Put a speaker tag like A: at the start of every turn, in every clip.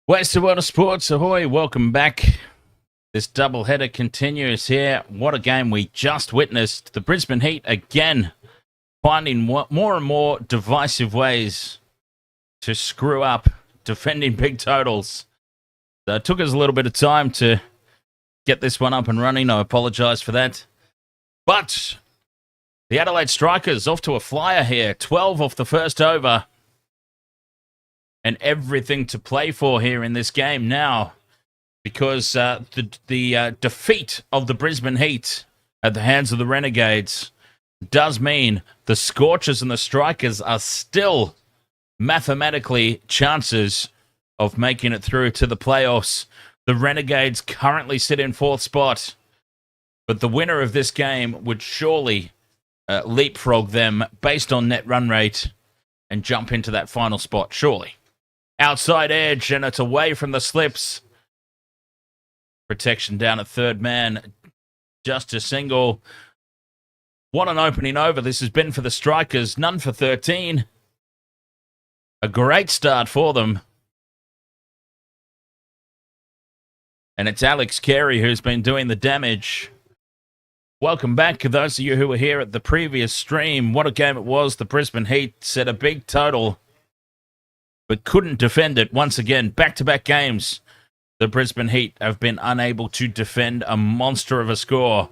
A: West of World of Sports, ahoy, welcome back. This doubleheader continues here. What a game we just witnessed. The Brisbane Heat again finding more and more divisive ways to screw up, defending big totals. So it took us a little bit of time to get this one up and running. I apologise for that. But the Adelaide Strikers off to a flyer here. 12 off the first over. And everything to play for here in this game now, because the defeat of the Brisbane Heat at the hands of the Renegades does mean the Scorchers and the Strikers are still mathematically chances of making it through to the playoffs. The Renegades currently sit in fourth spot, but the winner of this game would surely leapfrog them based on net run rate and jump into that final spot, surely. Outside edge, and it's away from the slips. Protection down at third man. Just a single. What an opening over this has been for the Strikers. None for 13. A great start for them. And it's Alex Carey who's been doing the damage. Welcome back to those of you who were here at the previous stream. What a game it was. The Brisbane Heat set a big total, but couldn't defend it. Once again, back-to-back games, the Brisbane Heat have been unable to defend a monster of a score.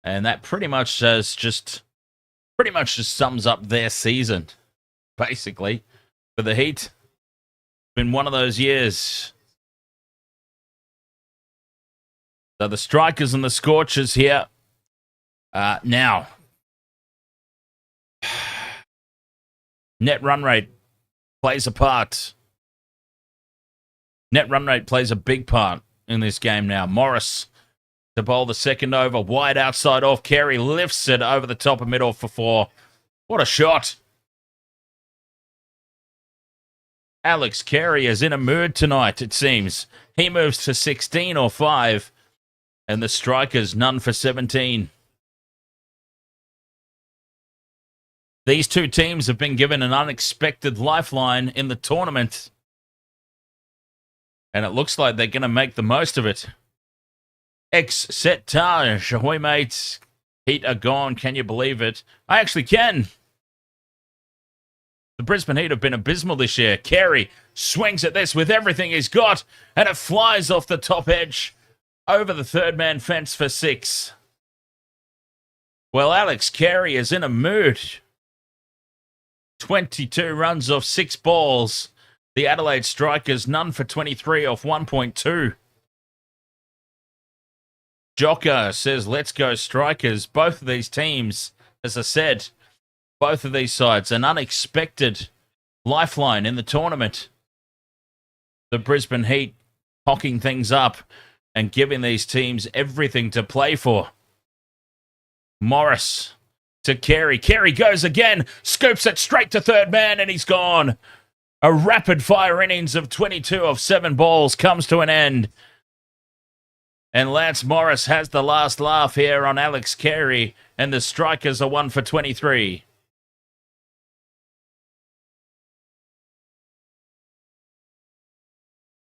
A: And that pretty much just sums up their season, basically, for the Heat. It's been one of those years. So the Strikers and the Scorchers here. Now, net run rate plays a part. Net run rate plays a big part in this game now. Morris to bowl the second over. Wide outside off. Carey lifts it over the top of middle for 4. What a shot. Alex Carey is in a mood tonight, it seems. He moves to 16 or 5. And the Strikers none for 17. These two teams have been given an unexpected lifeline in the tournament. And it looks like they're going to make the most of it. Set Taj. Ahoy, mates. Heat are gone. Can you believe it? I actually can. The Brisbane Heat have been abysmal this year. Carey swings at this with everything he's got. And it flies off the top edge over the third man fence for 6. Well, Alex Carey is in a mood. 22 runs off 6 balls. The Adelaide Strikers none for 23 off 1.2. Jocker says, let's go Strikers. Both of these teams, as I said, both of these sides, an unexpected lifeline in the tournament. The Brisbane Heat hocking things up and giving these teams everything to play for. Morris to Carey. Carey goes again, scoops it straight to third man, and he's gone. A rapid-fire innings of 22 off 7 balls comes to an end. And Lance Morris has the last laugh here on Alex Carey, and the Strikers are 1 for 23.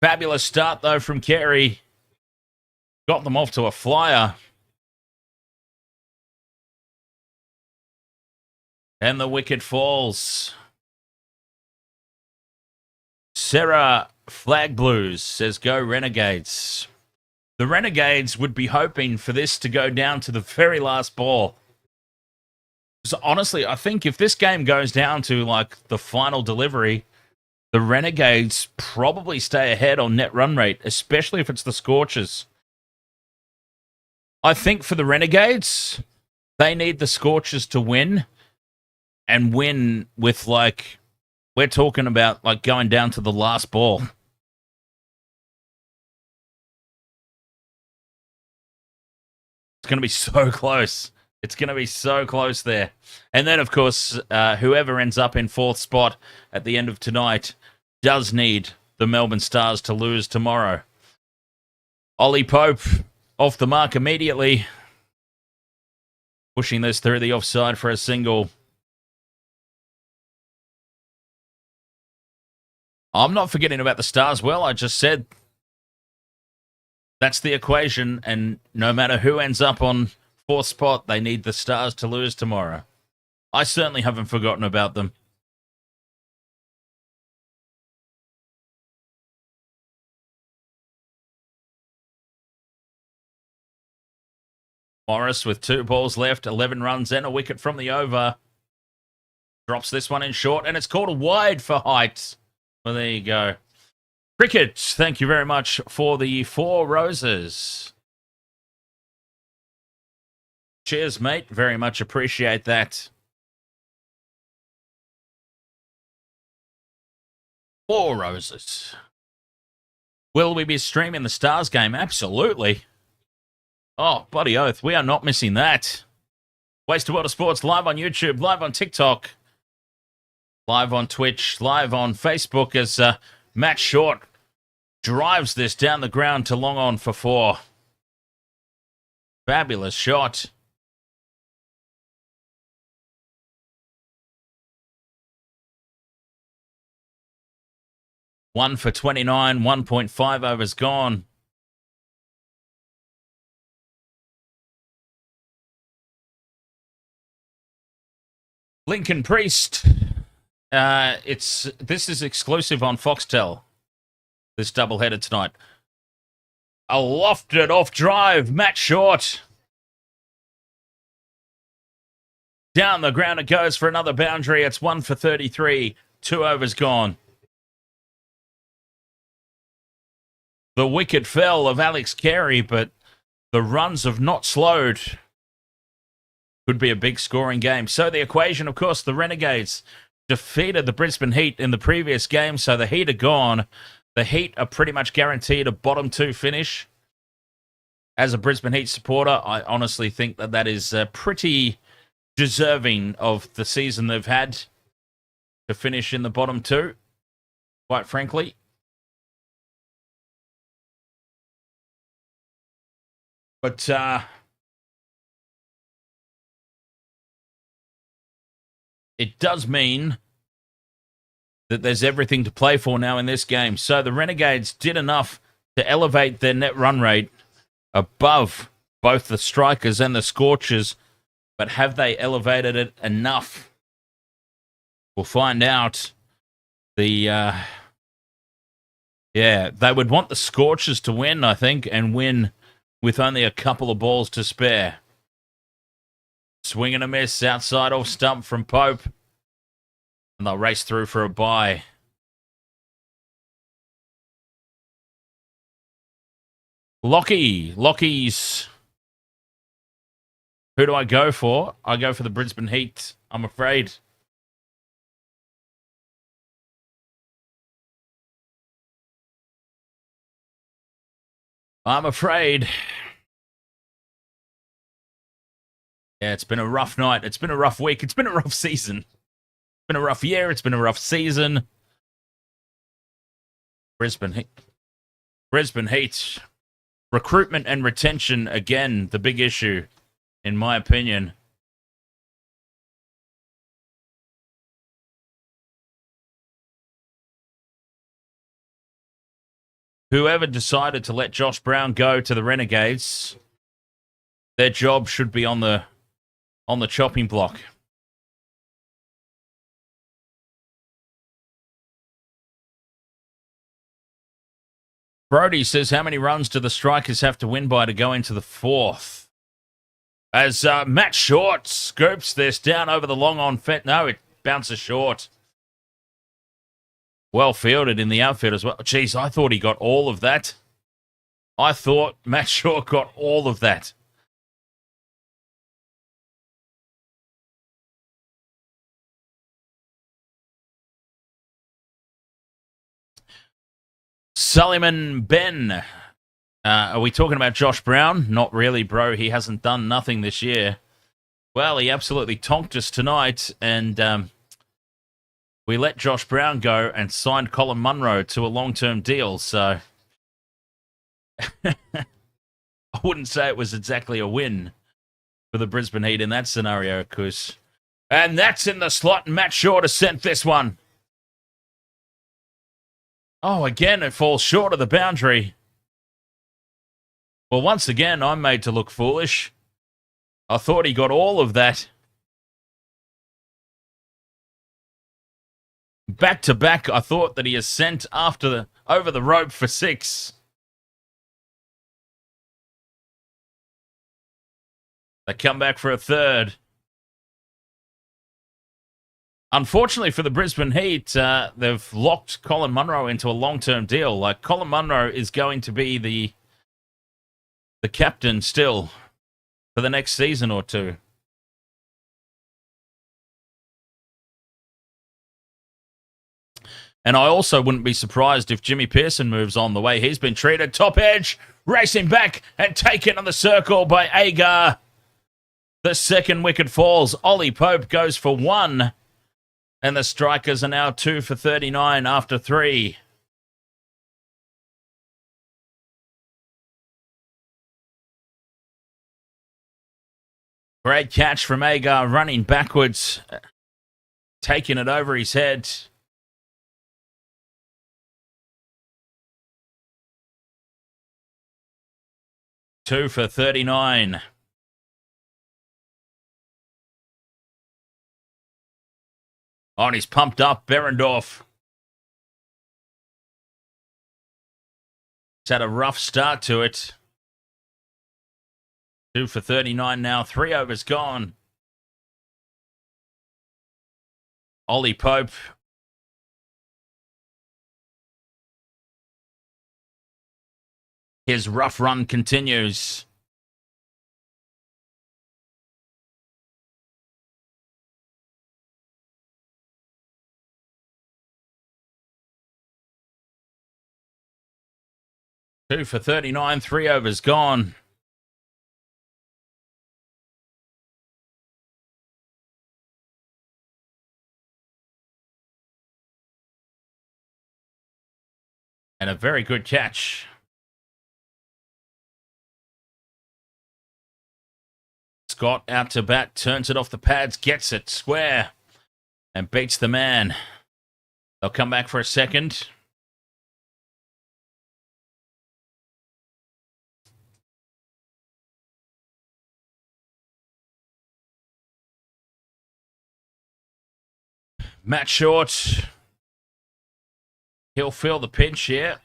A: Fabulous start, though, from Carey. Got them off to a flyer. And the wicket falls. Sarah Flag Blues says, go Renegades. The Renegades would be hoping for this to go down to the very last ball. So honestly, I think if this game goes down to like the final delivery, the Renegades probably stay ahead on net run rate, especially if it's the Scorchers. I think for the Renegades, they need the Scorchers to win. And win with, like, we're talking about, like, going down to the last ball. It's going to be so close. It's going to be so close there. And then, of course, whoever ends up in fourth spot at the end of tonight does need the Melbourne Stars to lose tomorrow. Ollie Pope off the mark immediately. Pushing this through the offside for a single. I'm not forgetting about the Stars. Well, I just said that's the equation, and no matter who ends up on fourth spot, they need the Stars to lose tomorrow. I certainly haven't forgotten about them. Morris with 2 balls left, 11 runs and a wicket from the over. Drops this one in short, and it's called a wide for height. Well, there you go. Cricket, thank you very much for the 4 roses. Cheers, mate. Very much appreciate that. 4 roses. Will we be streaming the Stars game? Absolutely. Oh, bloody oath. We are not missing that. Wasted World of Sports live on YouTube, live on TikTok, live on Twitch, live on Facebook as Matt Short drives this down the ground to long on for 4. Fabulous shot. One for 29, 1.5 overs gone. Lincoln Priest. This is exclusive on Foxtel. This doubleheader tonight. A lofted off drive, Matt Short. Down the ground it goes for another boundary. It's 1 for 33, 2 overs gone. The wicket fell of Alex Carey, but the runs have not slowed. Could be a big scoring game. So the equation, of course, the Renegades defeated the Brisbane Heat in the previous game, so the Heat are gone. The Heat are pretty much guaranteed a bottom 2 finish. As a Brisbane Heat supporter, I honestly think that that is pretty deserving of the season they've had to finish in the bottom 2, quite frankly. But it does mean that there's everything to play for now in this game. So the Renegades did enough to elevate their net run rate above both the Strikers and the Scorchers. But have they elevated it enough? We'll find out. They would want the Scorchers to win, I think, and win with only a couple of balls to spare. Swing and a miss outside off stump from Pope. And they'll race through for a bye. Lockie's. Who do I go for? I go for the Brisbane Heat, I'm afraid. I'm afraid. Yeah, it's been a rough night. It's been a rough week. It's been a rough season. It's been a rough year. It's been a rough season. Brisbane Heat. Recruitment and retention, again, the big issue, in my opinion. Whoever decided to let Josh Brown go to the Renegades, their job should be on the chopping block. Brody says, how many runs do the Strikers have to win by to go into the 4th? As Matt Short scoops this down over the long on fet. No, it bounces short. Well fielded in the outfield as well. Jeez, I thought he got all of that. I thought Matt Short got all of that. Sullivan Ben. Are we talking about Josh Brown? Not really, bro. He hasn't done nothing this year. Well, he absolutely tonked us tonight, and we let Josh Brown go and signed Colin Munro to a long-term deal, so I wouldn't say it was exactly a win for the Brisbane Heat in that scenario, because... And that's in the slot, and Matt Short has sent this one. Oh, again, it falls short of the boundary. Well, once again, I'm made to look foolish. I thought he got all of that. Back to back, I thought that he is sent over the rope for 6. They come back for a third. Unfortunately for the Brisbane Heat, they've locked Colin Munro into a long-term deal. Like, Colin Munro is going to be the captain still for the next season or two. And I also wouldn't be surprised if Jimmy Pearson moves on the way he's been treated. Top edge, racing back and taken on the circle by Agar. The second wicket falls. Ollie Pope goes for 1. And the Strikers are now 2 for 39 after 3. Great catch from Agar, running backwards, taking it over his head. Two for 39. Oh, and he's pumped up, Berendorf. It's had a rough start to it. 2 for 39 now. 3 overs gone. Ollie Pope. His rough run continues. Two for 39, 3 overs gone. And a very good catch. Scott out to bat, turns it off the pads, gets it square, and beats the man. They'll come back for a second. Matt Short. He'll feel the pinch here.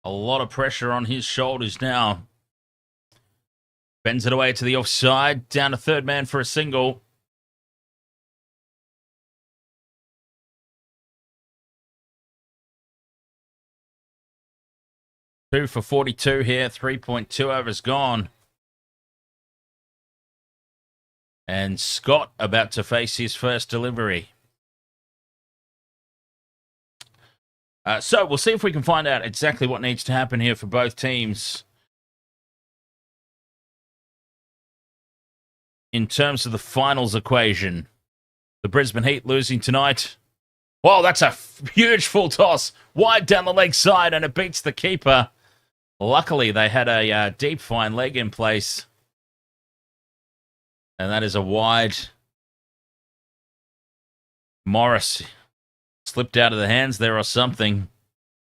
A: A lot of pressure on his shoulders now. Bends it away to the offside. Down to third man for a single. Two for 42 here. 3.2 overs gone. And Scott about to face his first delivery. So we'll see if we can find out exactly what needs to happen here for both teams. In terms of the finals equation. The Brisbane Heat losing tonight. Whoa, that's a huge full toss. Wide down the leg side and it beats the keeper. Luckily, they had a deep fine leg in place. And that is a wide. Morris slipped out of the hands there or something.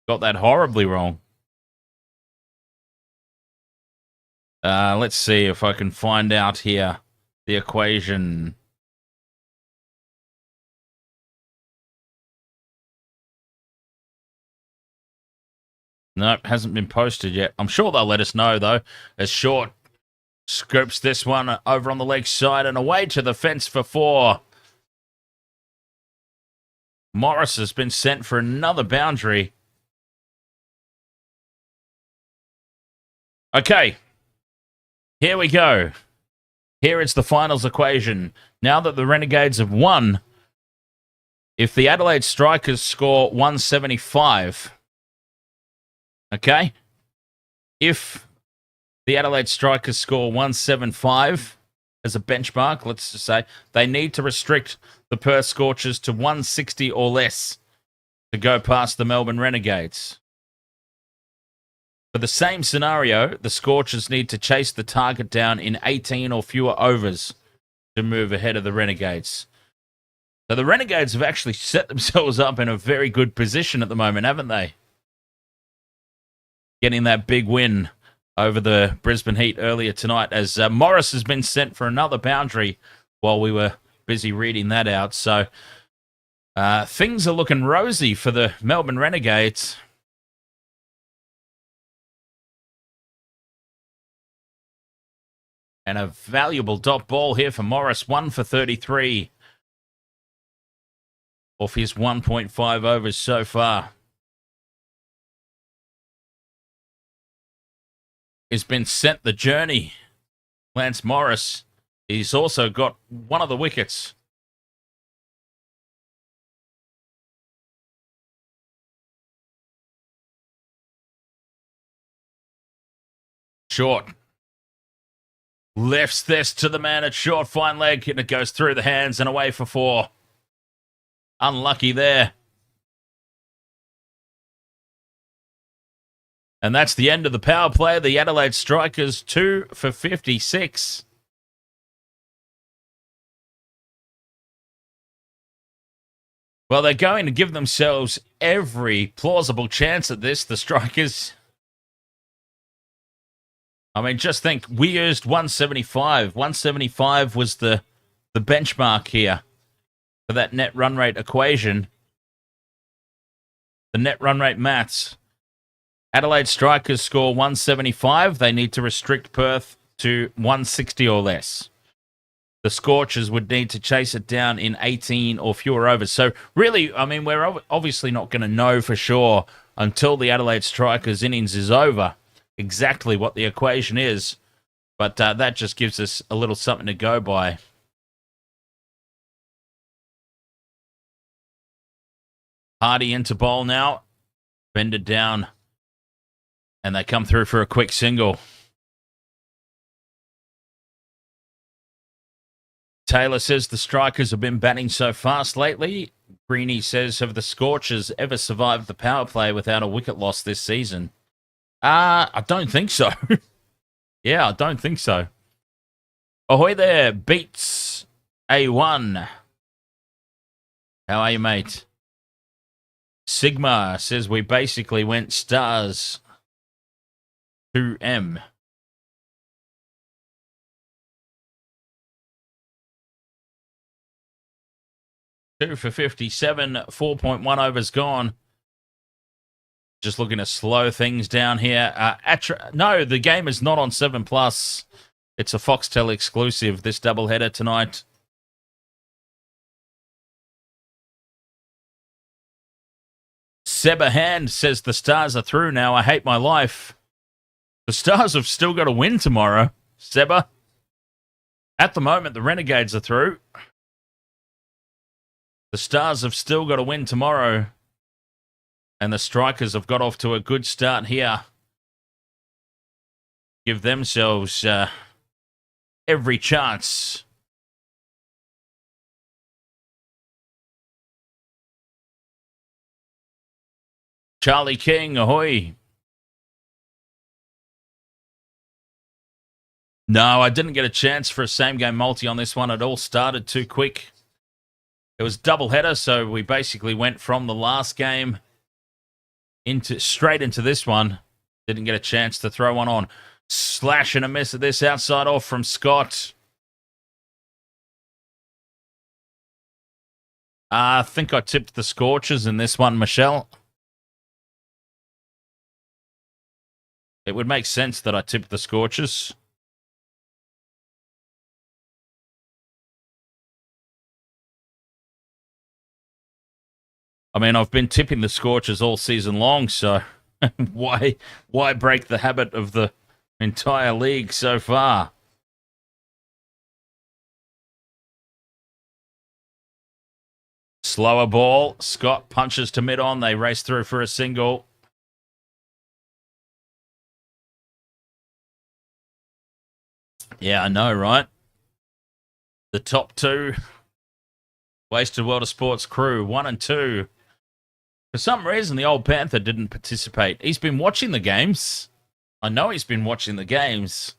A: Got that horribly wrong. Let's see if I can find out here the equation. Nope, hasn't been posted yet. I'm sure they'll let us know, though, as Short scoops this one over on the leg side and away to the fence for 4. Morris has been sent for another boundary. Okay. Here we go. Here is the finals equation. Now that the Renegades have won, if the Adelaide Strikers score 175, okay? If the Adelaide Strikers score 175 as a benchmark, let's just say, they need to restrict the Perth Scorchers to 160 or less to go past the Melbourne Renegades. For the same scenario, the Scorchers need to chase the target down in 18 or fewer overs to move ahead of the Renegades. So the Renegades have actually set themselves up in a very good position at the moment, haven't they? Getting that big win over the Brisbane Heat earlier tonight, as Morris has been sent for another boundary while we were busy reading that out. So things are looking rosy for the Melbourne Renegades. And a valuable dot ball here for Morris, 1 for 33 off his 1.5 overs so far. He's been sent the journey. Lance Morris, he's also got one of the wickets. Short. Lifts this to the man at short, fine leg, and it goes through the hands and away for 4. Unlucky there. And that's the end of the power play. The Adelaide Strikers, 2 for 56. Well, they're going to give themselves every plausible chance at this, the Strikers. I mean, just think, we used 175. 175 was the benchmark here for that net run rate equation. The net run rate maths. Adelaide Strikers score 175. They need to restrict Perth to 160 or less. The Scorchers would need to chase it down in 18 or fewer overs. So really, I mean, we're obviously not going to know for sure until the Adelaide Strikers innings is over exactly what the equation is. But that just gives us a little something to go by. Hardy into bowl now. Bended down. And they come through for a quick single. Taylor says the Strikers have been batting so fast lately. Greeny says, have the Scorchers ever survived the power play without a wicket loss this season? I don't think so. Yeah, I don't think so. Ahoy there, Beats A1. How are you, mate? Sigma says we basically went stars 2M. Two for 57, 4.1 overs gone. Just looking to slow things down here. No, the game is not on 7+. It's a Foxtel exclusive, this doubleheader tonight. Sebahan says the Stars are through now. I hate my life. The Stars have still got to win tomorrow, Seba. At the moment, the Renegades are through. The Stars have still got to win tomorrow. And the Strikers have got off to a good start here. Give themselves every chance. Charlie King, ahoy. No, I didn't get a chance for a same-game multi on this one. It all started too quick. It was doubleheader, so we basically went from the last game straight into this one. Didn't get a chance to throw one on. Slash and a miss at this outside off from Scott. I think I tipped the Scorchers in this one, Michelle. It would make sense that I tipped the Scorchers. I mean, I've been tipping the Scorchers all season long, so why break the habit of the entire league so far? Slower ball. Scott punches to mid-on. They race through for a single. Yeah, I know, right? The top two. Wasted World of Sports crew, 1 and 2. For some reason, the old Panther didn't participate. He's been watching the games. I know he's been watching the games.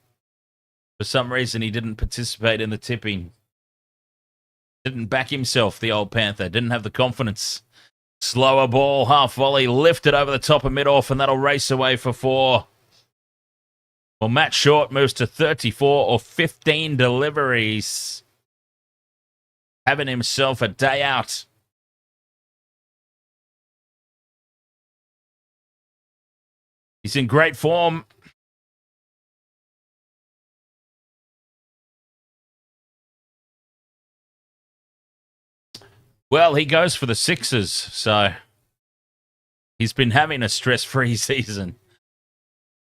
A: For some reason, he didn't participate in the tipping. Didn't back himself, the old Panther. Didn't have the confidence. Slower ball, half volley, lifted over the top of mid-off, and that'll race away for 4. Well, Matt Short moves to 34 or 15 deliveries. Having himself a day out. He's in great form. Well, he goes for the 6s, so he's been having a stress-free season.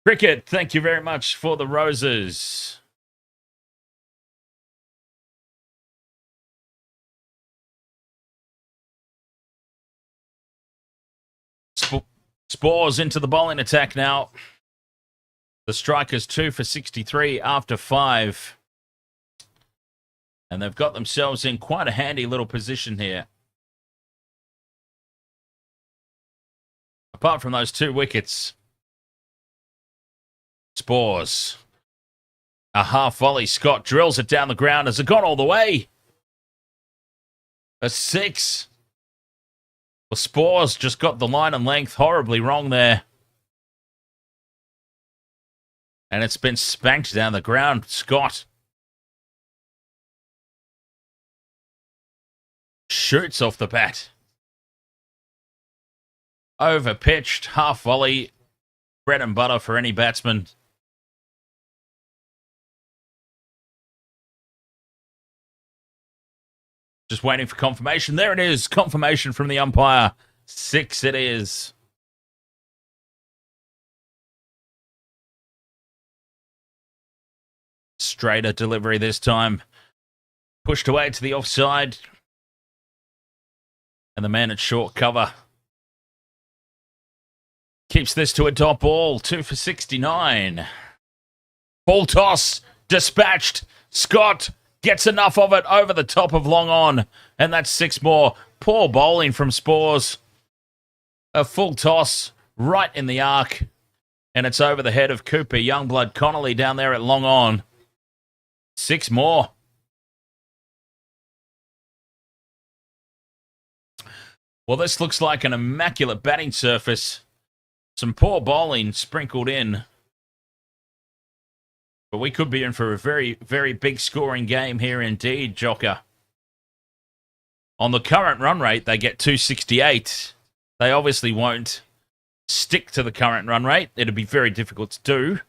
A: Cricket, thank you very much for the roses. Spores into the bowling attack now. The Strikers 2 for 63 after 5. And they've got themselves in quite a handy little position here. Apart from those 2 wickets. Spores. A half volley. Scott drills it down the ground. Has it gone all the way? A 6. Well, Spores just got the line and length horribly wrong there. And it's been spanked down the ground. Scott shoots off the bat. Over pitched, half volley. Bread and butter for any batsman. Just waiting for confirmation. There it is. Confirmation from the umpire. 6 it is. Straighter delivery this time. Pushed away to the offside. And the man at short cover keeps this to a dot ball. 2 for 69. Ball toss. Dispatched. Scott gets enough of it over the top of long on. And that's 6 more. Poor bowling from Spores. A full toss right in the arc. And it's over the head of Cooper Youngblood Connolly down there at long on. 6 more. Well, this looks like an immaculate batting surface. Some poor bowling sprinkled in. But we could be in for a very, very big scoring game here indeed, Jocker. On the current run rate, they get 268. They obviously won't stick to the current run rate. It'd be very difficult to do.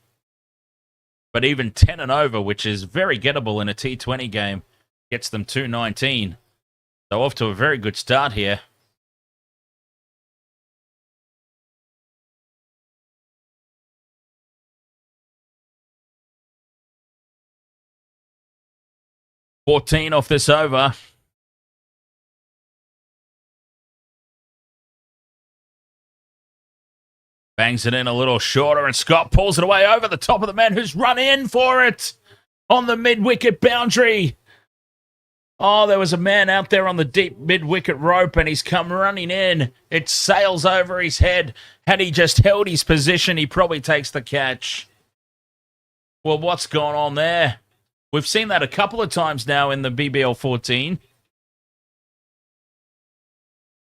A: But even 10 and over, which is very gettable in a T20 game, gets them 219. So off to a very good start here. $14 off this over. Bangs it in a little shorter, and Scott pulls it away over the top of the man who's run in for it on the mid-wicket boundary. Oh, there was a man out there on the deep mid-wicket rope, and he's come running in. It sails over his head. Had he just held his position, he probably takes the catch. Well, what's going on there? We've seen that a couple of times now in the BBL 14.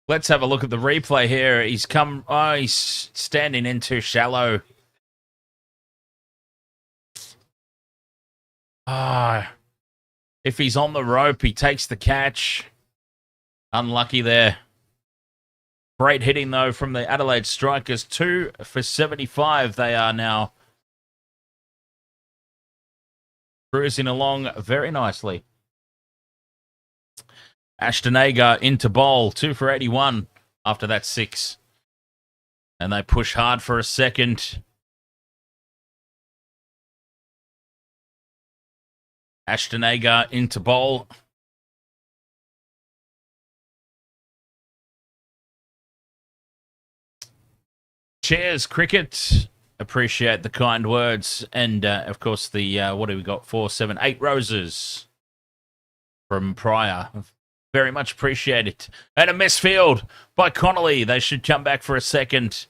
A: Let's have a look at the replay here. He's standing in too shallow. If he's on the rope, he takes the catch. Unlucky there. Great hitting, though, from the Adelaide Strikers. 2 for 75 they are now. Cruising along very nicely. Ashton Agar into bowl. 2 for 81 after that 6. And they push hard for a second. Ashton Agar into bowl. Cheers, cricket. Appreciate the kind words. And, of course, the, what do we got? 4, 7, 8 roses from Pryor. Very much appreciate it. And a misfield by Connolly. They should come back for a second.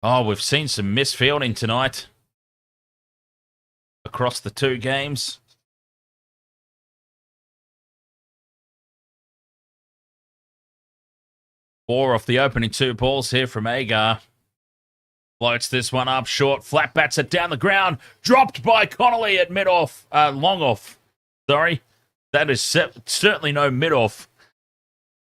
A: Oh, we've seen some misfielding tonight across the 2 games. 4 off the opening 2 balls here from Agar. Floats this one up short. Flat bats it down the ground. Dropped by Connolly at mid-off. Long off. Sorry. That is certainly no mid-off.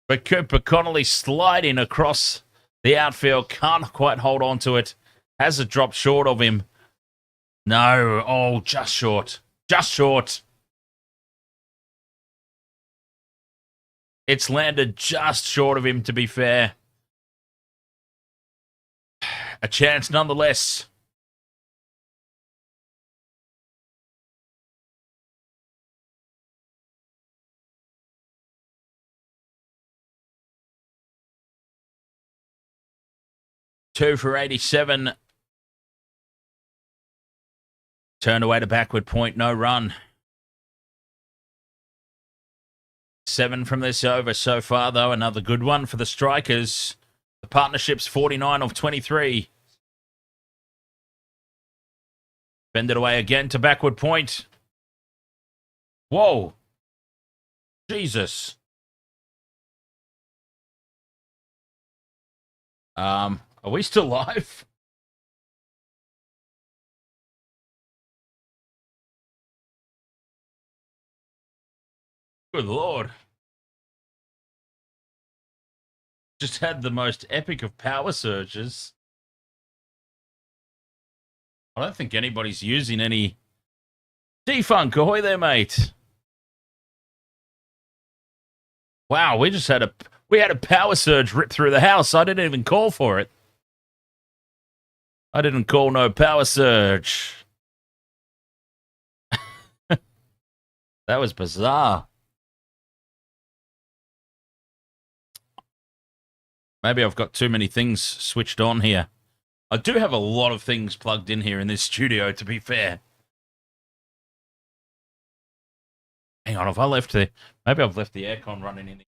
A: But Cooper Connolly sliding across the outfield. Can't quite hold on to it. Has it dropped short of him? No. Oh, just short. Just short. It's landed just short of him, to be fair. A chance nonetheless. Two for 87. Turned away to backward point, no run. 7 from this over so far, though. Another good one for the Strikers. The partnership's 49 of 23. Bend it away again to backward point. Whoa. Jesus. Are we still live? Good Lord. Just had the most epic of power surges. I don't think anybody's using any defunk. Ahoy there, mate. Wow, we had a power surge rip through the house. I didn't even call for it. I didn't call no power surge. That was bizarre. Maybe I've got too many things switched on here. I do have a lot of things plugged in here in this studio, to be fair. Hang on, maybe I've left the aircon running in.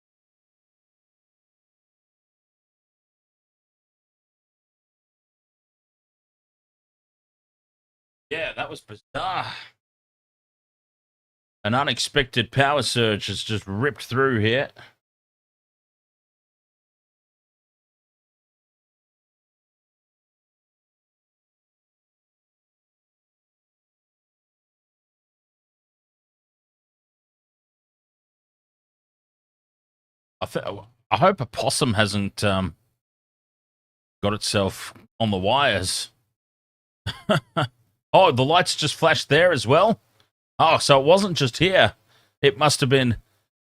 A: Yeah, that was bizarre. An unexpected power surge has just ripped through here. I hope a possum hasn't got itself on the wires. Oh, the lights just flashed there as well? Oh, so it wasn't just here. It must have been...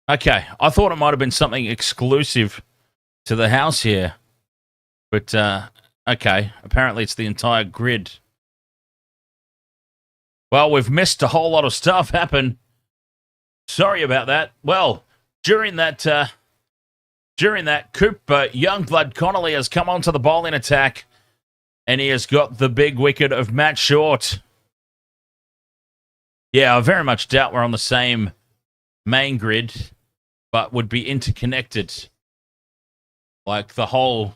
A: Okay, I thought it might have been something exclusive to the house here. But, okay, apparently it's the entire grid. Well, we've missed a whole lot of stuff happen. Sorry about that. Well, during that, Cooper Youngblood Connolly has come onto the bowling attack, and he has got the big wicket of Matt Short. Yeah, I very much doubt we're on the same main grid, but would be interconnected. Like the whole...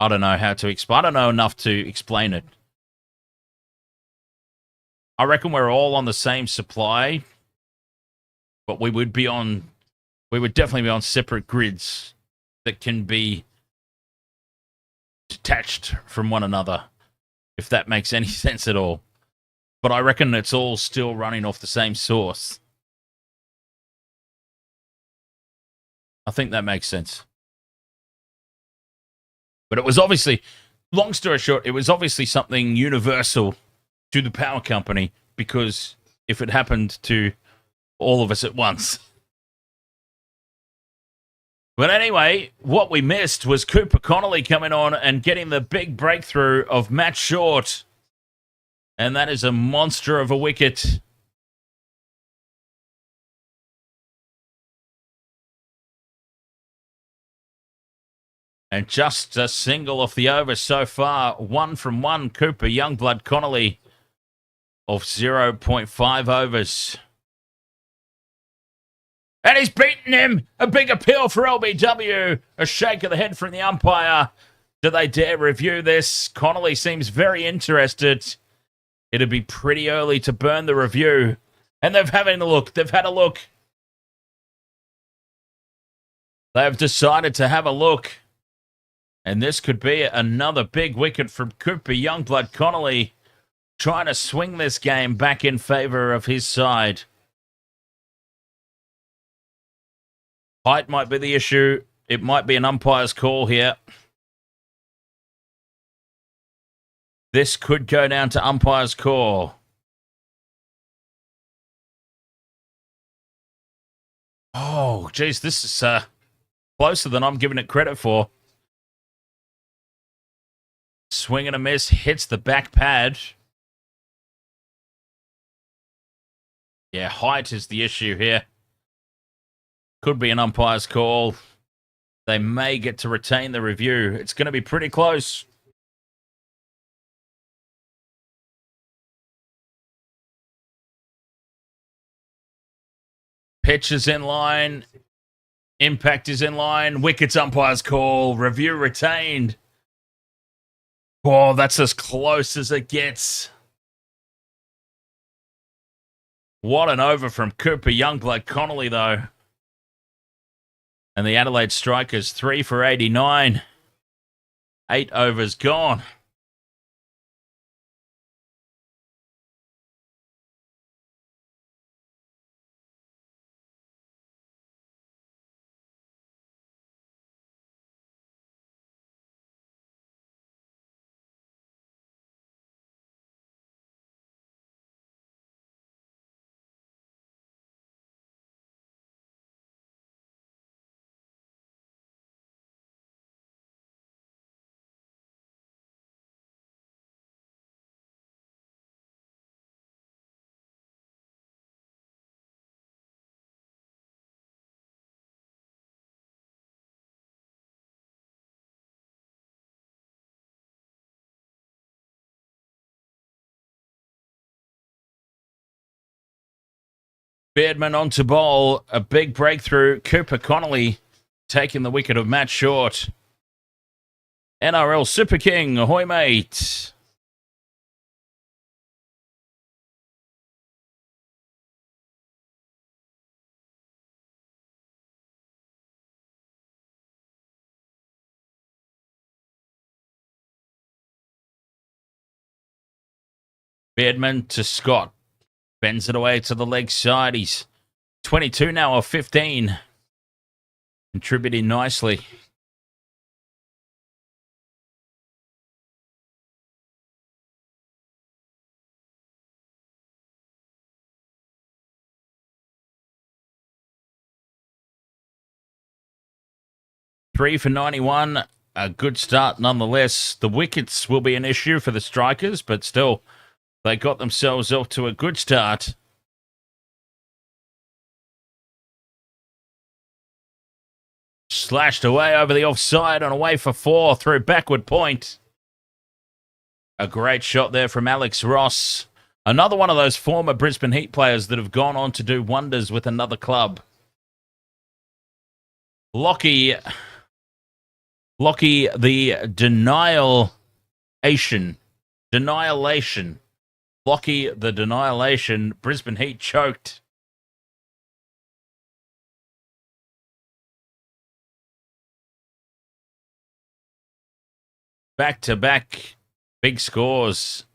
A: I don't know how to explain. I don't know enough to explain it. I reckon we're all on the same supply, but we would definitely be on separate grids that can be detached from one another, if that makes any sense at all. But I reckon it's all still running off the same source. I think that makes sense. But it was obviously, long story short, it was obviously something universal to the power company, because if it happened to all of us at once. But anyway, what we missed was Cooper Connolly coming on and getting the big breakthrough of Matt Short. And that is a monster of a wicket. And just a single off the over so far. 1 from 1, Cooper Youngblood Connolly of 0.5 overs. And he's beaten him. A big appeal for LBW. A shake of the head from the umpire. Do they dare review this? Connolly seems very interested. It'd be pretty early to burn the review. And they've had a look. They have decided to have a look. And this could be another big wicket from Cooper Youngblood Connolly, trying to swing this game back in favour of his side. Height might be the issue. It might be an umpire's call here. This could go down to umpire's call. Oh, geez, this is closer than I'm giving it credit for. Swing and a miss, hits the back pad. Yeah, height is the issue here. Could be an umpire's call. They may get to retain the review. It's going to be pretty close. Pitch is in line. Impact is in line. Wickets umpire's call. Review retained. Oh, that's as close as it gets. What an over from Cooper Youngblood Connolly, though. And the Adelaide Strikers, 3 for 89. 8 overs gone. Beardman on to bowl. A big breakthrough. Cooper Connolly taking the wicket of Matt Short. NRL Super King, ahoy mate. Beardman to Scott. Bends it away to the leg side. He's 22 now of 15. Contributing nicely. Three for 91. A good start nonetheless. The wickets will be an issue for the Strikers, but still, they got themselves off to a good start. Slashed away over the offside and away for 4 through backward point. A great shot there from Alex Ross. Another one of those former Brisbane Heat players that have gone on to do wonders with another club. Lockie the denialation. Lockie the denialation. Brisbane Heat choked. Back-to-back big scores.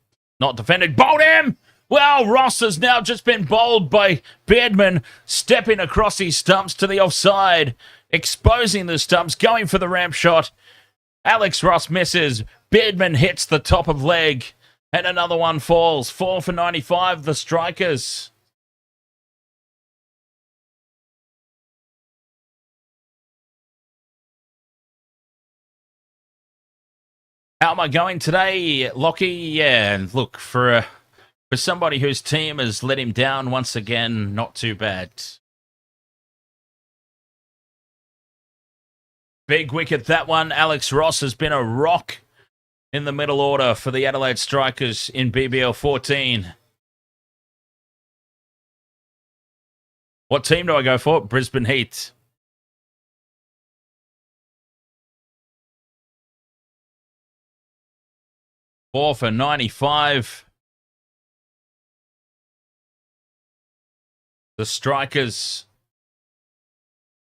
A: Not defended. Bowled him! Well, Ross has now just been bowled by Beardman, stepping across his stumps to the offside, exposing the stumps, going for the ramp shot. Alex Ross misses. Beardman hits the top of leg, and another one falls. 4 for 95, the Strikers. How am I going today, Lockie? Yeah, look, for somebody whose team has let him down once again, not too bad. Big wicket, that one. Alex Ross has been a rock in the middle order for the Adelaide Strikers in BBL 14. What team do I go for? Brisbane Heat. Four for 95. The Strikers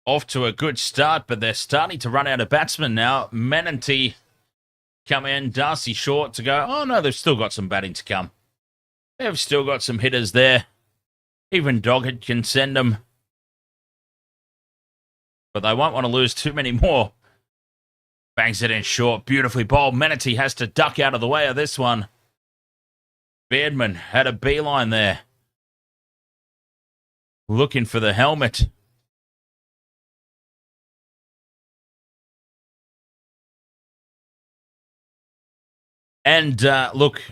A: off to a good start, but they're starting to run out of batsmen now. Menanti come in, Darcy Short to go. Oh, no, they've still got some batting to come. They've still got some hitters there. Even Doggett can send them. But they won't want to lose too many more. Bangs it in short. Beautifully bowled. Menanti has to duck out of the way of this one. Beardman had a beeline there. Looking for the helmet. And look,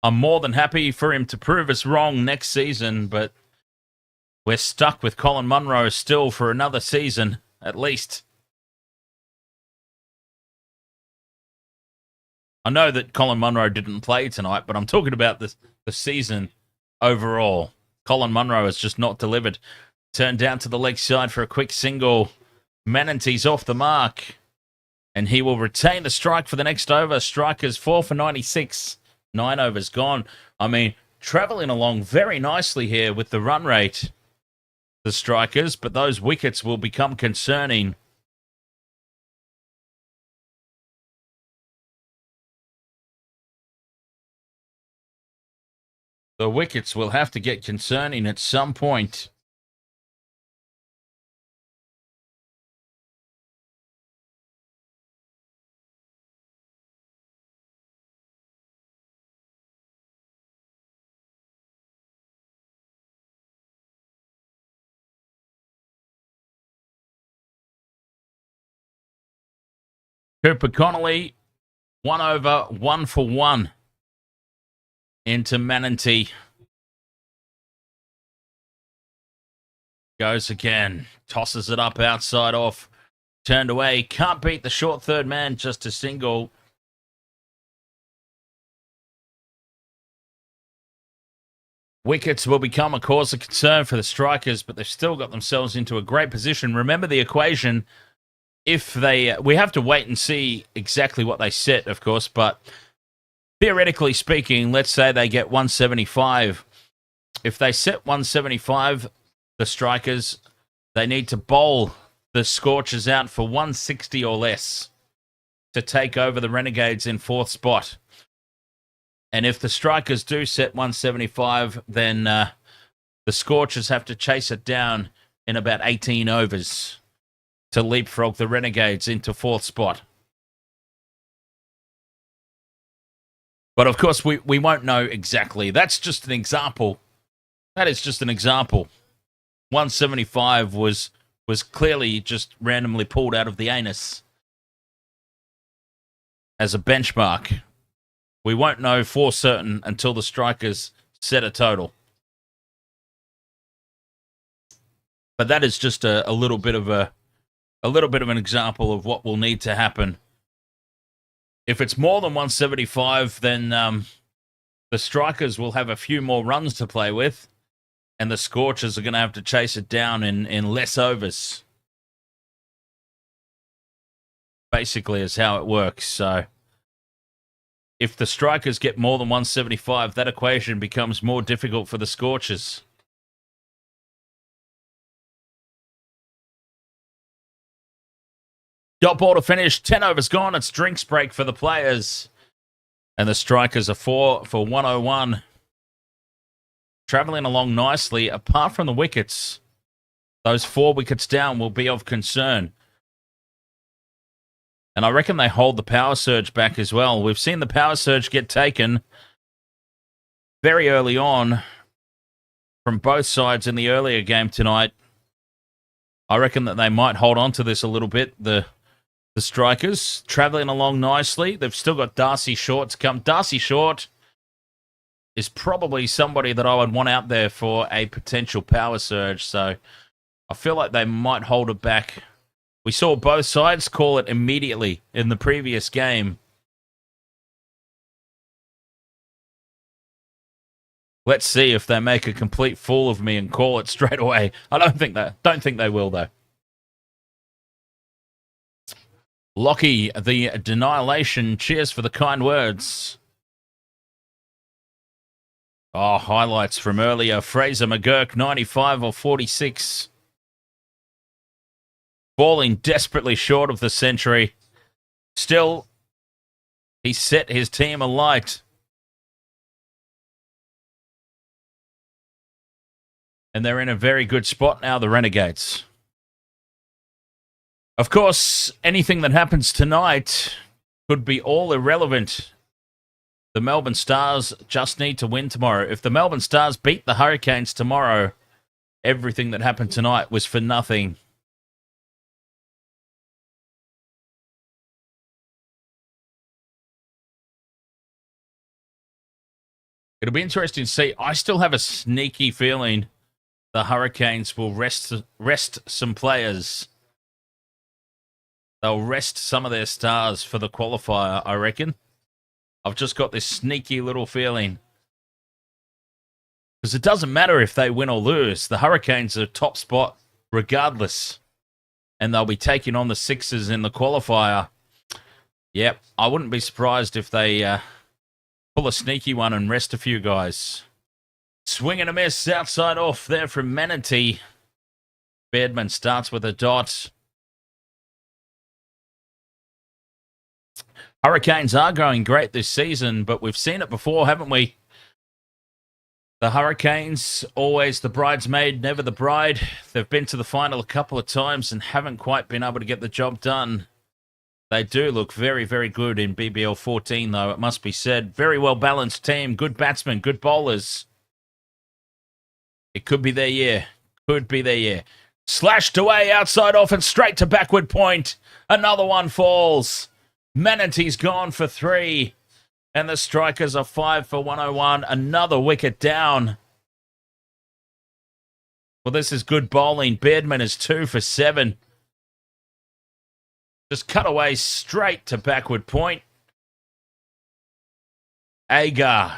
A: I'm more than happy for him to prove us wrong next season, but we're stuck with Colin Munro still for another season, at least. I know that Colin Munro didn't play tonight, but I'm talking about the season overall. Colin Munro has just not delivered. Turned down to the leg side for a quick single. Menanti's off the mark. And he will retain the strike for the next over. Strikers 4 for 96. 9 overs gone. I mean, travelling along very nicely here with the run rate. The Strikers, but those wickets will become concerning. The wickets will have to get concerning at some point. Cooper Connolly, 1 over, 1 for 1 into Menanti. Goes again, tosses it up outside off, turned away. Can't beat the short third man, just a single. Wickets will become a cause of concern for the Strikers, but they've still got themselves into a great position. Remember the equation. We have to wait and see exactly what they set, of course, but theoretically speaking, let's say they get 175. If they set 175, the Strikers, they need to bowl the Scorchers out for 160 or less to take over the Renegades in 4th spot. And if the Strikers do set 175, then the Scorchers have to chase it down in about 18 overs to leapfrog the Renegades into 4th spot. But of course, we won't know exactly. That's just an example. That is just an example. 175 was clearly just randomly pulled out of the anus as a benchmark. We won't know for certain until the Strikers set a total. But that is just a little bit of an example of what will need to happen. If it's more than 175, then the Strikers will have a few more runs to play with, and the Scorchers are going to have to chase it down in less overs. Basically is how it works. So if the Strikers get more than 175, that equation becomes more difficult for the Scorchers. Dot ball to finish. 10 overs gone. It's drinks break for the players. And the Strikers are 4 for 101. Travelling along nicely. Apart from the wickets, those 4 wickets down will be of concern. And I reckon they hold the power surge back as well. We've seen the power surge get taken very early on from both sides in the earlier game tonight. I reckon that they might hold on to this a little bit. The Strikers travelling along nicely. They've still got Darcy Short to come. Darcy Short is probably somebody that I would want out there for a potential power surge. So I feel like they might hold it back. We saw both sides call it immediately in the previous game. Let's see if they make a complete fool of me and call it straight away. I don't think they will, though. Lockie, the Denilation, cheers for the kind words. Oh, highlights from earlier. Fraser McGurk, 95 or 46. falling desperately short of the century. Still, he set his team alight. And they're in a very good spot now, the Renegades. Of course, anything that happens tonight could be all irrelevant. The Melbourne Stars just need to win tomorrow. If the Melbourne Stars beat the Hurricanes tomorrow, everything that happened tonight was for nothing. It'll be interesting to see. I still have a sneaky feeling the Hurricanes will rest some players. They'll rest some of their stars for the qualifier, I reckon. I've just got this sneaky little feeling. Because it doesn't matter if they win or lose. The Hurricanes are top spot regardless. And they'll be taking on the Sixers in the qualifier. Yep, I wouldn't be surprised if they pull a sneaky one and rest a few guys. Swing and a miss outside off there from Manatee. Beardman starts with a dot. Hurricanes are going great this season, but we've seen it before, haven't we? The Hurricanes, always the bridesmaid, never the bride. They've been to the final a couple of times and haven't quite been able to get the job done. They do look very, very good in BBL 14, though, it must be said. Very well-balanced team, good batsmen, good bowlers. It could be their year. Could be their year. Slashed away, outside off and straight to backward point. Another one falls. Manatee's gone for 3. And the Strikers are 5 for 101. Another wicket down. Well, this is good bowling. Beardman is 2 for 7. Just cut away straight to backward point. Agar,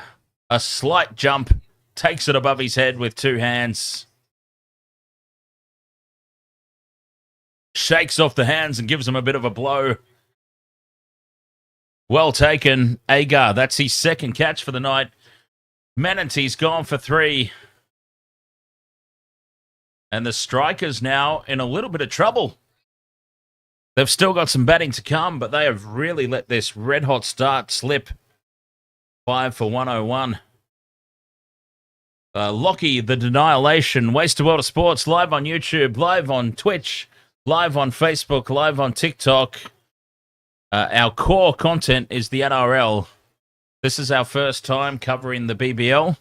A: a slight jump, takes it above his head with 2 hands. Shakes off the hands and gives him a bit of a blow. Well taken, Agar. That's his second catch for the night. Manatee's gone for 3. And the Strikers now in a little bit of trouble. They've still got some batting to come, but they have really let this red-hot start slip. 5 for 101. Lockie, the Denialation, Waste of World of Sports, live on YouTube, live on Twitch, live on Facebook, live on TikTok. Our core content is the NRL. This is our first time covering the BBL.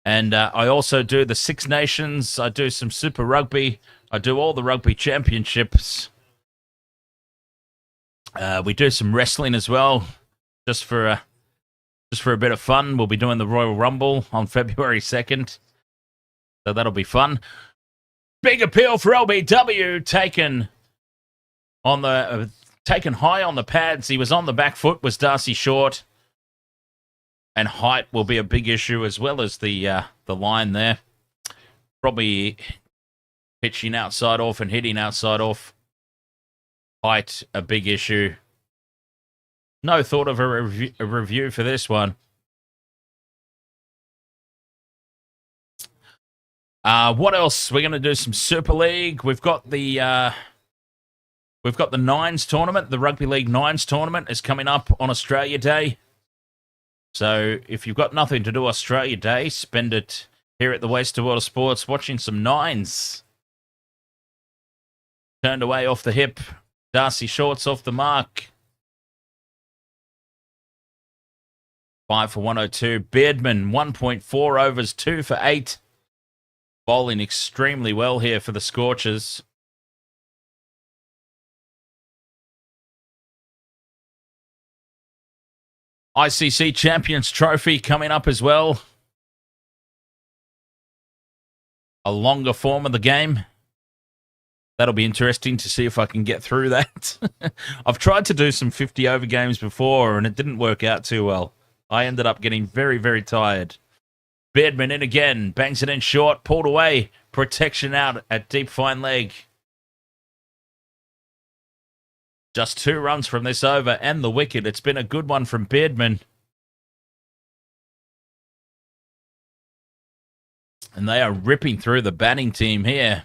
A: And I also do the Six Nations. I do some Super Rugby. I do all the rugby championships. We do some wrestling as well, just for a bit of fun. We'll be doing the Royal Rumble on February 2nd. So that'll be fun. Big appeal for LBW, taken high on the pads. He was on the back foot, was Darcy Short. And height will be a big issue, as well as the line there. Probably pitching outside off and hitting outside off. Height, a big issue. No thought of a review for this one. What else? We're going to do some Super League. We've got the Nines tournament. The Rugby League Nines tournament is coming up on Australia Day. So if you've got nothing to do Australia Day, spend it here at the Waste of World of Sports watching some Nines. Turned away off the hip. Darcy Short's off the mark. 5 for 102. Beardman, 1.4 overs, 2 for 8. Bowling extremely well here for the Scorchers. ICC Champions Trophy coming up as well. A longer form of the game. That'll be interesting to see if I can get through that. I've tried to do some 50 over games before and it didn't work out too well. I ended up getting very, very tired. Beardman in again. Bangs it in short. Pulled away. Protection out at deep fine leg. Just 2 runs from this over and the wicket. It's been a good one from Beardman. And they are ripping through the batting team here.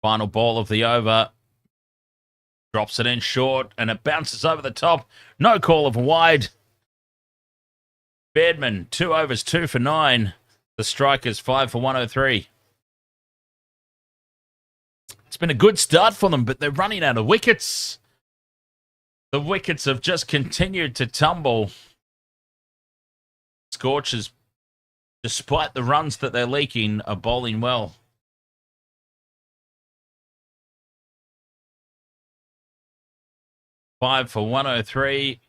A: Final ball of the over. Drops it in short, and it bounces over the top. No call of a wide. Beardman, 2 overs, 2 for 9. The Strikers, 5 for 103. It's been a good start for them, but they're running out of wickets. The wickets have just continued to tumble. Scorchers, despite the runs that they're leaking, are bowling well. Five for 103.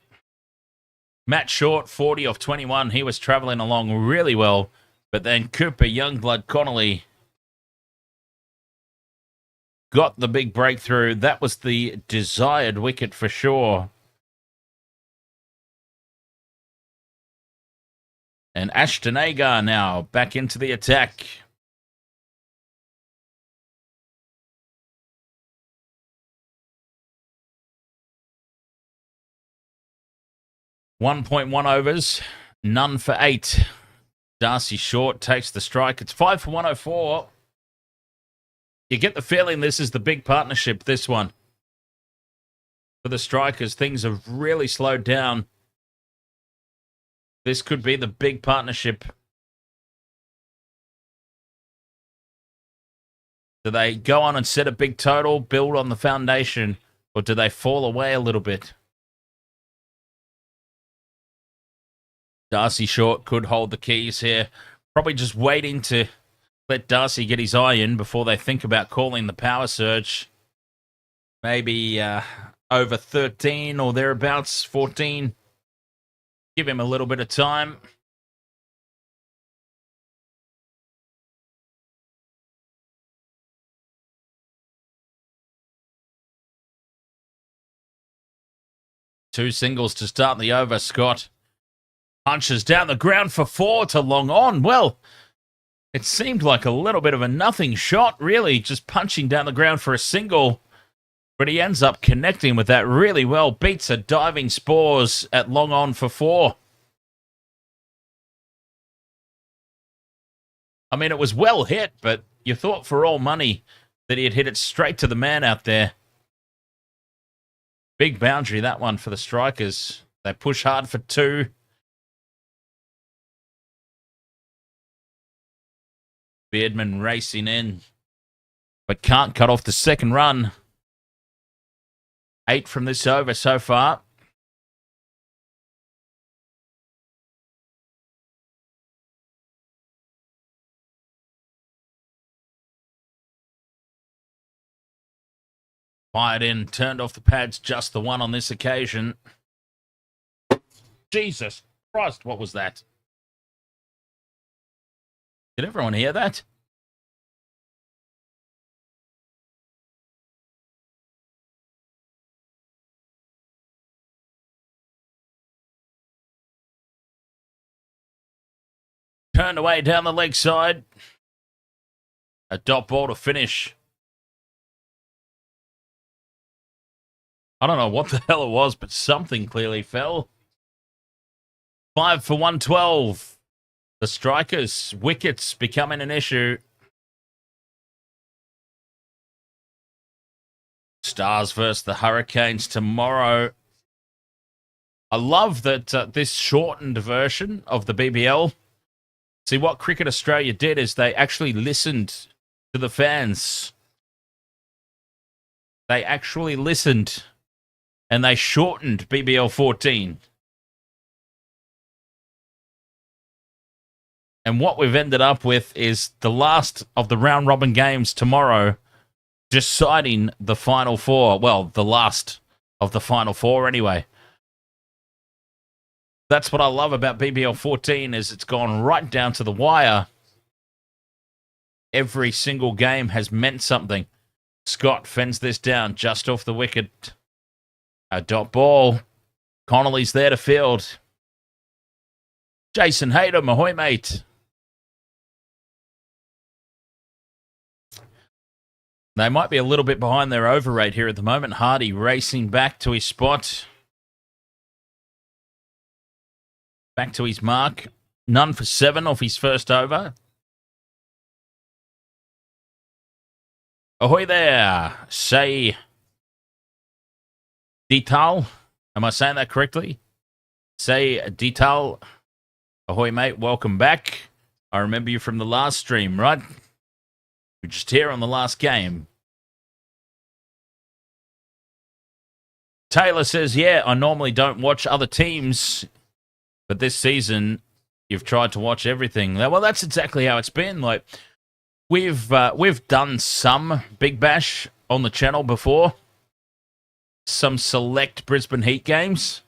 A: Matt Short, 40 off 21. He was travelling along really well. But then Cooper Youngblood Connolly got the big breakthrough. That was the desired wicket for sure. And Ashton Agar now back into the attack. .1 overs, none for 8. Darcy Short takes the strike. It's 5 for 104. You get the feeling this is the big partnership, this one. For the Strikers, things have really slowed down. This could be the big partnership. Do they go on and set a big total, build on the foundation, or do they fall away a little bit? Darcy Short could hold the keys here. Probably just waiting to let Darcy get his eye in before they think about calling the power surge. Maybe over 13 or thereabouts, 14. Give him a little bit of time. Two singles to start the over. Scott punches down the ground for 4 to long on. Well, it seemed like a little bit of a nothing shot, really, just punching down the ground for a single. But he ends up connecting with that really well. Beats a diving Spores at long on for 4. I mean, it was well hit, but you thought for all money that he had hit it straight to the man out there. Big boundary, that one for the Strikers. They push hard for 2. Beardman racing in, but can't cut off the second run. 8 from this over so far. Fired in, turned off the pads, just the one on this occasion. Jesus Christ, what was that? Did everyone hear that? Turned away down the leg side. A dot ball to finish. I don't know what the hell it was, but something clearly fell. 5 for 112. The Strikers, wickets becoming an issue. Stars versus the Hurricanes tomorrow. I love that this shortened version of the BBL. See, what Cricket Australia did is they actually listened to the fans. They actually listened, and they shortened BBL 14. And what we've ended up with is the last of the round-robin games tomorrow, deciding the Final Four. Well, the last of the Final Four anyway. That's what I love about BBL 14 is it's gone right down to the wire. Every single game has meant something. Scott fends this down just off the wicket. A dot ball. Connolly's there to field. Jason Hayter, ahoy mate. They might be a little bit behind their over rate here at the moment. Hardy racing back to his spot. Back to his mark. None for 7 off his first over. Ahoy there. Say Dital. Am I saying that correctly? Say Dital. Ahoy, mate. Welcome back. I remember you from the last stream, right? We're just here on the last game. Taylor says, yeah, I normally don't watch other teams, but this season you've tried to watch everything. Well, that's exactly how it's been. Like, we've done some Big Bash on the channel before, some select Brisbane Heat games.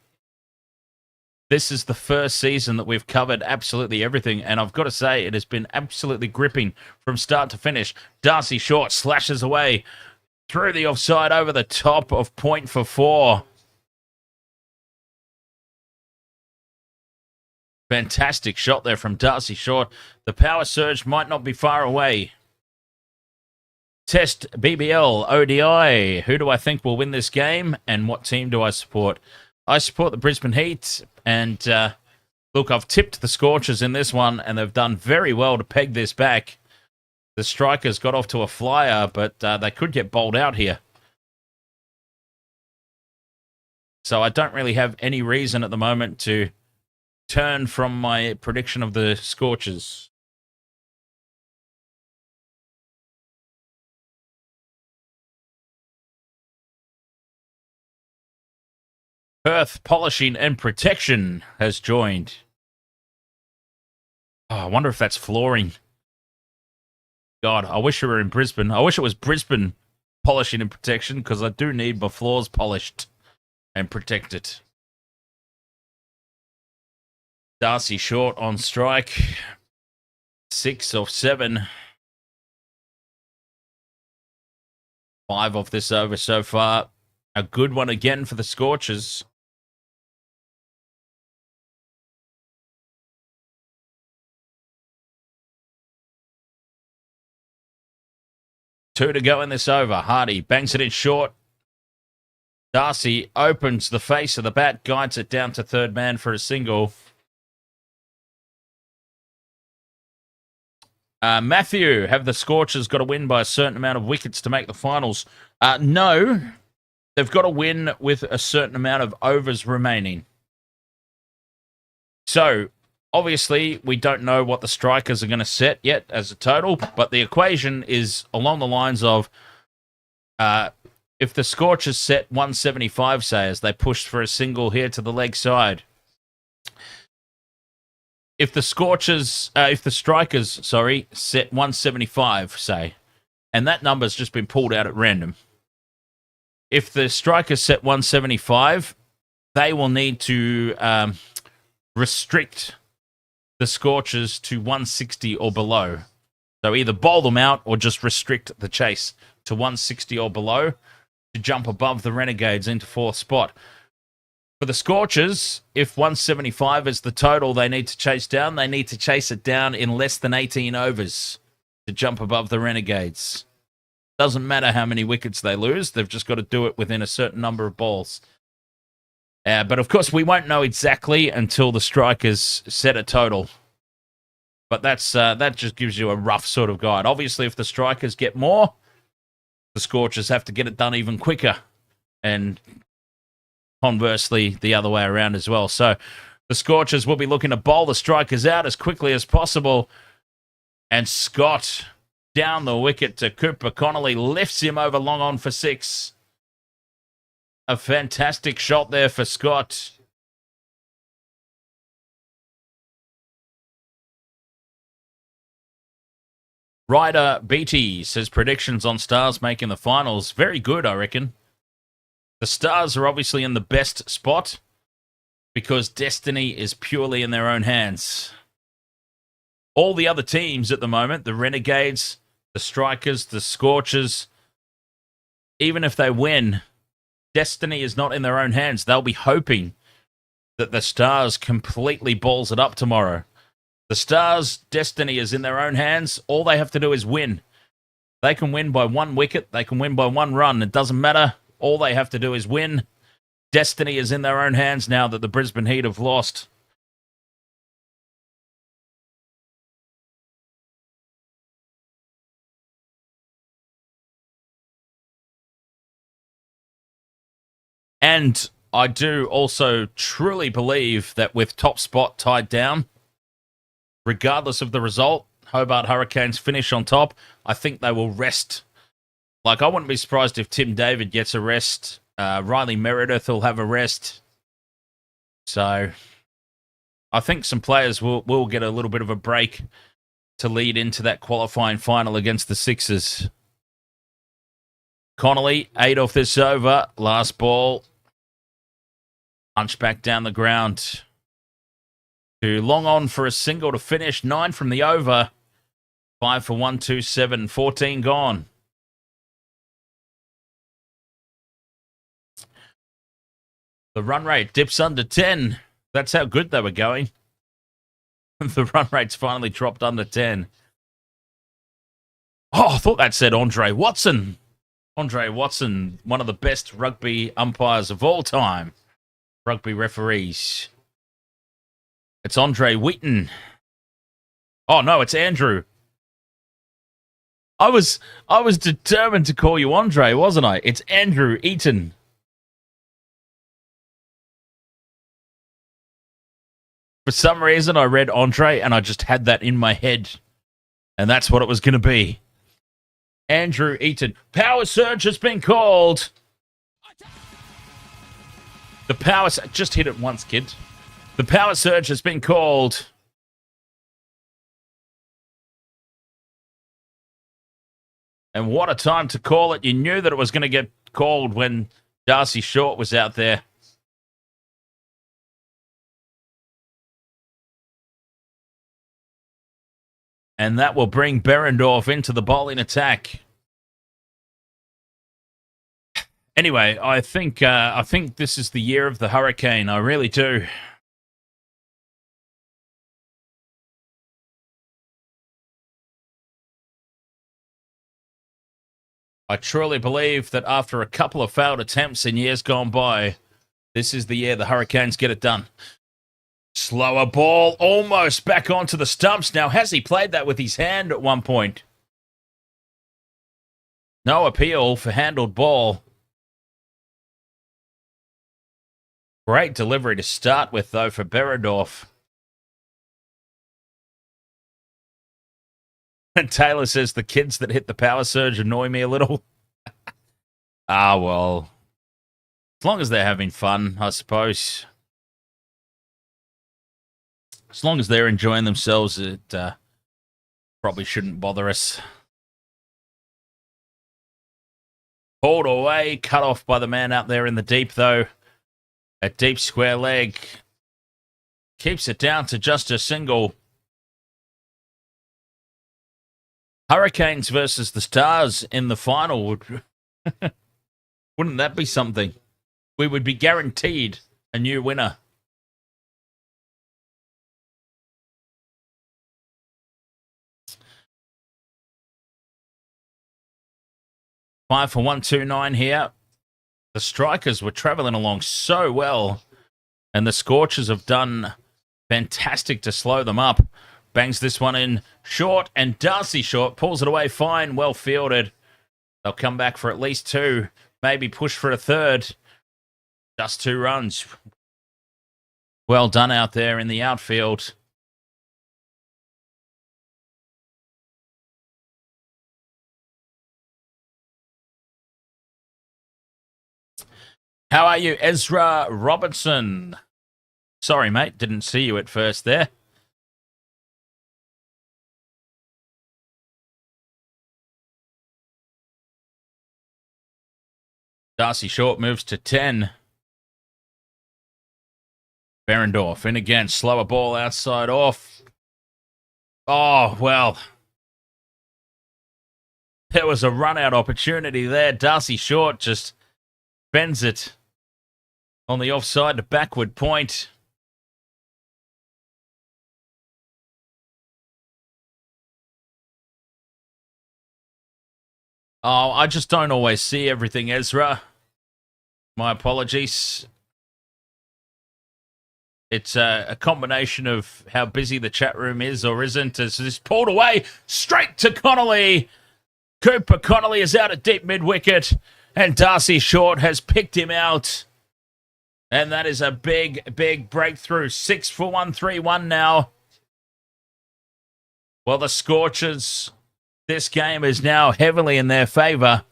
A: This is the first season that we've covered absolutely everything, and I've got to say, it has been absolutely gripping from start to finish. Darcy Short slashes away through the offside over the top of point for 4. Fantastic shot there from Darcy Short. The power surge might not be far away. Test BBL ODI. Who do I think will win this game, and what team do I support? I support the Brisbane Heat, and look, I've tipped the Scorchers in this one, and they've done very well to peg this back. The Strikers got off to a flyer, but they could get bowled out here. So I don't really have any reason at the moment to turn from my prediction of the Scorchers. Perth Polishing and Protection has joined. Oh, I wonder if that's flooring. God, I wish we were in Brisbane. I wish it was Brisbane Polishing and Protection, because I do need my floors polished and protected. Darcy Short on strike. 6 of 7. 5 off this over so far. A good one again for the Scorchers. Two to go in this over. Hardy bangs it in short. Darcy opens the face of the bat, guides it down to third man for a single. Matthew, have the Scorchers got to win by a certain amount of wickets to make the finals? No. They've got to win with a certain amount of overs remaining. So, obviously, we don't know what the Strikers are going to set yet as a total, but the equation is along the lines of if the Scorchers set 175, say, as they pushed for a single here to the leg side. If the Strikers, set 175, say, and that number's just been pulled out at random. If the Strikers set 175, they will need to restrict the Scorchers to 160 or below. So either bowl them out or just restrict the chase to 160 or below to jump above the Renegades into 4th spot. For the Scorchers, if 175 is the total they need to chase down, they need to chase it down in less than 18 overs to jump above the Renegades. Doesn't matter how many wickets they lose, they've just got to do it within a certain number of balls. But of course, we won't know exactly until the Strikers set a total. But that just gives you a rough sort of guide. Obviously, if the Strikers get more, the Scorchers have to get it done even quicker. And conversely, the other way around as well. So the Scorchers will be looking to bowl the Strikers out as quickly as possible. And Scott, down the wicket to Cooper Connolly, lifts him over long on for 6. A fantastic shot there for Scott. Ryder Beatty says predictions on Stars making the finals. Very good, I reckon. The Stars are obviously in the best spot because destiny is purely in their own hands. All the other teams at the moment, the Renegades, the Strikers, the Scorchers, even if they win, destiny is not in their own hands. They'll be hoping that the Stars completely balls it up tomorrow. The Stars' destiny is in their own hands. All they have to do is win. They can win by 1 wicket. They can win by 1 run. It doesn't matter. All they have to do is win. Destiny is in their own hands now that the Brisbane Heat have lost. And I do also truly believe that with top spot tied down, regardless of the result, Hobart Hurricanes finish on top. I think they will rest. Like, I wouldn't be surprised if Tim David gets a rest. Riley Meredith will have a rest. So I think some players will get a little bit of a break to lead into that qualifying final against the Sixers. Connolly, 8 off this over. Last ball. Hunchback down the ground. To long on for a single to finish. 9 from the over. 5 for 127. 14 gone. The run rate dips under 10. That's how good they were going. The run rate's finally dropped under 10. Oh, I thought that said Andre Watson. Andre Watson, one of the best rugby umpires of all time. Rugby referees. It's Andre Wheaton. Oh, no, it's Andrew. I was determined to call you Andre, wasn't I? It's Andrew Eaton. For some reason, I read Andre, and I just had that in my head. And that's what it was going to be. Andrew Eaton. Power surge has been called. The power... Just hit it once, kid. The power surge has been called. And what a time to call it. You knew that it was going to get called when Darcy Short was out there. And that will bring Berendorf into the bowling attack. Anyway, I think this is the year of the Hurricane. I really do. I truly believe that after a couple of failed attempts in years gone by, this is the year the Hurricanes get it done. Slower ball, almost back onto the stumps. Now, has he played that with his hand at one point? No appeal for handled ball. Great delivery to start with, though, for Berendorf. And Taylor says the kids that hit the power surge annoy me a little. Ah, well. As long as they're having fun, I suppose. As long as they're enjoying themselves, it probably shouldn't bother us. Pulled away, cut off by the man out there in the deep, though. A deep square leg. Keeps it down to just a single. Hurricanes versus the Stars in the final. Wouldn't that be something? We would be guaranteed a new winner. Five for 129 here. The Strikers were travelling along so well, and the Scorchers have done fantastic to slow them up. Bangs this one in short, and Darcy Short pulls it away fine, well fielded. They'll come back for at least 2, maybe push for a 3rd. Just 2 runs. Well done out there in the outfield. How are you, Ezra Robertson? Sorry, mate, didn't see you at first there. Darcy Short moves to 10. Berendorf in again. Slower ball outside off. Oh, well. There was a run-out opportunity there. Darcy Short just bends it on the offside to backward point. Oh, I just don't always see everything, Ezra. My apologies. It's a combination of how busy the chat room is or isn't. It's just pulled away straight to Connolly. Cooper Connolly is out at deep mid-wicket, and Darcy Short has picked him out. And that is a big, big breakthrough. 6 for 1-3-1 now. Well, the Scorchers, this game is now heavily in their favour.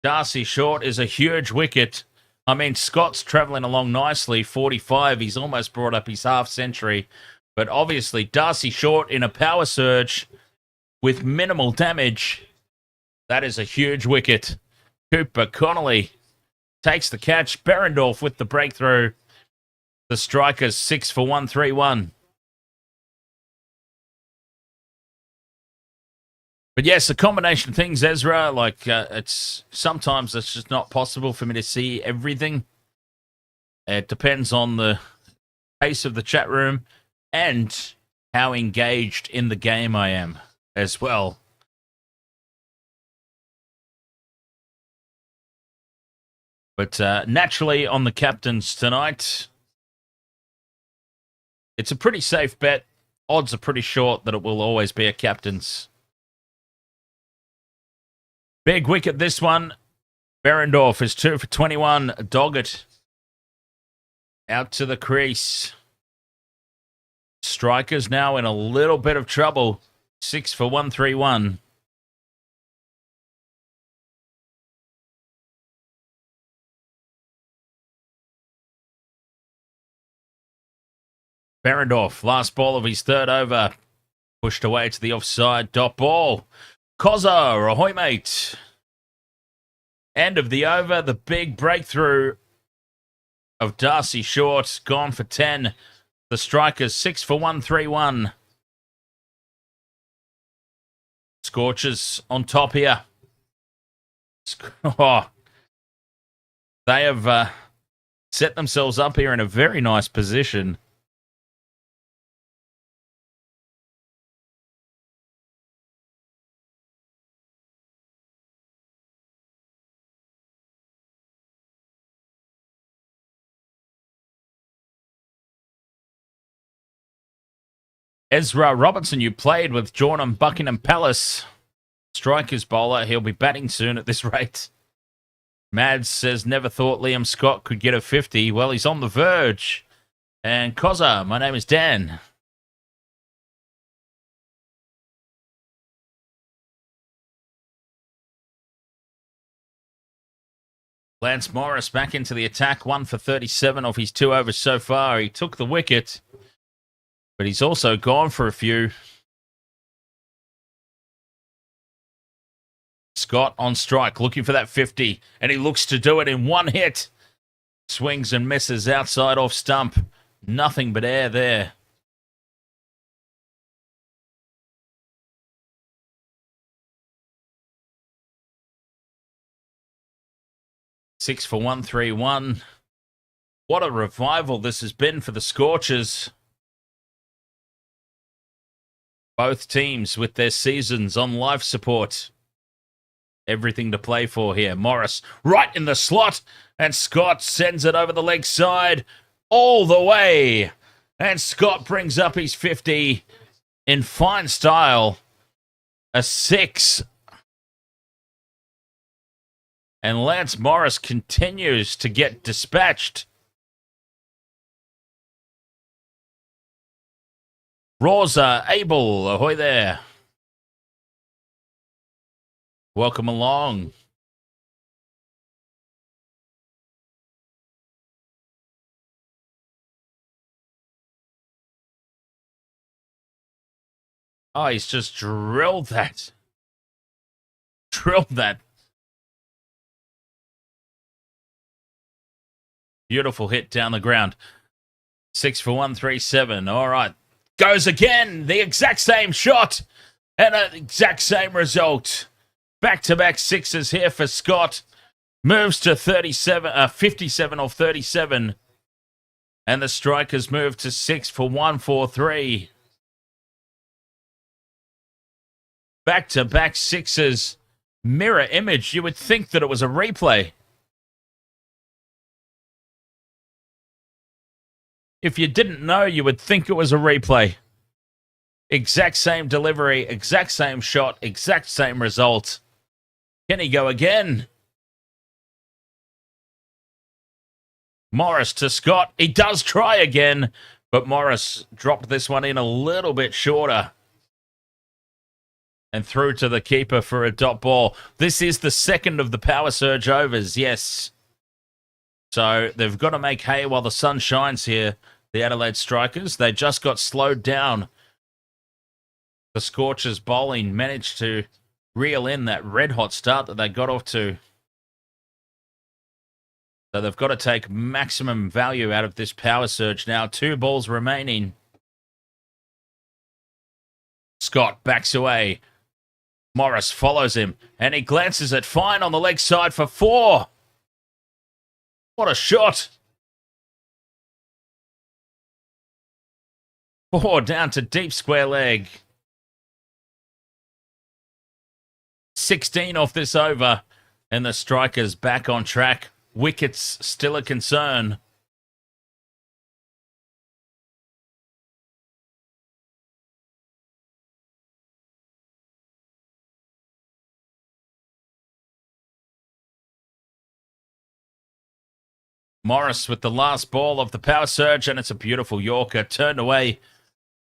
A: Darcy Short is a huge wicket. I mean, Scott's travelling along nicely, 45. He's almost brought up his half century. But obviously, Darcy Short in a power surge with minimal damage. That is a huge wicket. Cooper Connolly takes the catch. Berendorf with the breakthrough. The Strikers 6 for 1-3-1. But yes, a combination of things, Ezra. Like sometimes it's just not possible for me to see everything. It depends on the pace of the chat room and how engaged in the game I am as well. But naturally, on the captains tonight, it's a pretty safe bet. Odds are pretty short that it will always be a captain's. Big wicket this one. Berendorf is 2 for 21. Doggett out to the crease. Strikers now in a little bit of trouble. 6 for 1-3-1. Berendorf, last ball of his third over. Pushed away to the offside. Dot ball. Kozza, ahoy mate. End of the over. The big breakthrough of Darcy Short. Gone for 10. The Strikers 6 for 1-3-1. Scorchers on top here. Oh, they have set themselves up here in a very nice position. Ezra Robertson, you played with Jordan Buckingham Palace. Strikers bowler. He'll be batting soon at this rate. Mads says, never thought Liam Scott could get a 50. Well, he's on the verge. And Kozza, my name is Dan. Lance Morris back into the attack. 1 for 37 off his 2 overs so far. He took the wicket, but he's also gone for a few. Scott on strike, looking for that 50, and he looks to do it in one hit. Swings and misses outside off stump. Nothing but air there. Six for 1-3-1. What a revival this has been for the Scorchers. Both teams with their seasons on life support. Everything to play for here. Morris right in the slot, and Scott sends it over the leg side all the way. And Scott brings up his 50 in fine style. A 6. And Lance Morris continues to get dispatched. Rosa Abel, ahoy there. Welcome along. Oh, he's just drilled that. Drilled that. Beautiful hit down the ground. 6 for 1-3-7. All right. Goes again. The exact same shot. And an exact same result. Back-to-back sixes here for Scott. Moves to 57 off 37. And the Strikers move to 6 for 1-4-3. Back-to-back sixes. Mirror image. You would think that it was a replay. If you didn't know, you would think it was a replay. Exact same delivery, exact same shot, exact same result. Can he go again? Morris to Scott. He does try again, but Morris dropped this one in a little bit shorter. And through to the keeper for a dot ball. This is the second of the power surge overs, yes. So they've got to make hay while the sun shines here, the Adelaide Strikers. They just got slowed down. The Scorchers bowling managed to reel in that red-hot start that they got off to. So they've got to take maximum value out of this power surge now. 2 balls remaining. Scott backs away. Morris follows him, and he glances it fine on the leg side for 4. What a shot. 4 down to deep square leg. 16 off this over, and the Strikers back on track. Wickets still a concern. Morris with the last ball of the power surge, and it's a beautiful Yorker. Turned away,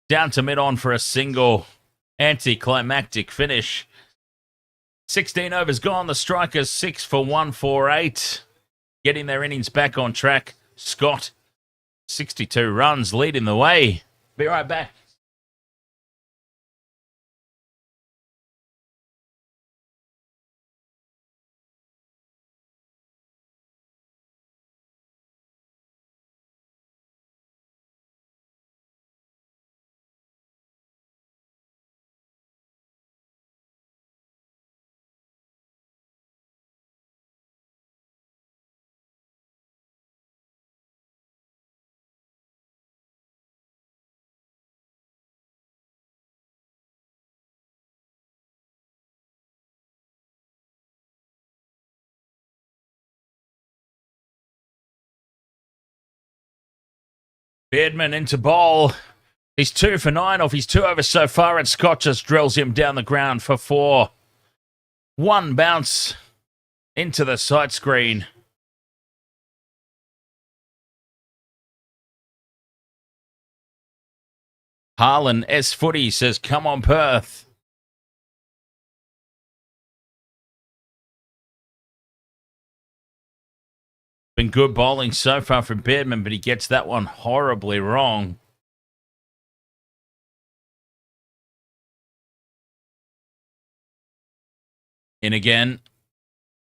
A: down to mid-on for a single. Anticlimactic finish. 16 overs gone. The Strikers 6 for 148. Getting their innings back on track. Scott, 62 runs, leading the way. Be right back. Beardman into bowl. He's 2 for 9 off his 2 overs so far, and Scott just drills him down the ground for 4. 1 bounce into the sight screen. Harlan S. Footy says, come on, Perth. Been good bowling so far from Beardman, but he gets that one horribly wrong. In again.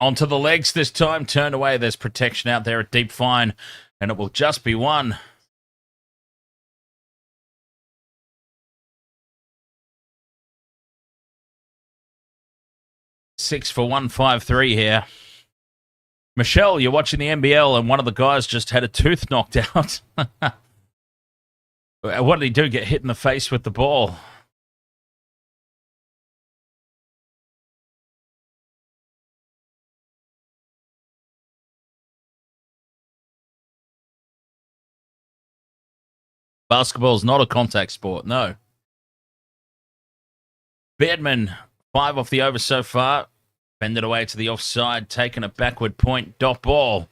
A: Onto the legs this time. Turned away. There's protection out there at deep fine, and it will just be 1. Six for 153 here. Michelle, you're watching the NBL, and one of the guys just had a tooth knocked out. What did he do? Get hit in the face with the ball? Basketball is not a contact sport, no. Beardman, 5 off the over so far. Bended away to the offside, taking a backward point, dot ball.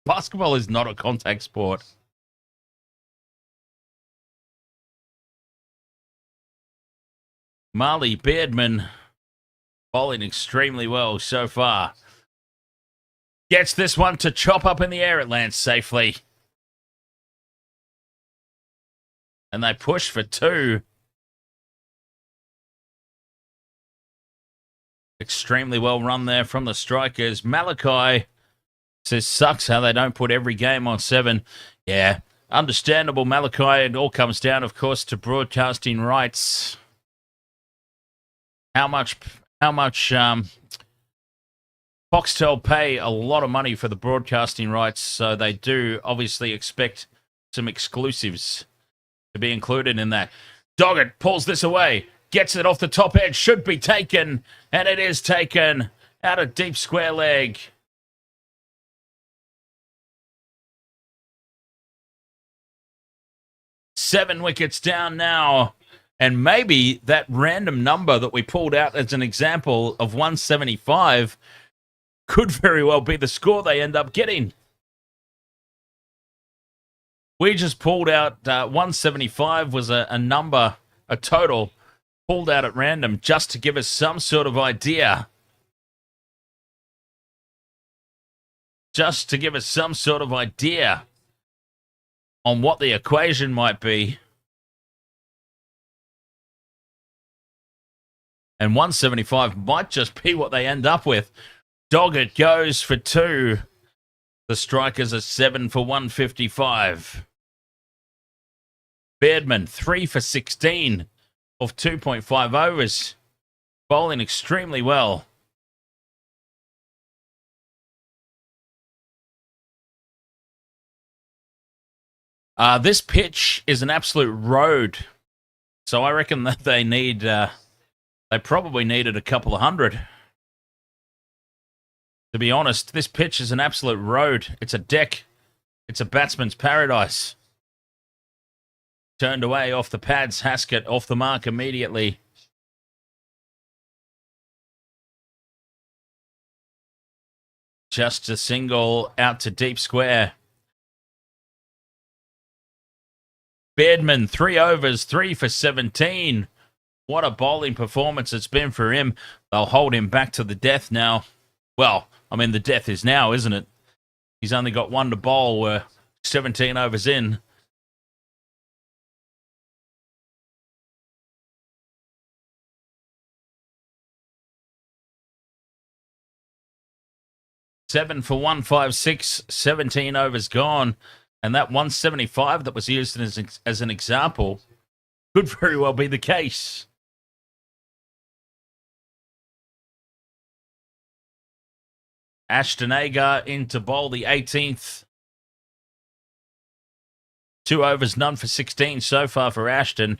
A: Basketball is not a contact sport. Marley Beardman bowling extremely well so far. Gets this one to chop up in the air. It lands safely. And they push for 2. Extremely well run there from the Strikers. Malachi says, sucks how they don't put every game on 7. Yeah, understandable, Malachi. It all comes down, of course, to broadcasting rights. How much Foxtel pay a lot of money for the broadcasting rights, so they do obviously expect some exclusives to be included in that. Doggett pulls this away, gets it off the top edge, should be taken, and it is taken out of deep square leg. 7 wickets down now. And maybe that random number that we pulled out as an example of 175 could very well be the score they end up getting. We just pulled out 175 was a number, a total, pulled out at random just to give us some sort of idea. Just to give us some sort of idea on what the equation might be. And 175 might just be what they end up with. Doggett goes for 2. The Strikers are 7 for 155. Beardman, 3 for 16 off 2.5 overs. Bowling extremely well. This pitch is an absolute road. So I reckon that they need... they probably needed a couple of hundred. To be honest, this pitch is an absolute road. It's a deck. It's a batsman's paradise. Turned away off the pads. Haskett off the mark immediately. Just a single out to deep square. Beardman, 3 overs, 3 for 17. What a bowling performance it's been for him. They'll hold him back to the death now. Well, I mean, the death is now, isn't it? He's only got 1 to bowl. We're 17 overs in. Seven for 156, 17 overs gone. And that 175 that was used as an example could very well be the case. Ashton Agar in to bowl the 18th. 2 overs, none for 16 so far for Ashton.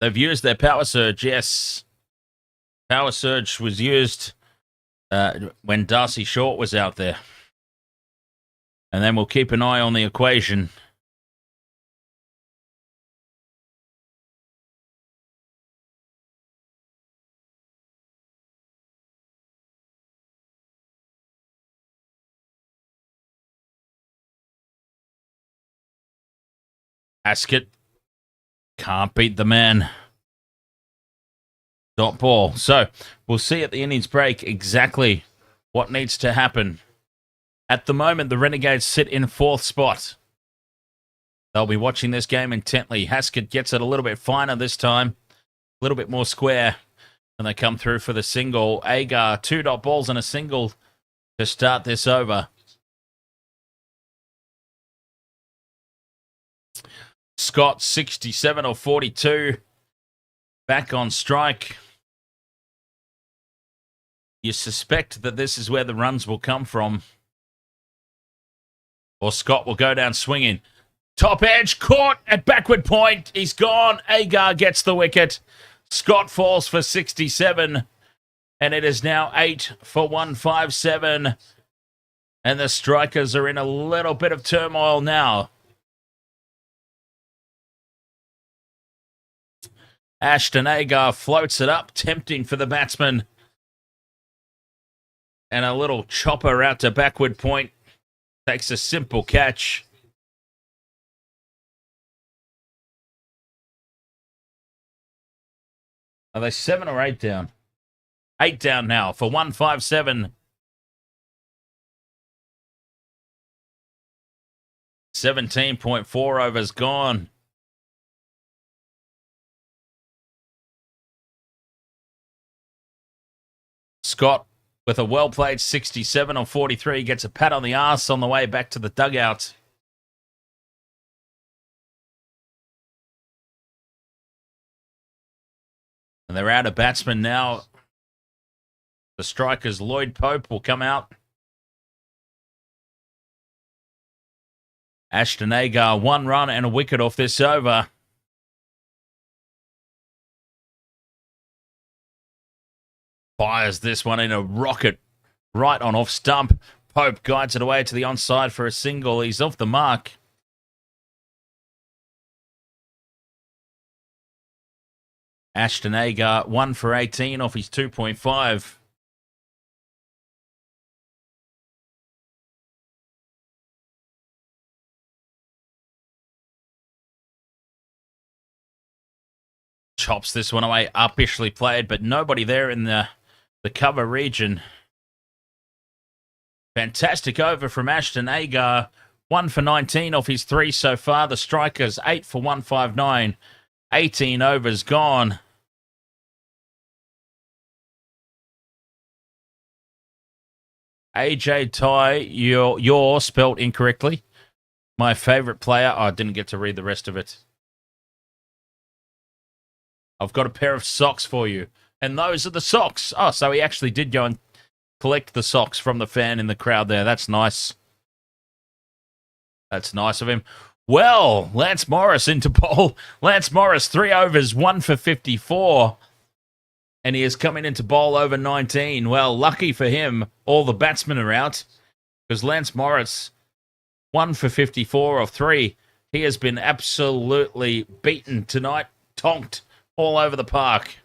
A: They've used their power surge, yes. Power surge was used when Darcy Short was out there. And then we'll keep an eye on the equation. Haskett can't beat the man. Dot ball. So we'll see at the innings break exactly what needs to happen. At the moment, the Renegades sit in 4th spot. They'll be watching this game intently. Haskett gets it a little bit finer this time. A little bit more square. And they come through for the single. Agar, 2 dot balls and a single to start this over. Scott, 67 or 42. Back on strike. You suspect that this is where the runs will come from. Or Scott will go down swinging. Top edge, caught at backward point. He's gone. Agar gets the wicket. Scott falls for 67. And it is now 8 for 157. And the Strikers are in a little bit of turmoil now. Ashton Agar floats it up, tempting for the batsman. And a little chopper out to backward point. Takes a simple catch. Are they 7 or 8 down? 8 down now for 157. 17.4 overs gone. Scott with a well-played 67 or 43 gets a pat on the arse on the way back to the dugout. And they're out of batsmen now. The Strikers, Lloyd Pope, will come out. Ashton Agar, 1 run and a wicket off this over. Fires this one in a rocket right on off stump. Pope guides it away to the onside for a single. He's off the mark. Ashton Agar, 1 for 18 off his 2.5. Chops this one away, uppishly played, but nobody there in the cover region. Fantastic over from Ashton Agar. 1 for 19 off his 3 so far. The Strikers, 8 for 159. 18 overs gone. AJ Ty, you're spelt incorrectly. My favourite player. Oh, I didn't get to read the rest of it. I've got a pair of socks for you. And those are the socks. Oh, so he actually did go and collect the socks from the fan in the crowd there. That's nice. That's nice of him. Well, Lance Morris into bowl. Lance Morris, 3 overs, 1 for 54. And he is coming into bowl over 19. Well, lucky for him, all the batsmen are out. Because Lance Morris, 1 for 54 of 3. He has been absolutely beaten tonight. Tonked all over the park.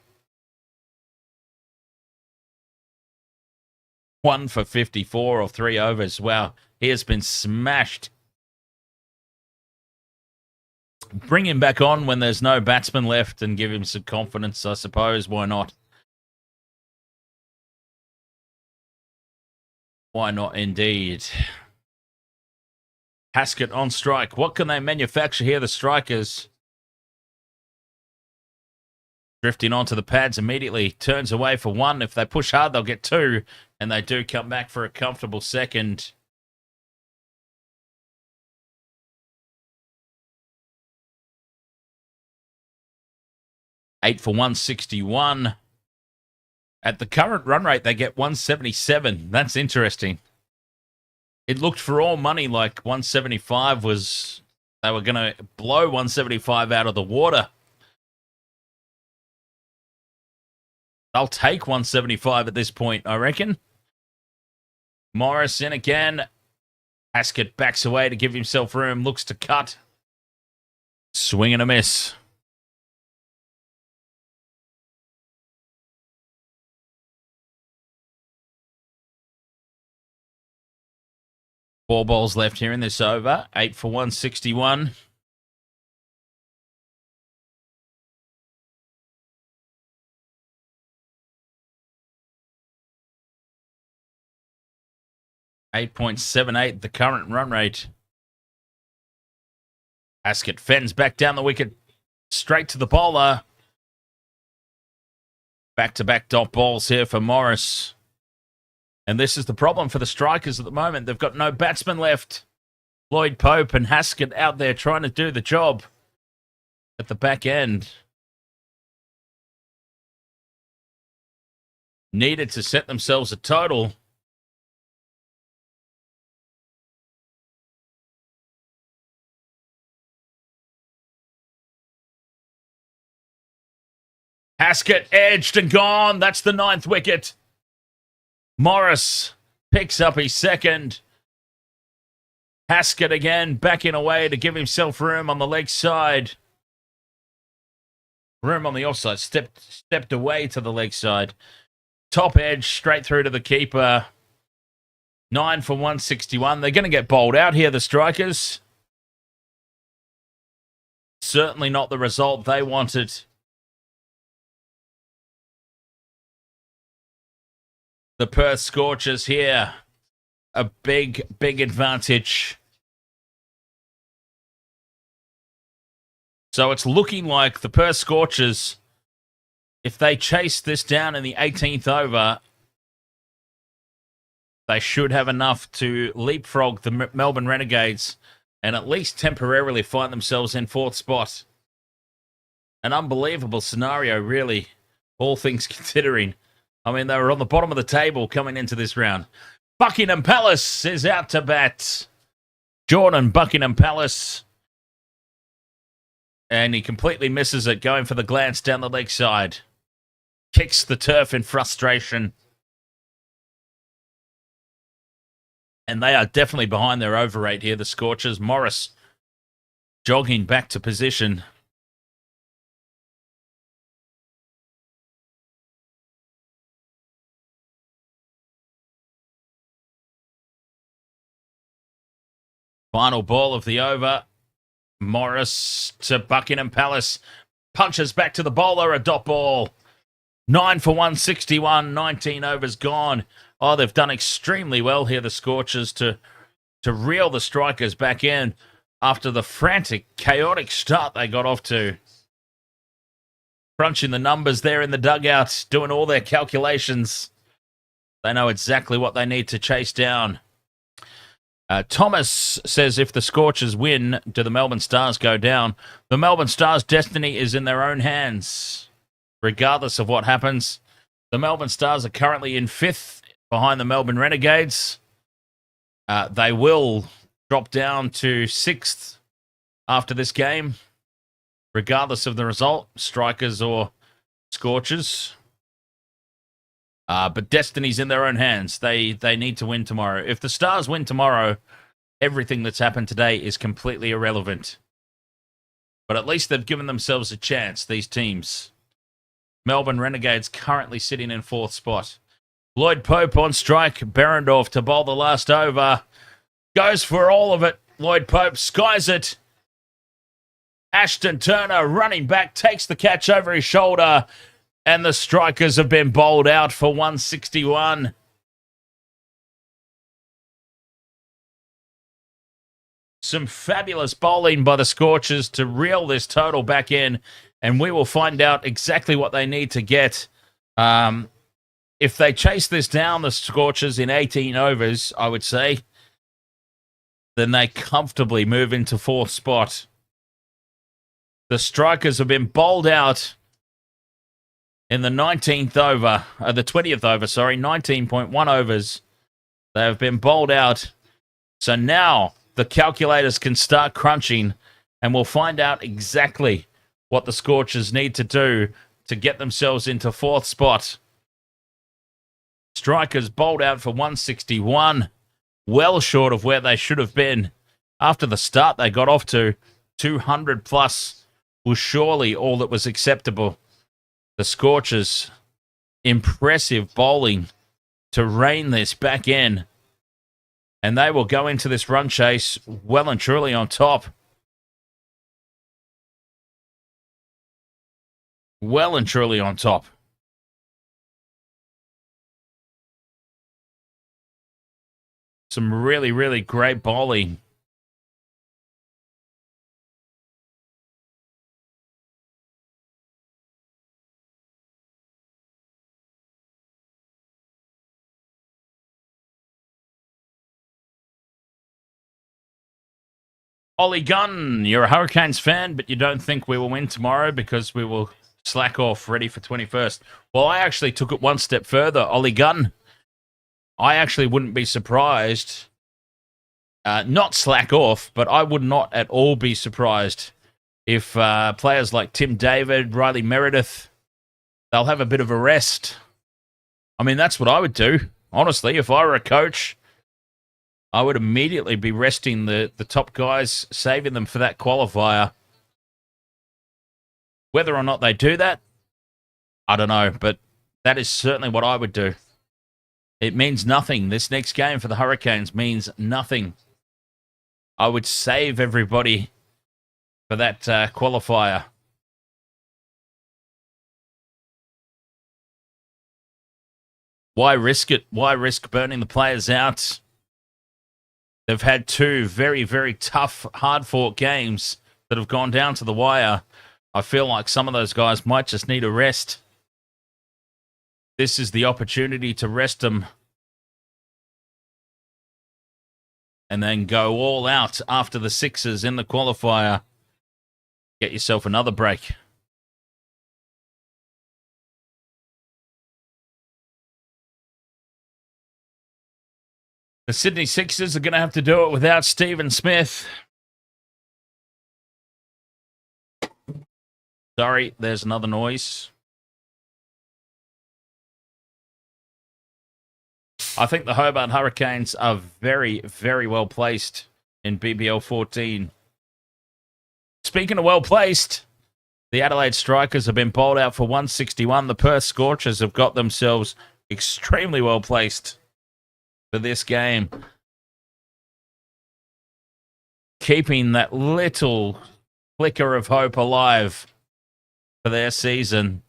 A: 1 for 54 of 3 overs. Wow, he has been smashed. Bring him back on when there's no batsman left and give him some confidence, I suppose. Why not? Why not, indeed? Haskett on strike. What can they manufacture here, the Strikers? Drifting onto the pads immediately. Turns away for 1. If they push hard, they'll get 2. And they do come back for a comfortable second. Eight for 161. At the current run rate, they get 177. That's interesting. It looked for all money like 175 was... They were going to blow 175 out of the water. They'll take 175 at this point, I reckon. Morris in again. Haskett backs away to give himself room. Looks to cut. Swing and a miss. Four balls left here in this over. 8 for 161. .78, the current run rate. Haskett fends back down the wicket, straight to the bowler. Back-to-back dot balls here for Morris. And this is the problem for the Strikers at the moment. They've got no batsmen left. Lloyd Pope and Haskett out there trying to do the job at the back end. Needed to set themselves a total. Haskett edged and gone. That's the 9th wicket. Morris picks up his second. Haskett again backing away to give himself room on the leg side. Room on the offside. Stepped away to the leg side. Top edge straight through to the keeper. 9 for 161. They're going to get bowled out here, the Strikers. Certainly not the result they wanted. The Perth Scorchers here. A big, big advantage. So it's looking like the Perth Scorchers, if they chase this down in the 18th over, they should have enough to leapfrog the Melbourne Renegades and at least temporarily find themselves in 4th spot. An unbelievable scenario, really, all things considering. I mean, they were on the bottom of the table coming into this round. Buckingham Palace is out to bat. Jordan Buckingham Palace. And he completely misses it, going for the glance down the leg side. Kicks the turf in frustration. And they are definitely behind their over rate here, the Scorchers. Morris jogging back to position. Final ball of the over. Morris to Buckingham Palace. Punches back to the bowler, a dot ball. 9 for 161, 19 overs gone. Oh, they've done extremely well here, the Scorchers, to reel the Strikers back in after the frantic, chaotic start they got off to. Crunching the numbers there in the dugout, doing all their calculations. They know exactly what they need to chase down. Thomas says, if the Scorchers win, do the Melbourne Stars go down? The Melbourne Stars' destiny is in their own hands. Regardless of what happens, the Melbourne Stars are currently in 5th behind the Melbourne Renegades. They will drop down to 6th after this game, regardless of the result, Strikers or Scorchers. But destiny's in their own hands. They need to win tomorrow. If the Stars win tomorrow, everything that's happened today is completely irrelevant. But at least they've given themselves a chance, these teams. Melbourne Renegades currently sitting in 4th spot. Lloyd Pope on strike. Berendorf to bowl the last over. Goes for all of it. Lloyd Pope skies it. Ashton Turner running back, takes the catch over his shoulder. And the Strikers have been bowled out for 161. Some fabulous bowling by the Scorchers to reel this total back in. And we will find out exactly what they need to get. If they chase this down, the Scorchers, in 18 overs, I would say, then they comfortably move into 4th spot. The Strikers have been bowled out in the 19th over, the 20th over, 19.1 overs. They have been bowled out. So now the calculators can start crunching, and we'll find out exactly what the Scorchers need to do to get themselves into 4th spot. Strikers bowled out for 161, well short of where they should have been. After the start they got off to, 200 plus was surely all that was acceptable. The Scorchers, impressive bowling to rein this back in. And they will go into this run chase well and truly on top. Well and truly on top. Some really, really great bowling. Ollie Gunn, you're a Hurricanes fan, but you don't think we will win tomorrow because we will slack off ready for 21st. Well, I actually took it one step further, Ollie Gunn. I actually wouldn't be surprised, not slack off, but I would not at all be surprised if players like Tim David, Riley Meredith, they'll have a bit of a rest. I mean, that's what I would do. Honestly, if I were a coach, I would immediately be resting the top guys, saving them for that qualifier. Whether or not they do that, I don't know, but that is certainly what I would do. It means nothing. This next game for the Hurricanes means nothing. I would save everybody for that qualifier. Why risk it? Why risk burning the players out? They've had 2 very, very tough, hard-fought games that have gone down to the wire. I feel like some of those guys might just need a rest. This is the opportunity to rest them and then go all out after the sixes in the qualifier. Get yourself another break. The Sydney Sixers are going to have to do it without Stephen Smith. Sorry, there's another noise. I think the Hobart Hurricanes are very, very well placed in BBL 14. Speaking of well placed, the Adelaide Strikers have been bowled out for 161. The Perth Scorchers have got themselves extremely well placed for this game, keeping that little flicker of hope alive for their season.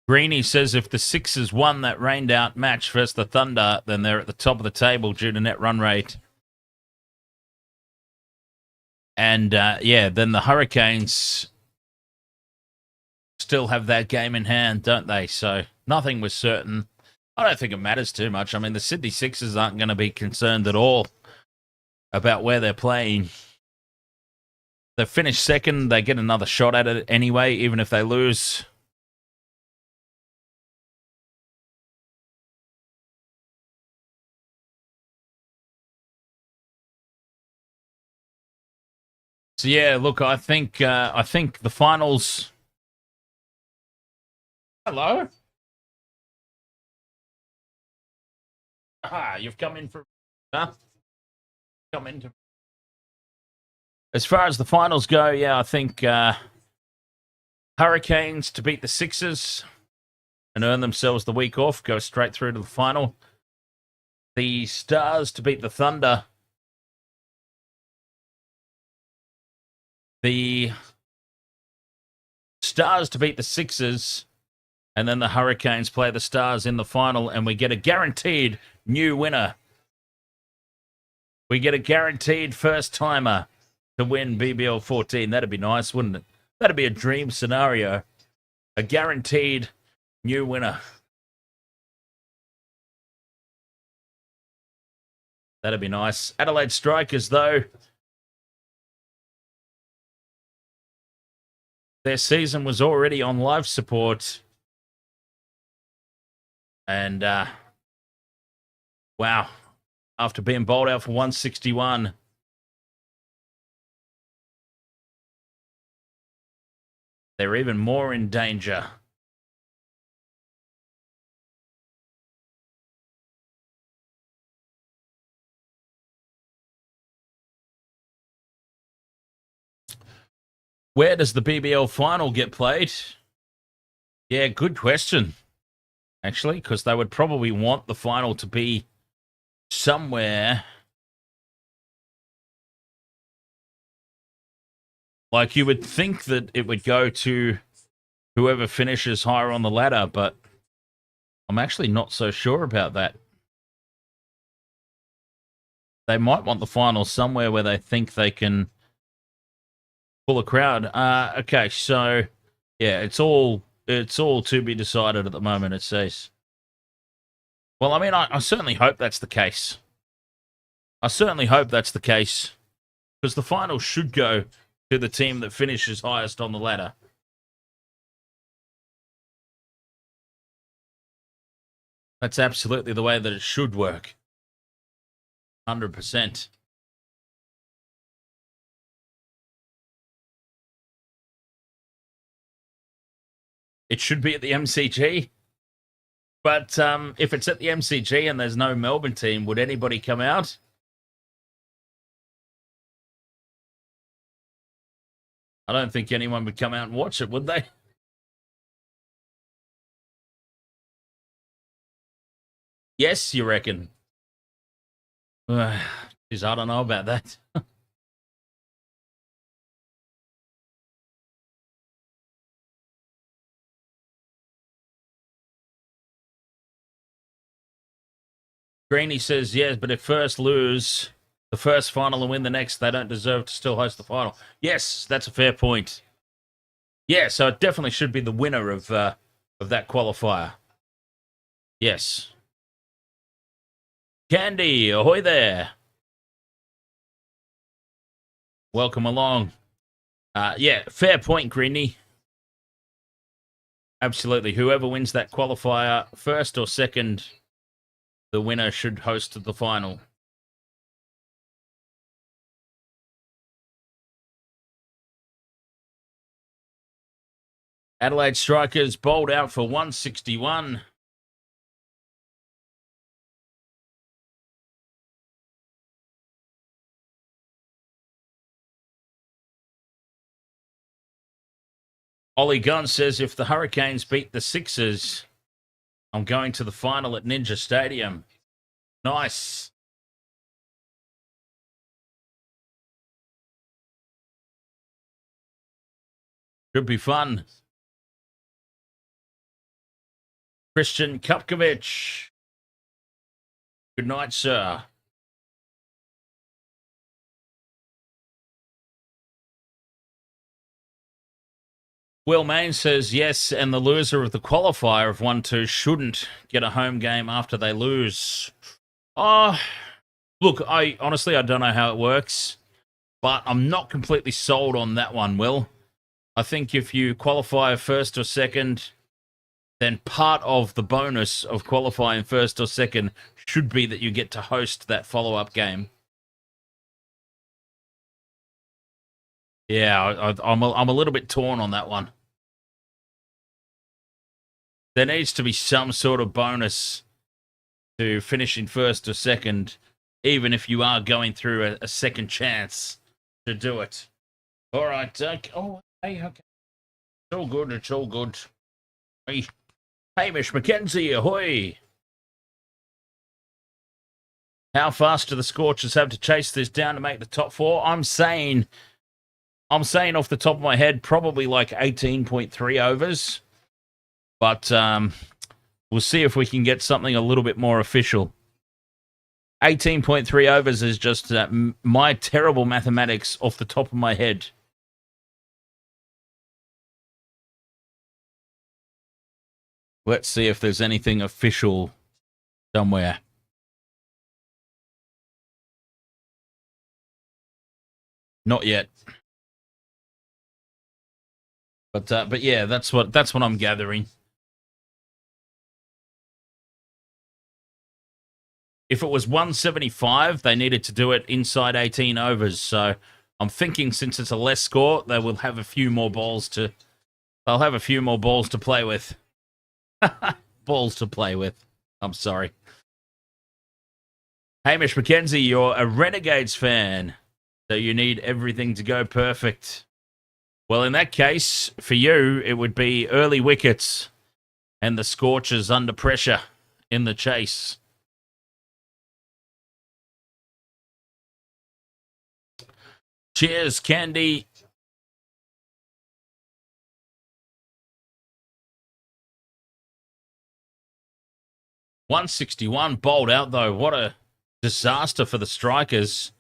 A: Greeny says if the Sixers won that rained-out match versus the Thunder, then they're at the top of the table due to net run rate. And, then the Hurricanes still have that game in hand, don't they? So nothing was certain. I don't think it matters too much. I mean, the Sydney Sixers aren't going to be concerned at all about where they're playing. They finish second. They get another shot at it anyway, even if they lose. So yeah, look, I think the finals. Hello. You've come in for. Huh? Come in to. As far as the finals go, yeah, I think Hurricanes to beat the Sixers and earn themselves the week off, go straight through to the final. The Stars to beat the Thunder. The Stars to beat the Sixers, and then the Hurricanes play the Stars in the final, and we get a guaranteed new winner. We get a guaranteed first-timer to win BBL 14. That'd be nice, wouldn't it? That'd be a dream scenario. A guaranteed new winner. That'd be nice. Adelaide Strikers, though, their season was already on life support. And, wow. After being bowled out for 161. They're even more in danger. Where does the BBL final get played? Yeah, good question, actually, because they would probably want the final to be somewhere. Like, you would think that it would go to whoever finishes higher on the ladder, but I'm actually not so sure about that. They might want the final somewhere where they think they can pull a crowd. Okay, so yeah, it's all to be decided at the moment, it says. Well, I mean, I certainly hope that's the case. I certainly hope that's the case, because the final should go to the team that finishes highest on the ladder. That's absolutely the way that it should work. 100%. It should be at the MCG. But if it's at the MCG and there's no Melbourne team, would anybody come out? I don't think anyone would come out and watch it, would they? Yes, you reckon? Geez, I don't know about that. Greeny says, yes, but if first lose the first final and win the next, they don't deserve to still host the final. Yes, that's a fair point. Yeah, so it definitely should be the winner of that qualifier. Yes. Candy, ahoy there. Welcome along. Yeah, fair point, Greeny. Absolutely. Whoever wins that qualifier, first or second, the winner should host the final. Adelaide Strikers bowled out for 161. Ollie Gunn says, if the Hurricanes beat the Sixers, I'm going to the final at Ninja Stadium. Nice. Should be fun. Christian Kupkovic. Good night, sir. Will Main says yes, and the loser of the qualifier of 1-2 shouldn't get a home game after they lose. Oh, look, I honestly don't know how it works, but I'm not completely sold on that one, Will. I think if you qualify first or second, then part of the bonus of qualifying first or second should be that you get to host that follow-up game. Yeah, I'm a little bit torn on that one. There needs to be some sort of bonus to finishing first or second, even if you are going through a second chance to do it. All right. Oh, hey, okay. It's all good. It's all good. Hey, Hamish McKenzie, ahoy. How fast do the Scorchers have to chase this down to make the top four? I'm saying off the top of my head, probably like 18.3 overs. But we'll see if we can get something a little bit more official. 18.3 overs is just my terrible mathematics off the top of my head. Let's see if there's anything official somewhere. Not yet. But yeah, that's what I'm gathering. If it was 175, they needed to do it inside 18 overs. So I'm thinking since it's a less score, they will have a few more balls to. They'll have a few more balls to play with. Balls to play with. I'm sorry. Hamish McKenzie, you're a Renegades fan, so you need everything to go perfect. Well, in that case, for you, it would be early wickets and the Scorchers under pressure in the chase. Cheers, Candy. .161 bowled out, though. What a disaster for the Strikers.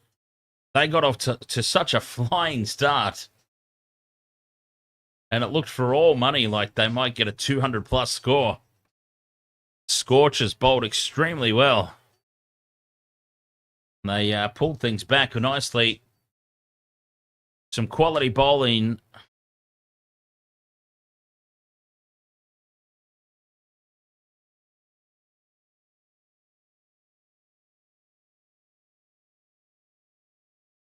A: They got off to such a flying start. And it looked for all money like they might get a 200-plus score. Scorchers bowled extremely well. They pulled things back nicely. Some quality bowling.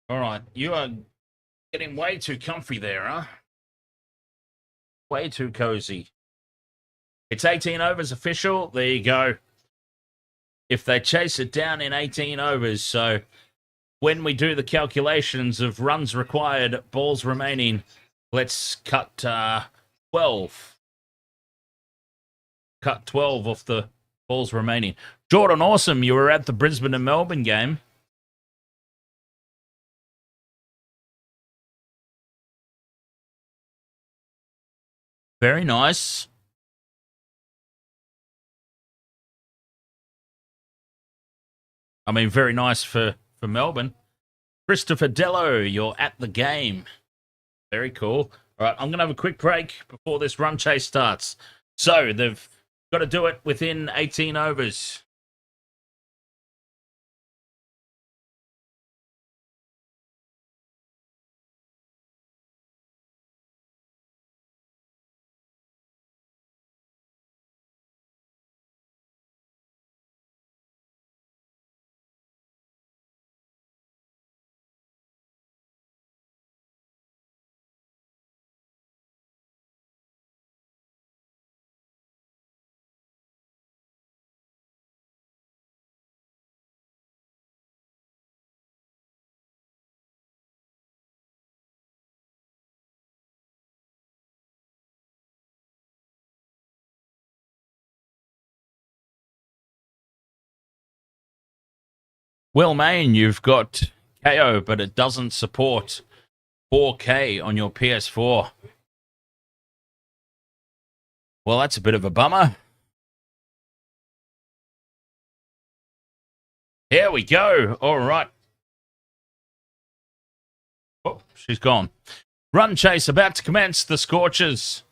A: All right, you are getting way too comfy there, huh? Way too cozy. It's 18 overs official. There you go. If they chase it down in 18 overs, so when we do the calculations of runs required, balls remaining, let's cut 12. Cut 12 off the balls remaining. Jordan, awesome. You were at the Brisbane and Melbourne game. Very nice. I mean, very nice for Melbourne. Christopher Dello, you're at the game. Very cool. All right, I'm going to have a quick break before this run chase starts. So they've got to do it within 18 overs. Will Main, you've got KO, but it doesn't support 4K on your PS4. Well, that's a bit of a bummer. Here we go. All right. Oh, she's gone. Run chase about to commence. The Scorchers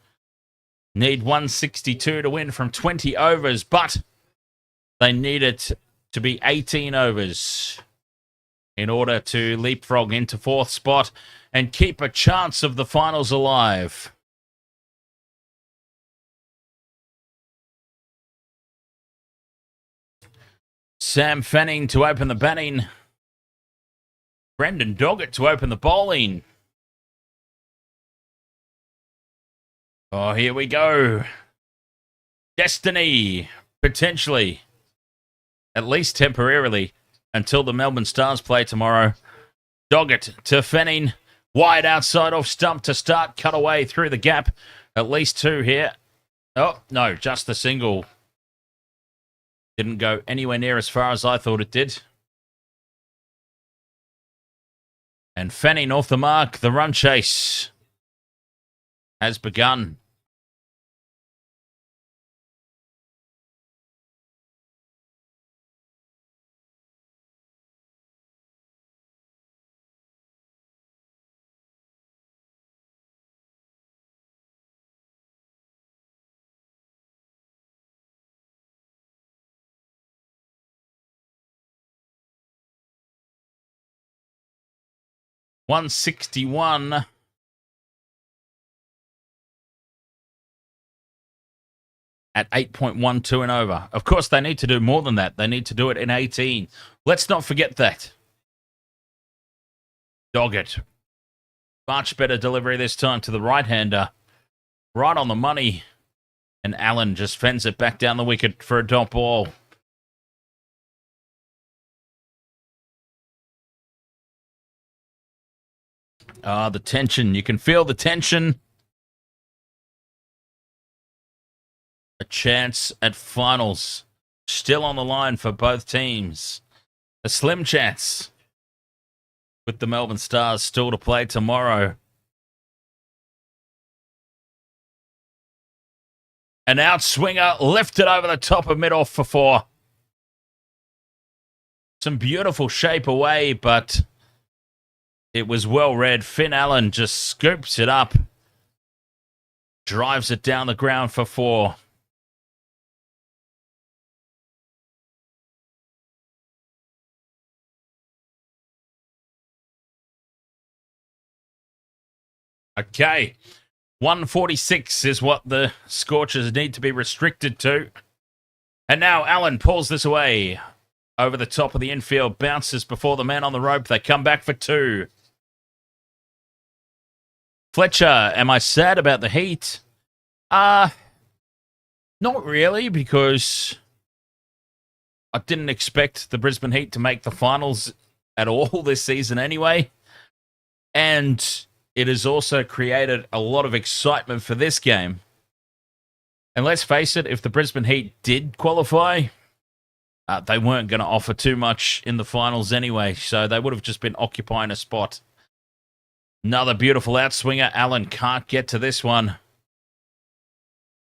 A: need 162 to win from 20 overs, but they need it to be 18 overs in order to leapfrog into fourth spot and keep a chance of the finals alive. Sam Fanning to open the batting. Brendan Doggett to open the bowling. Oh, here we go. Destiny, potentially, at least temporarily, until the Melbourne Stars play tomorrow. Doggett to Fanning. Wide outside off stump to start. Cut away through the gap. At least two here. Oh, no, just the single. Didn't go anywhere near as far as I thought it did. And Fanning off the mark. The run chase has begun. .161 at 8.12 and over. Of course, they need to do more than that. They need to do it in 18. Let's not forget that. Doggett. Much better delivery this time to the right-hander. Right on the money. And Allen just fends it back down the wicket for a dot ball. Ah, the tension. You can feel the tension. A chance at finals. Still on the line for both teams. A slim chance. With the Melbourne Stars still to play tomorrow. An outswinger lifted over the top of mid-off for four. Some beautiful shape away, but it was well read. Finn Allen just scoops it up. Drives it down the ground for four. Okay. 146 is what the Scorchers need to be restricted to. And now Allen pulls this away. Over the top of the infield. Bounces before the man on the rope. They come back for two. Fletcher, am I sad about the heat? Not really, because I didn't expect the Brisbane Heat to make the finals at all this season anyway. And it has also created a lot of excitement for this game. And let's face it, if the Brisbane Heat did qualify, they weren't going to offer too much in the finals anyway, so they would have just been occupying a spot. Another beautiful outswinger. Allen can't get to this one.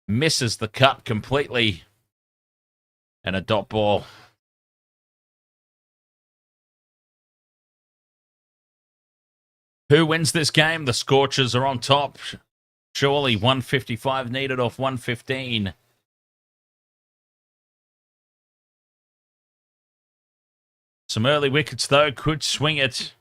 A: Misses the cut completely. And a dot ball. Who wins this game? The Scorchers are on top. Surely 155 needed off 115. Some early wickets, though, could swing it.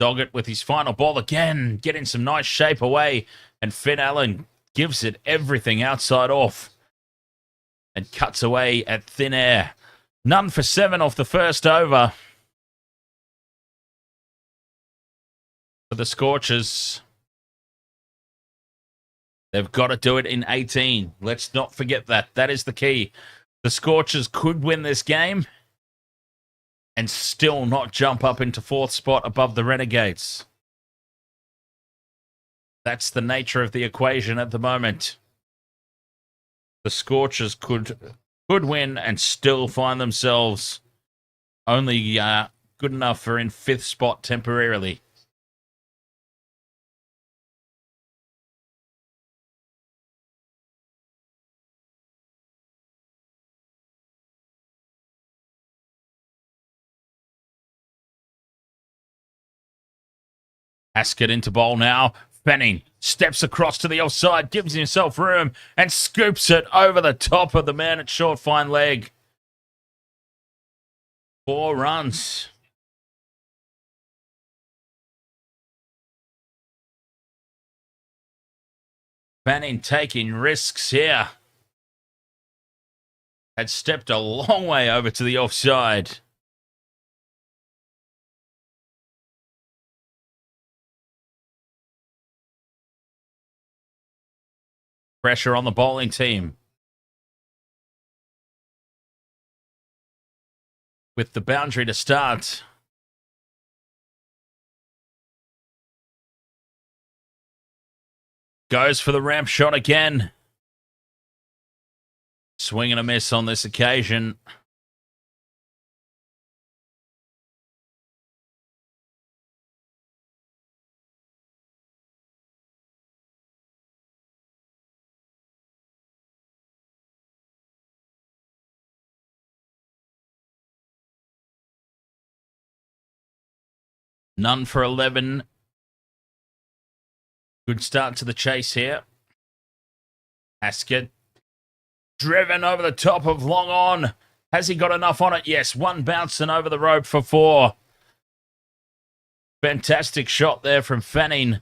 A: Doggett with his final ball again, getting some nice shape away. And Finn Allen gives it everything outside off. And cuts away at thin air. None for 7 off the first over. For the Scorchers. They've got to do it in 18. Let's not forget that. That is the key. The Scorchers could win this game and still not jump up into fourth spot above the Renegades. That's the nature of the equation at the moment. the Scorchers could win and still find themselves only good enough for in 5th spot temporarily. Haskett into bowl now. Fanning steps across to the offside, gives himself room, and scoops it over the top of the man at short fine leg. 4 runs. Fanning taking risks here. Had stepped a long way over to the offside. Pressure on the bowling team. With the boundary to start. Goes for the ramp shot again. Swing and a miss on this occasion. None for 11. Good start to the chase here. Haskett driven over the top of long on. Has he got enough on it? Yes, 1 bounce and over the rope for 4. Fantastic shot there from Fanning.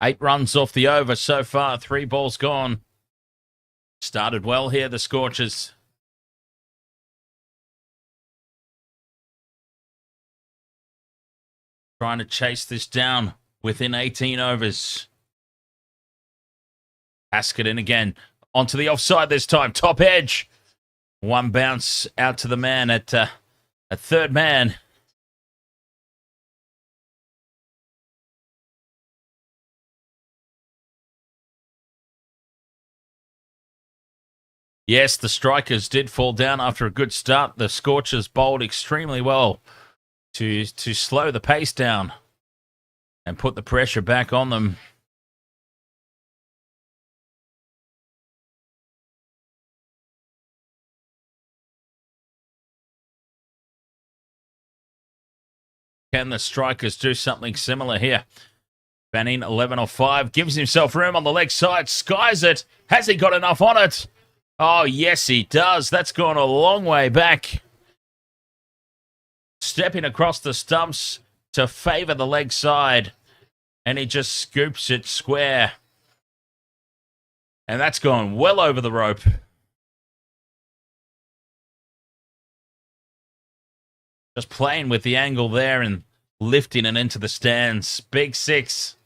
A: Eight runs off the over so far. 3 balls gone. Started well here, the Scorchers. Trying to chase this down within 18 overs. Haskett in again. Onto the offside this time. Top edge. 1 bounce out to the man at a 3rd man. Yes, the Strikers did fall down after a good start. The Scorchers bowled extremely well to slow the pace down and put the pressure back on them. Can the Strikers do something similar here? Fanning 11 off 5, gives himself room on the leg side, skies it. Has he got enough on it? Oh, yes, he does. That's gone a long way back. Stepping across the stumps to favour the leg side. And he just scoops it square. And that's gone well over the rope. Just playing with the angle there and lifting it into the stands. Big 6.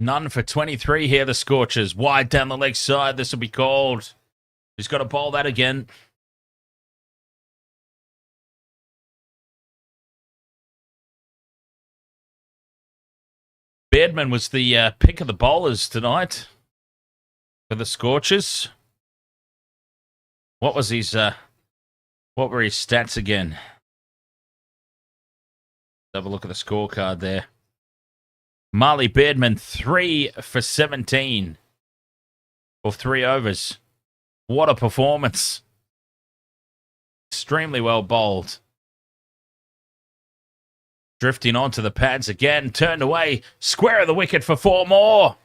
A: None for 23 here, the Scorchers. Wide down the leg side. This will be called. He's got to bowl that again. Beardman was the pick of the bowlers tonight for the Scorchers. What was his? What were his stats again? Let's have a look at the scorecard there. Marley Beardman, 3 for 17 of 3 overs. What a performance. Extremely well bowled. Drifting onto the pads again. Turned away. Square of the wicket for 4 more.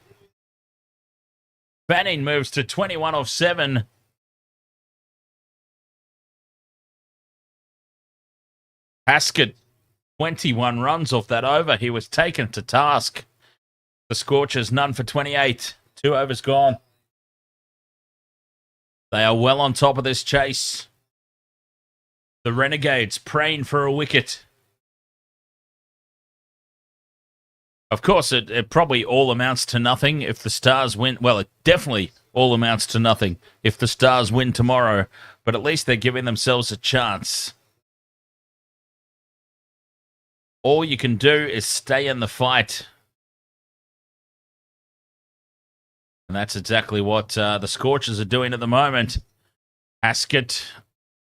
A: Fanning moves to 21 off 7. Haskett, 21 runs off that over. He was taken to task. The Scorchers, none for 28. 2 overs gone. They are well on top of this chase. The Renegades praying for a wicket. Of course, it probably all amounts to nothing if the Stars win. Well, it definitely all amounts to nothing if the Stars win tomorrow, but at least they're giving themselves a chance. All you can do is stay in the fight. And that's exactly what the Scorchers are doing at the moment. Haskett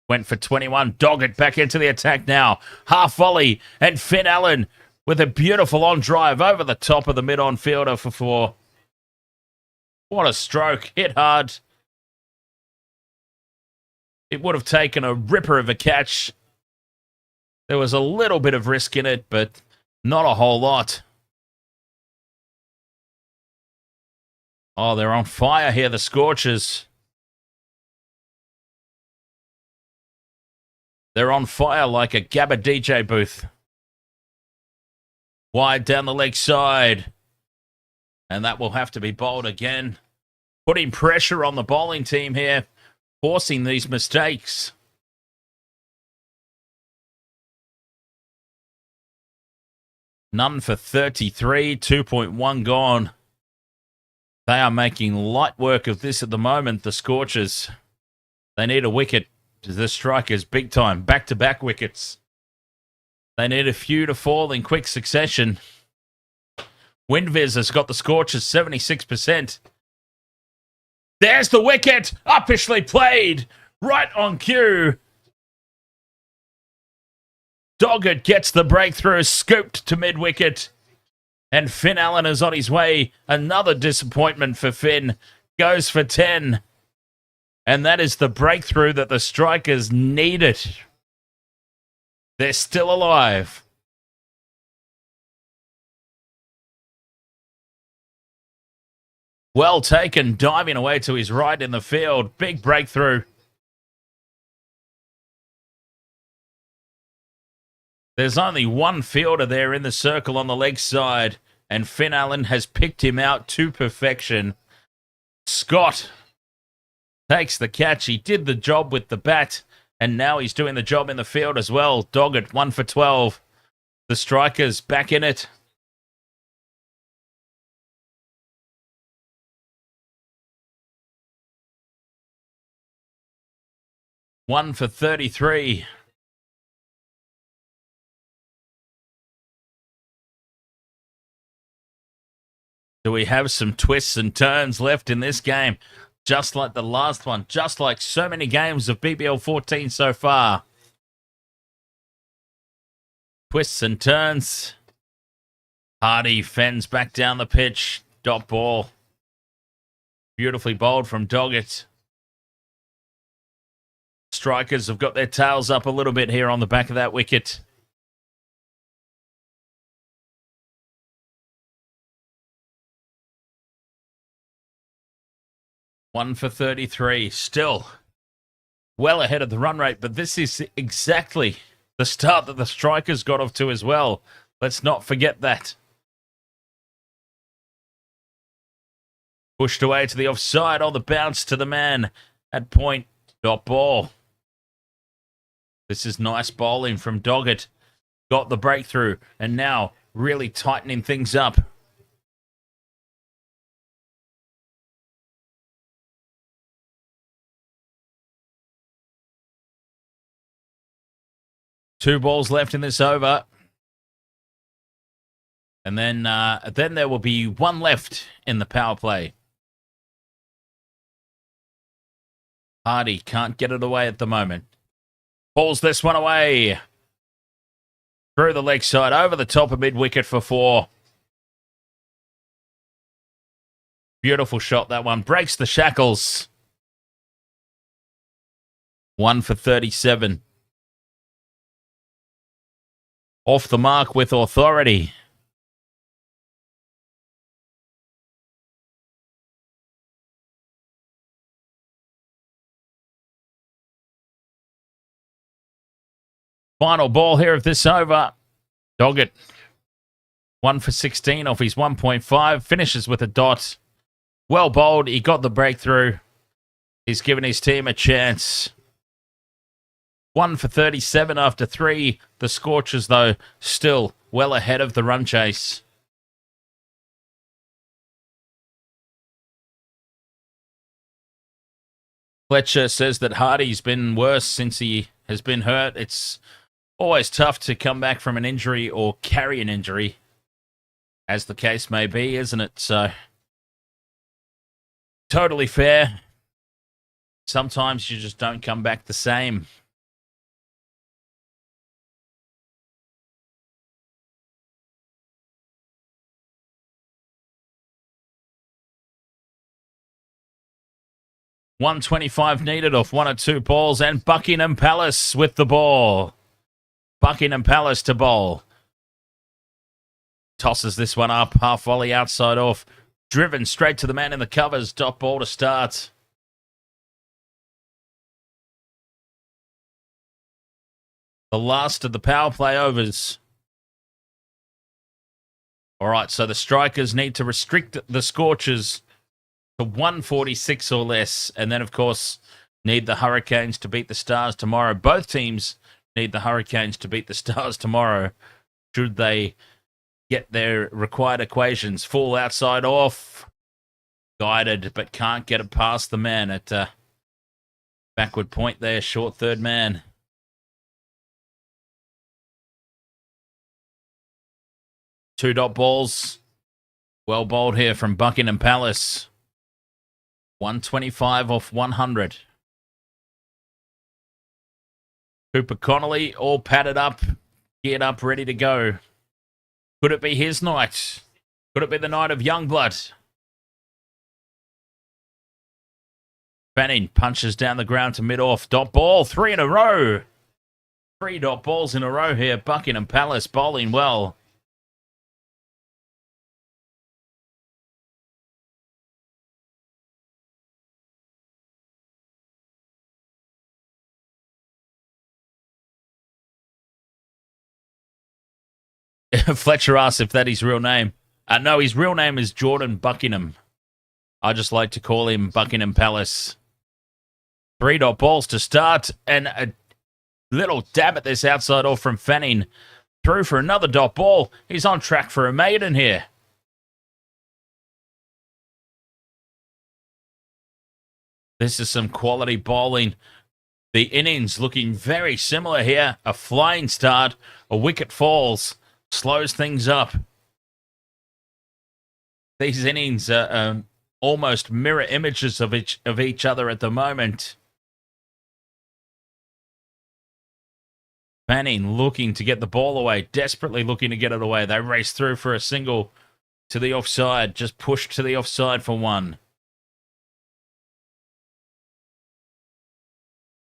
A: went for 21. Doggett back into the attack now. Half volley. And Finn Allen with a beautiful on drive over the top of the mid-on fielder for 4. What a stroke. Hit hard. It would have taken a ripper of a catch. There was a little bit of risk in it, but not a whole lot. Oh, they're on fire here, the Scorchers. They're on fire like a Gabba DJ booth. Wide down the leg side. And that will have to be bowled again. Putting pressure on the bowling team here. Forcing these mistakes. None for 33. 2.1 gone. They are making light work of this at the moment, the Scorchers. They need a wicket. The Strikers, big time. Back-to-back wickets. They need a few to fall in quick succession. Windviz has got the Scorchers 76%. There's the wicket. Uppishly played. Right on cue. Doggett gets the breakthrough. Scooped to mid-wicket. And Finn Allen is on his way. Another disappointment for Finn. Goes for 10. And that is the breakthrough that the Strikers needed. They're still alive. Well taken, diving away to his right in the field. Big breakthrough. There's only one fielder there in the circle on the leg side, and Finn Allen has picked him out to perfection. Scott takes the catch. He did the job with the bat, and now he's doing the job in the field as well. Doggett, 1 for 12. The Strikers back in it. One for 33. Do we have some twists and turns left in this game? Just like the last one. Just like so many games of BBL 14 so far. Twists and turns. Hardy fends back down the pitch. Dot ball. Beautifully bowled from Doggett. Strikers have got their tails up a little bit here on the back of that wicket. One for 33. Still well ahead of the run rate, but this is exactly the start that the Strikers got off to as well. Let's not forget that. Pushed away to the offside on the bounce to the man at point. Dot ball. This is nice bowling from Doggett. Got the breakthrough and now really tightening things up. Two balls left in this over. And then there will be one left in the power play. Hardy can't get it away at the moment. Pulls this one away. Through the leg side, over the top of mid-wicket for 4. Beautiful shot, that one. Breaks the shackles. 1 for 37. Off the mark with authority. Final ball here of this over. Doggett. 1 for 16 off his 1.5. Finishes with a dot. Well bowled. He got the breakthrough. He's given his team a chance. 1 for 37 after 3. The Scorchers, though, still well ahead of the run chase. Fletcher says that Hardy's been worse since he has been hurt. It's always tough to come back from an injury or carry an injury, as the case may be, isn't it? So, totally fair. Sometimes you just don't come back the same. .125 needed off 1 or 2 balls, and Buckingham Palace with the ball. Buckingham Palace to bowl. Tosses this one up, half volley outside off. Driven straight to the man in the covers. Dot ball to start. The last of the power play overs. All right, so the Strikers need to restrict the Scorchers to 146 or less. And then, of course, need the Hurricanes to beat the Stars tomorrow. Both teams need the Hurricanes to beat the Stars tomorrow, should they get their required equations. Full outside off. Guided, but can't get it past the man at backward point there. Short third man. Two dot balls. Well bowled here from Buckingham Palace. 125 off 100. Cooper Connolly all padded up, geared up, ready to go. Could it be his night? Could it be the night of Youngblood? Fanning punches down the ground to mid-off. Dot ball, 3 in a row. 3 dot balls in a row here. Buckingham Palace bowling well. Fletcher asks if that his real name. No, his real name is Jordan Buckingham. I just like to call him Buckingham Palace. 3 dot balls to start, and a little dab at this outside off from Fanning. Through for another dot ball. He's on track for a maiden here. This is some quality bowling. The innings looking very similar here. A flying start, a wicket falls, slows things up. These innings are almost mirror images of each other at the moment. Fanning looking to get the ball away, desperately looking to get it away. They race through for a single to the offside, just pushed to the offside for 1.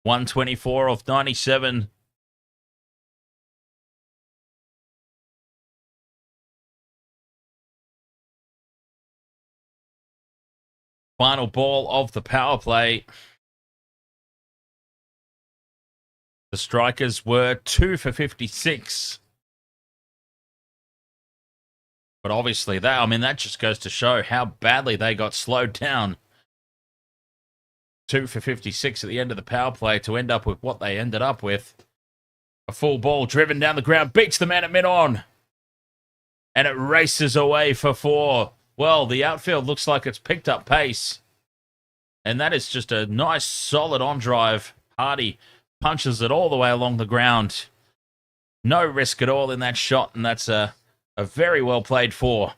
A: 124 off 97. Final ball of the power play. The Strikers were 2 for 56. But obviously, that just goes to show how badly they got slowed down. 2 for 56 at the end of the power play to end up with what they ended up with. A full ball driven down the ground, beats the man at mid-on. And it races away for 4. Well, the outfield looks like it's picked up pace. And that is just a nice, solid on-drive. Hardy punches it all the way along the ground. No risk at all in that shot, and that's a very well played 4.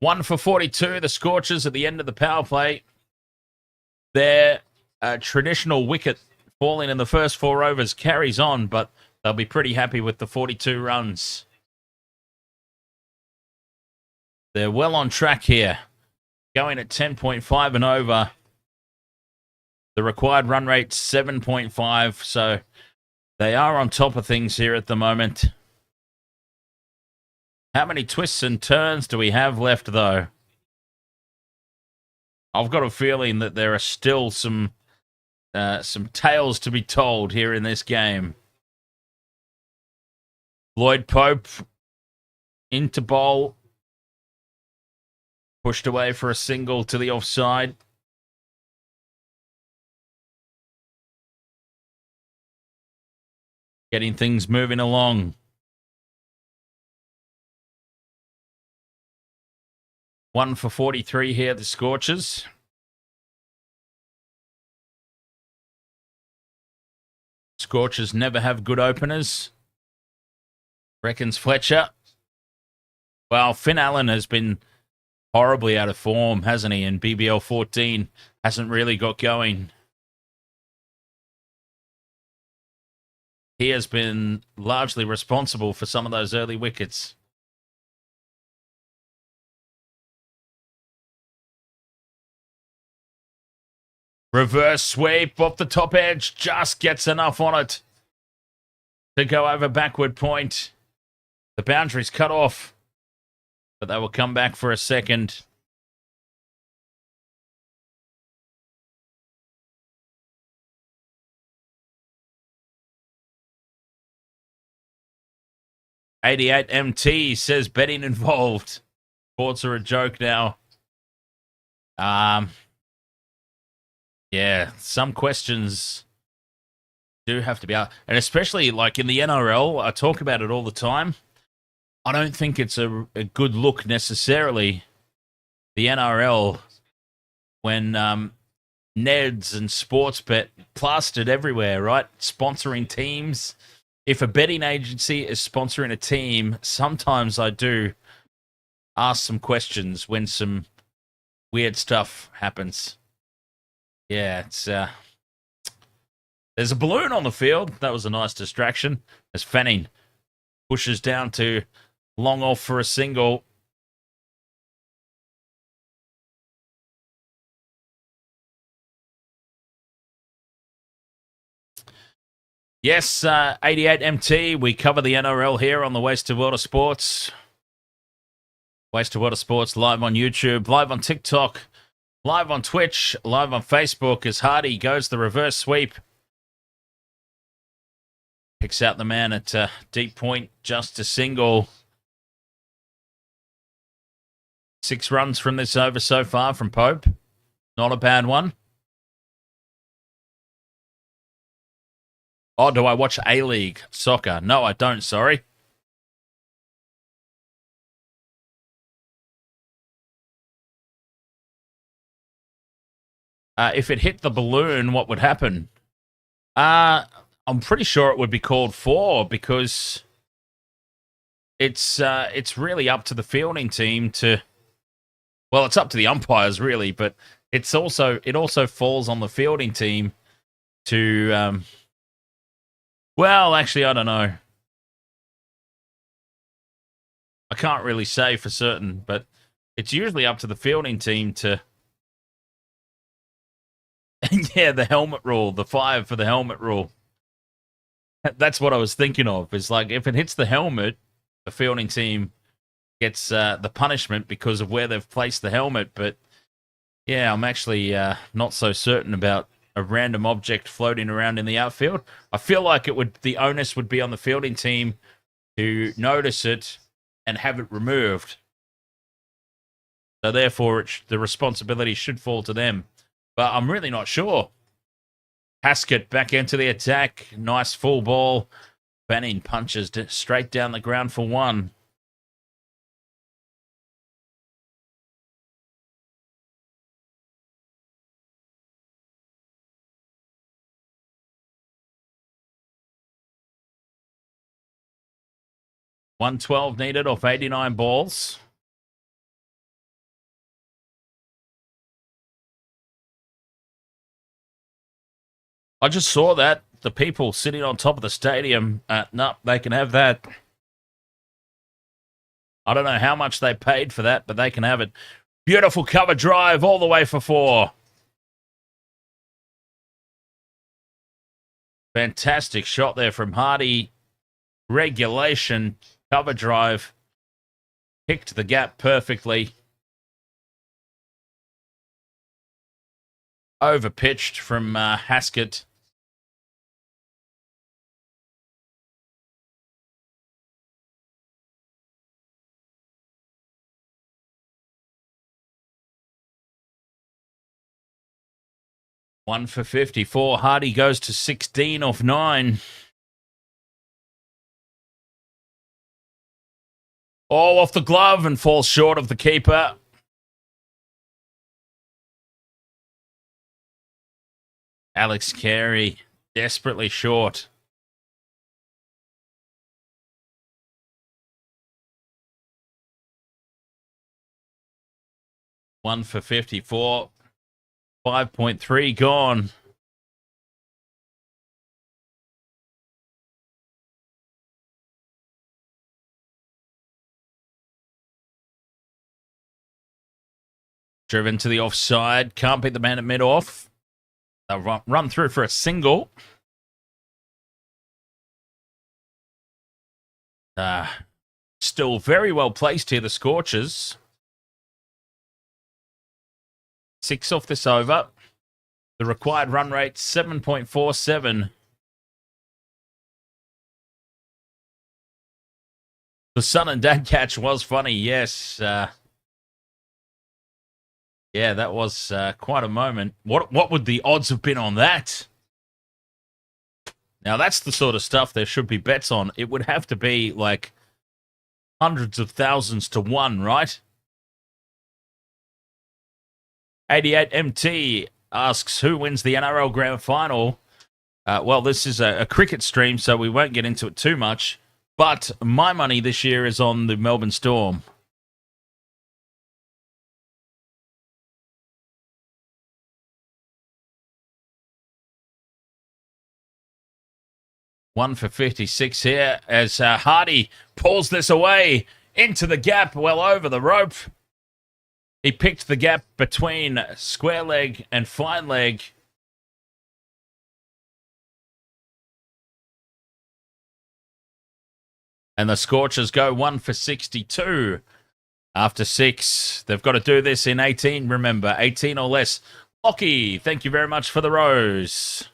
A: 1 for 42, the Scorchers at the end of the power play. Their traditional wicket falling in the first 4 overs carries on, but they'll be pretty happy with the 42 runs. They're well on track here. Going at 10.5 and over. The required run rate 7.5, so they are on top of things here at the moment. How many twists and turns do we have left, though? I've got a feeling that there are still some tales to be told here in this game. Lloyd Pope into bowl. Pushed away for a single to the offside. Getting things moving along. 1 for 43 here, the Scorchers. Scorchers never have good openers, reckons Fletcher. Well, Finn Allen has been horribly out of form, hasn't he? And BBL 14 hasn't really got going. He has been largely responsible for some of those early wickets. Reverse sweep off the top edge. Just gets enough on it to go over backward point. The boundary's cut off, but they will come back for a second. "88 MT says betting involved. Sports are a joke now." Yeah, some questions do have to be out. And especially like in the NRL, I talk about it all the time. I don't think it's a good look necessarily, the NRL, when Neds and Sportsbet plastered everywhere, right? Sponsoring teams. If a betting agency is sponsoring a team, sometimes I do ask some questions when some weird stuff happens. Yeah, it's there's a balloon on the field. That was a nice distraction. As Fanning pushes down to long off for a single. Yes, 88 MT. We cover the NRL here on the Wasted World of Sports. Wasted World of Sports live on YouTube, live on TikTok, live on Twitch, live on Facebook as Hardy goes the reverse sweep. Picks out the man at deep point, just a single. 6 runs from this over so far from Pope. Not a bad one. Oh, do I watch A-League soccer? No, I don't, sorry. If it hit the balloon, what would happen? I'm pretty sure it would be called 4 because it's really up to the fielding team to. Well, it's up to the umpires really, but it also falls on the fielding team to. Well, actually, I don't know. I can't really say for certain, but it's usually up to the fielding team to. Yeah, the helmet rule, the 5 for the helmet rule. That's what I was thinking of. Is like if it hits the helmet, the fielding team gets the punishment because of where they've placed the helmet. But yeah, I'm actually not so certain about a random object floating around in the outfield. I feel like the onus would be on the fielding team to notice it and have it removed. So therefore, the responsibility should fall to them. But I'm really not sure. Haskett back into the attack. Nice full ball. Fanning punches straight down the ground for 1. $112 needed off 89 balls. I just saw that. The people sitting on top of the stadium, no, they can have that. I don't know how much they paid for that, but they can have it. Beautiful cover drive all the way for 4. Fantastic shot there from Hardy. Regulation, cover drive. Picked the gap perfectly. Overpitched from Haskett. One for 54. Hardy goes to 16 off 9. Oh, off the glove and falls short of the keeper. Alex Carey, desperately short. One for 54. 5.3 gone. Driven to the offside. Can't beat the man at mid-off. They'll run through for a single. Still very well placed here, the Scorchers. 6 off this over. The required run rate, 7.47. The son and dad catch was funny, yes. Yeah, that was quite a moment. What would the odds have been on that? Now, that's the sort of stuff there should be bets on. It would have to be like hundreds of thousands to one, right? 88MT asks, who wins the NRL Grand Final? Well, this is a cricket stream, so we won't get into it too much. But my money this year is on the Melbourne Storm. One for 56 here as Hardy pulls this away into the gap, well over the rope. He picked the gap between square leg and fine leg. And the Scorchers go 1 for 62 after 6. They've got to do this in 18, remember, 18 or less. Lockie, thank you very much for the rose.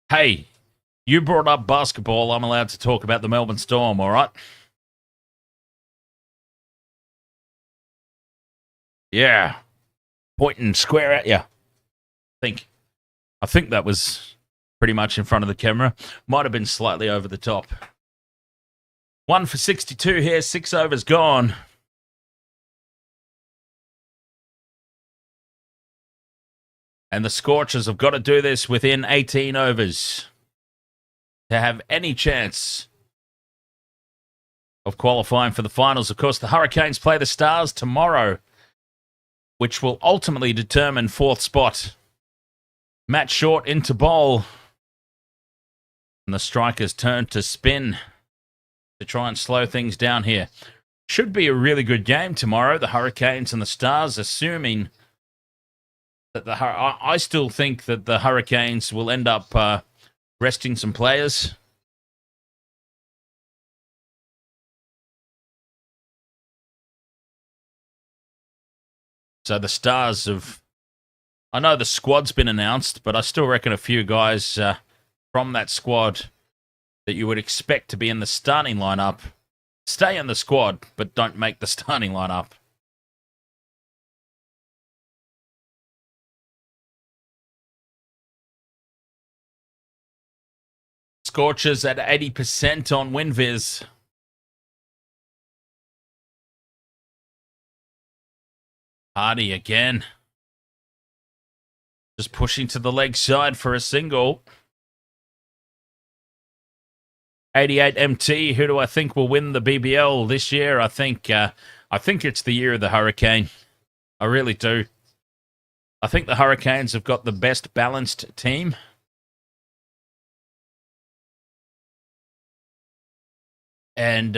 A: Hey, you brought up basketball. I'm allowed to talk about the Melbourne Storm, all right? Yeah. Pointing square at you. I think that was pretty much in front of the camera. Might have been slightly over the top. 1 for 62 here. 6 overs gone. And the Scorchers have got to do this within 18 overs to have any chance of qualifying for the finals. Of course, the Hurricanes play the Stars tomorrow, which will ultimately determine 4th spot. Matt Short into bowl. And the Strikers turn to spin to try and slow things down here. Should be a really good game tomorrow, the Hurricanes and the Stars, assuming that I still think that the Hurricanes will end up resting some players. So the Stars have... I know the squad's been announced, but I still reckon a few guys from that squad that you would expect to be in the starting lineup stay in the squad, but don't make the starting lineup. Scorchers at 80% on WinViz. Hardy again. Just pushing to the leg side for a single. 88MT, who do I think will win the BBL this year? I think it's the year of the Hurricane. I really do. I think the Hurricanes have got the best balanced team. And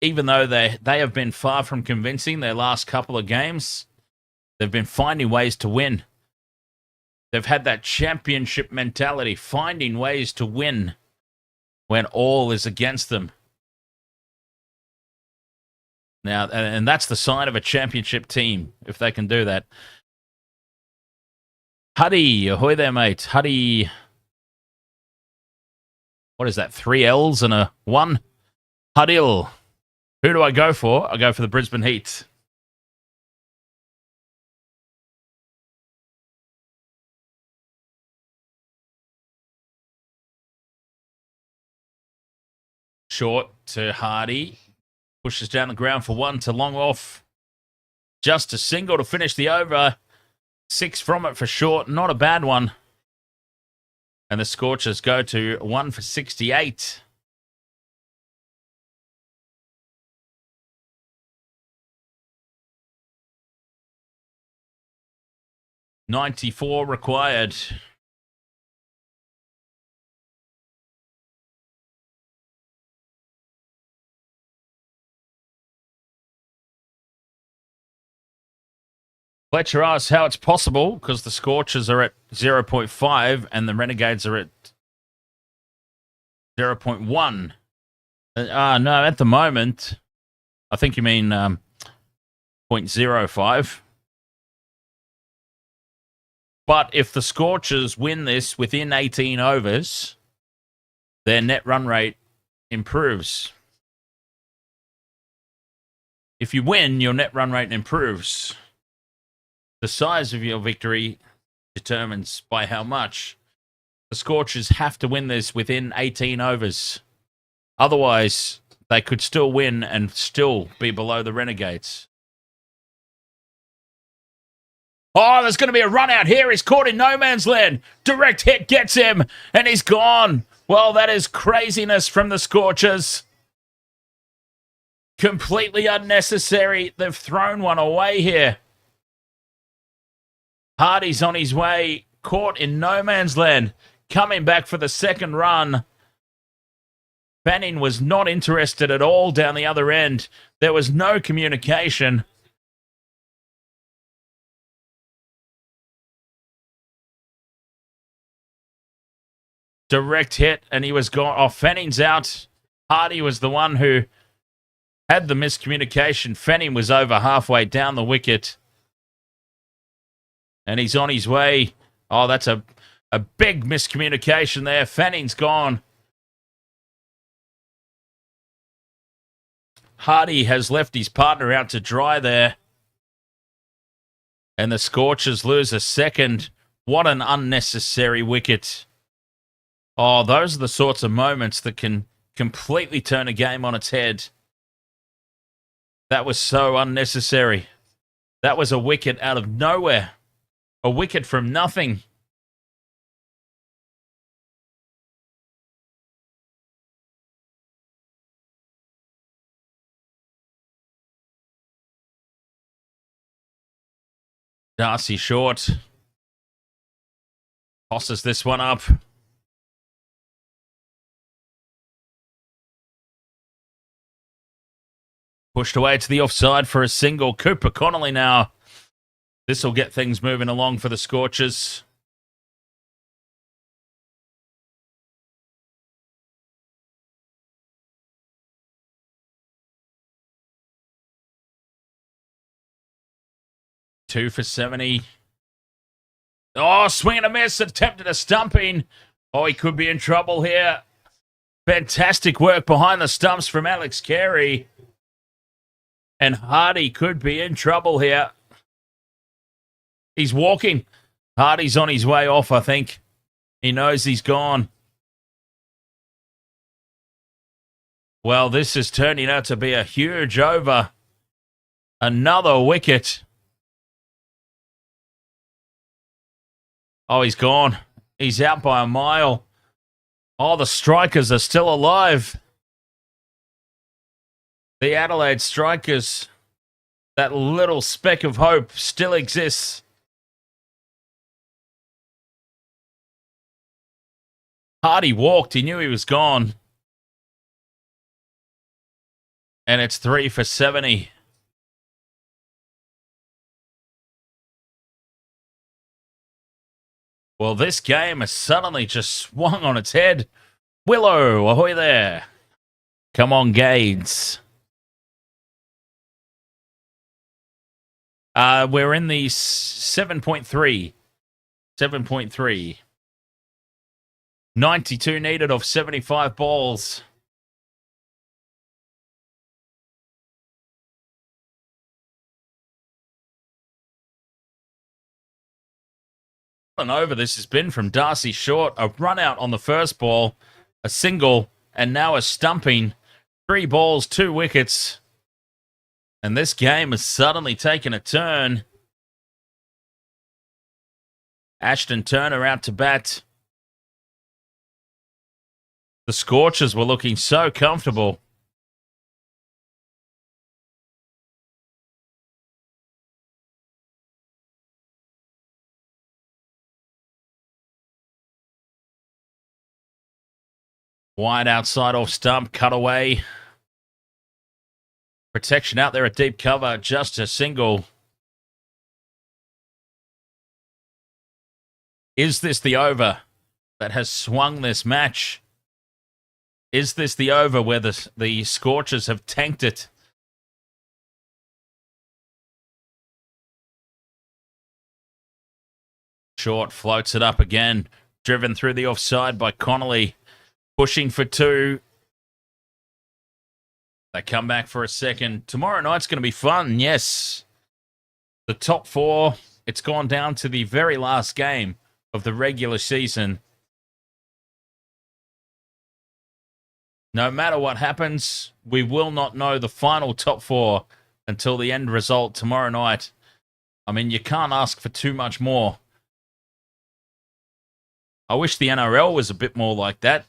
A: even though they have been far from convincing their last couple of games, they've been finding ways to win. They've had that championship mentality, finding ways to win when all is against them. Now, and that's the sign of a championship team, if they can do that. Huddy, ahoy there, mate. Huddy. What is that, 3 L's and a 1? Huddle. Who do I go for? I go for the Brisbane Heat. Short to Hardy. Pushes down the ground for 1 to long off. Just a single to finish the over. 6 from it for short. Not a bad one. And the Scorchers go to 1 for 68. $94 required. Fletcher asks how it's possible because the Scorchers are at 0.5 and the Renegades are at 0.1. No, at the moment, I think you mean 0.05. But if the Scorchers win this within 18 overs, their net run rate improves. If you win, your net run rate improves. The size of your victory determines by how much. The Scorchers have to win this within 18 overs. Otherwise, they could still win and still be below the Renegades. Oh, there's going to be a run out here. He's caught in no man's land. Direct hit gets him, and he's gone. Well, that is craziness from the Scorchers. Completely unnecessary. They've thrown one away here. Hardy's on his way, caught in no man's land, coming back for the second run. Fanning was not interested at all down the other end. There was no communication. Direct hit, and he was gone. Oh, Fanning's out. Hardy was the one who had the miscommunication. Fanning was over halfway down the wicket. And he's on his way. Oh, that's a big miscommunication there. Fanning's gone. Hardy has left his partner out to dry there. And the Scorchers lose a second. What an unnecessary wicket. Oh, those are the sorts of moments that can completely turn a game on its head. That was so unnecessary. That was a wicket out of nowhere. A wicket from nothing. Darcy short. Tosses this one up. Pushed away to the offside for a single. Cooper Connolly now. This will get things moving along for the Scorchers. Two for 70. Oh, swing and a miss. Attempted a stumping. Oh, he could be in trouble here. Fantastic work behind the stumps from Alex Carey. And Hardy could be in trouble here. He's walking. Hardy's on his way off, I think. He knows he's gone. Well, this is turning out to be a huge over. Another wicket. Oh, he's gone. He's out by a mile. Oh, the Strikers are still alive. The Adelaide Strikers, that little speck of hope still exists. Hardy walked. He knew he was gone. And it's 3 for 70. Well, this game has suddenly just swung on its head. Willow, ahoy there. Come on, Gades. We're in the 7.3. 7.3. 92 needed of 75 balls. And over this has been from Darcy Short. A run out on the first ball, a single, and now a stumping. 3 balls, 2 wickets. And this game has suddenly taken a turn. Ashton Turner out to bat. The Scorchers were looking so comfortable. Wide outside off stump, cut away. Protection out there at deep cover, just a single. Is this the over that has swung this match? Is this the over where the Scorchers have tanked it? Short floats it up again. Driven through the offside by Connolly. Pushing for two. They come back for a second. Tomorrow night's going to be fun, yes. The top four, it's gone down to the very last game of the regular season. No matter what happens, we will not know the final top four until the end result tomorrow night. I mean, you can't ask for too much more. I wish the NRL was a bit more like that.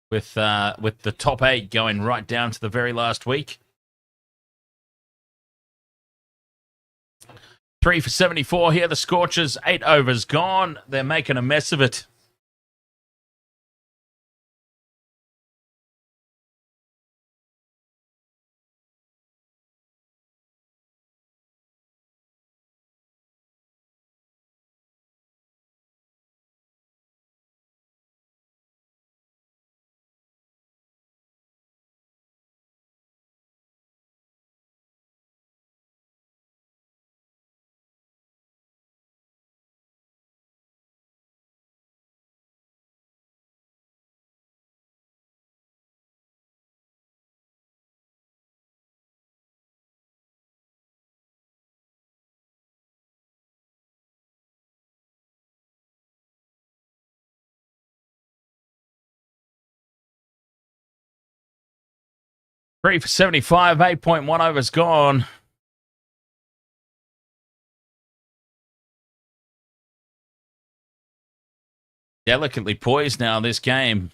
A: With the top 8 going right down to the very last week. 3 for 74 here, the Scorchers. 8 overs gone. They're making a mess of it. Three for 75, 8.1 overs gone. Delicately poised now, this game.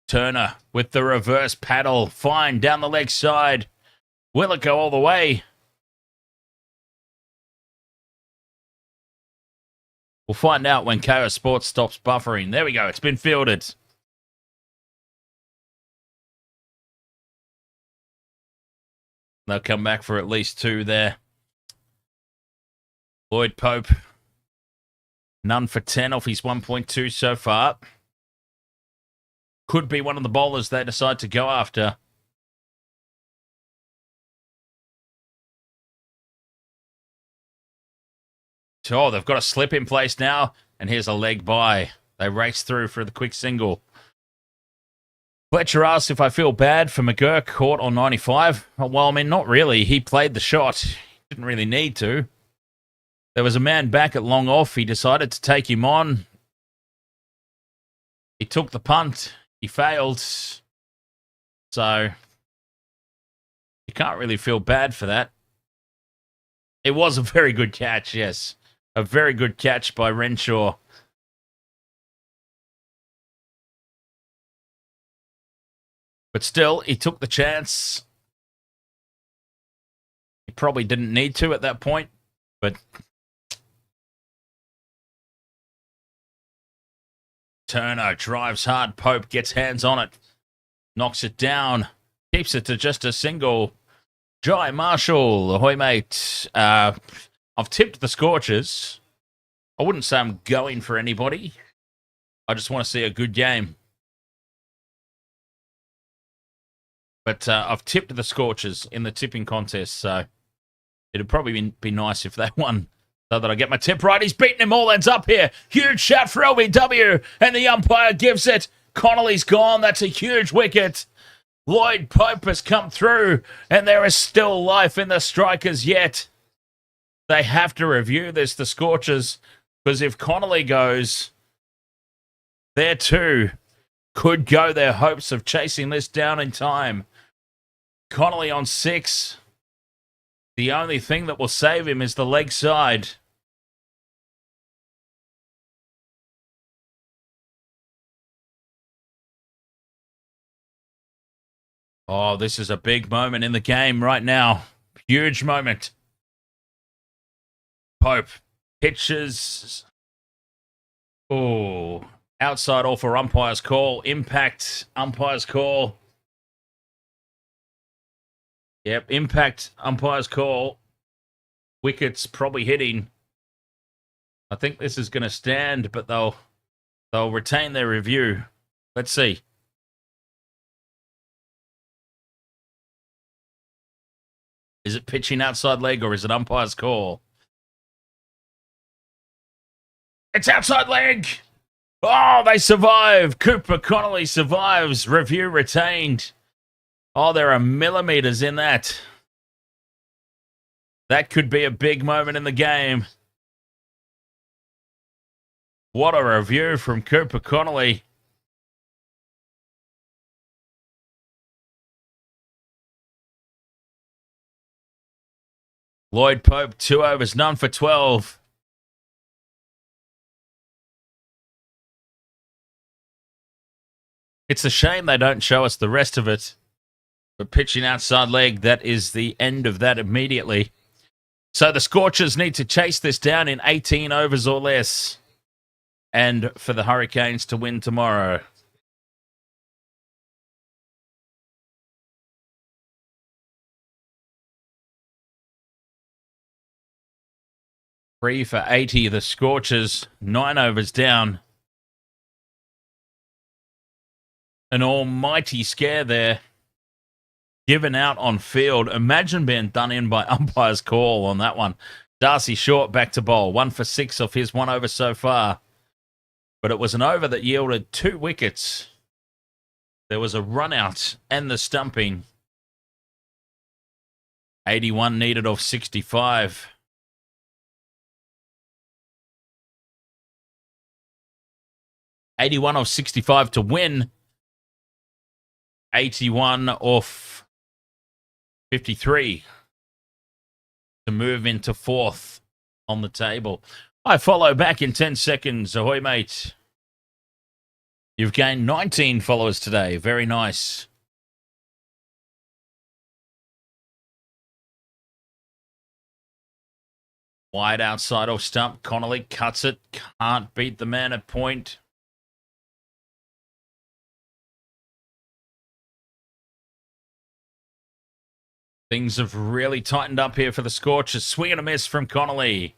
A: Turner with the reverse paddle. Fine, down the leg side. Will it go all the way? We'll find out when KO Sports stops buffering. There we go, it's been fielded. They'll come back for at least 2 there. Lloyd Pope. None for 10 off his 1.2 so far. Could be one of the bowlers they decide to go after. Oh, they've got a slip in place now. And here's a leg by. They race through for the quick single. Fletcher asks if I feel bad for McGurk, caught on 95. Well, I mean, not really. He played the shot. Didn't really need to. There was a man back at long off. He decided to take him on. He took the punt. He failed. So, you can't really feel bad for that. It was a very good catch, yes. A very good catch by Renshaw. But still, he took the chance. He probably didn't need to at that point, but Turner drives hard. Pope gets hands on it. Knocks it down. Keeps it to just a single. Jai Marshall, ahoy mate. I've tipped the Scorchers. I wouldn't say I'm going for anybody. I just want to see a good game. But I've tipped the Scorchers in the tipping contest, so it'd probably be nice if they won so that I get my tip right. He's beaten him all ends up here. Huge shot for LBW, and the umpire gives it. Connolly's gone. That's a huge wicket. Lloyd Pope has come through, and there is still life in the Strikers yet. They have to review this, the Scorchers, because if Connolly goes, there too, could go their hopes of chasing this down in time. Connolly on 6. The only thing that will save him is the leg side. Oh, this is a big moment in the game right now. Huge moment. Pope pitches. Oh, outside all for umpire's call. Impact, umpire's call. Yep, impact, umpire's call. Wickets probably hitting. I think this is going to stand, but they'll retain their review. Let's see. Is it pitching outside leg or is it umpire's call? It's outside leg! Oh, they survive! Cooper Connolly survives. Review retained. Oh, there are millimeters in that. That could be a big moment in the game. What a review from Cooper Connolly. Lloyd Pope, 2 overs, none for 12. It's a shame they don't show us the rest of it. But pitching outside leg, that is the end of that immediately. So the Scorchers need to chase this down in 18 overs or less. And for the Hurricanes to win tomorrow. Three for 80, the Scorchers, 9 overs down. An almighty scare there. Given out on field. Imagine being done in by umpire's call on that one. Darcy Short back to bowl. 1 for 6 off his 1 over so far. But it was an over that yielded 2 wickets. There was a run out and the stumping. 81 needed off 65. $81 off 65 to win. 81 off 53 to move into 4th on the table. I follow back in 10 seconds. Ahoy, mate. You've gained 19 followers today. Very nice. Wide outside off stump. Connolly cuts it. Can't beat the man at point. Things have really tightened up here for the Scorchers. Swing and a miss from Connolly.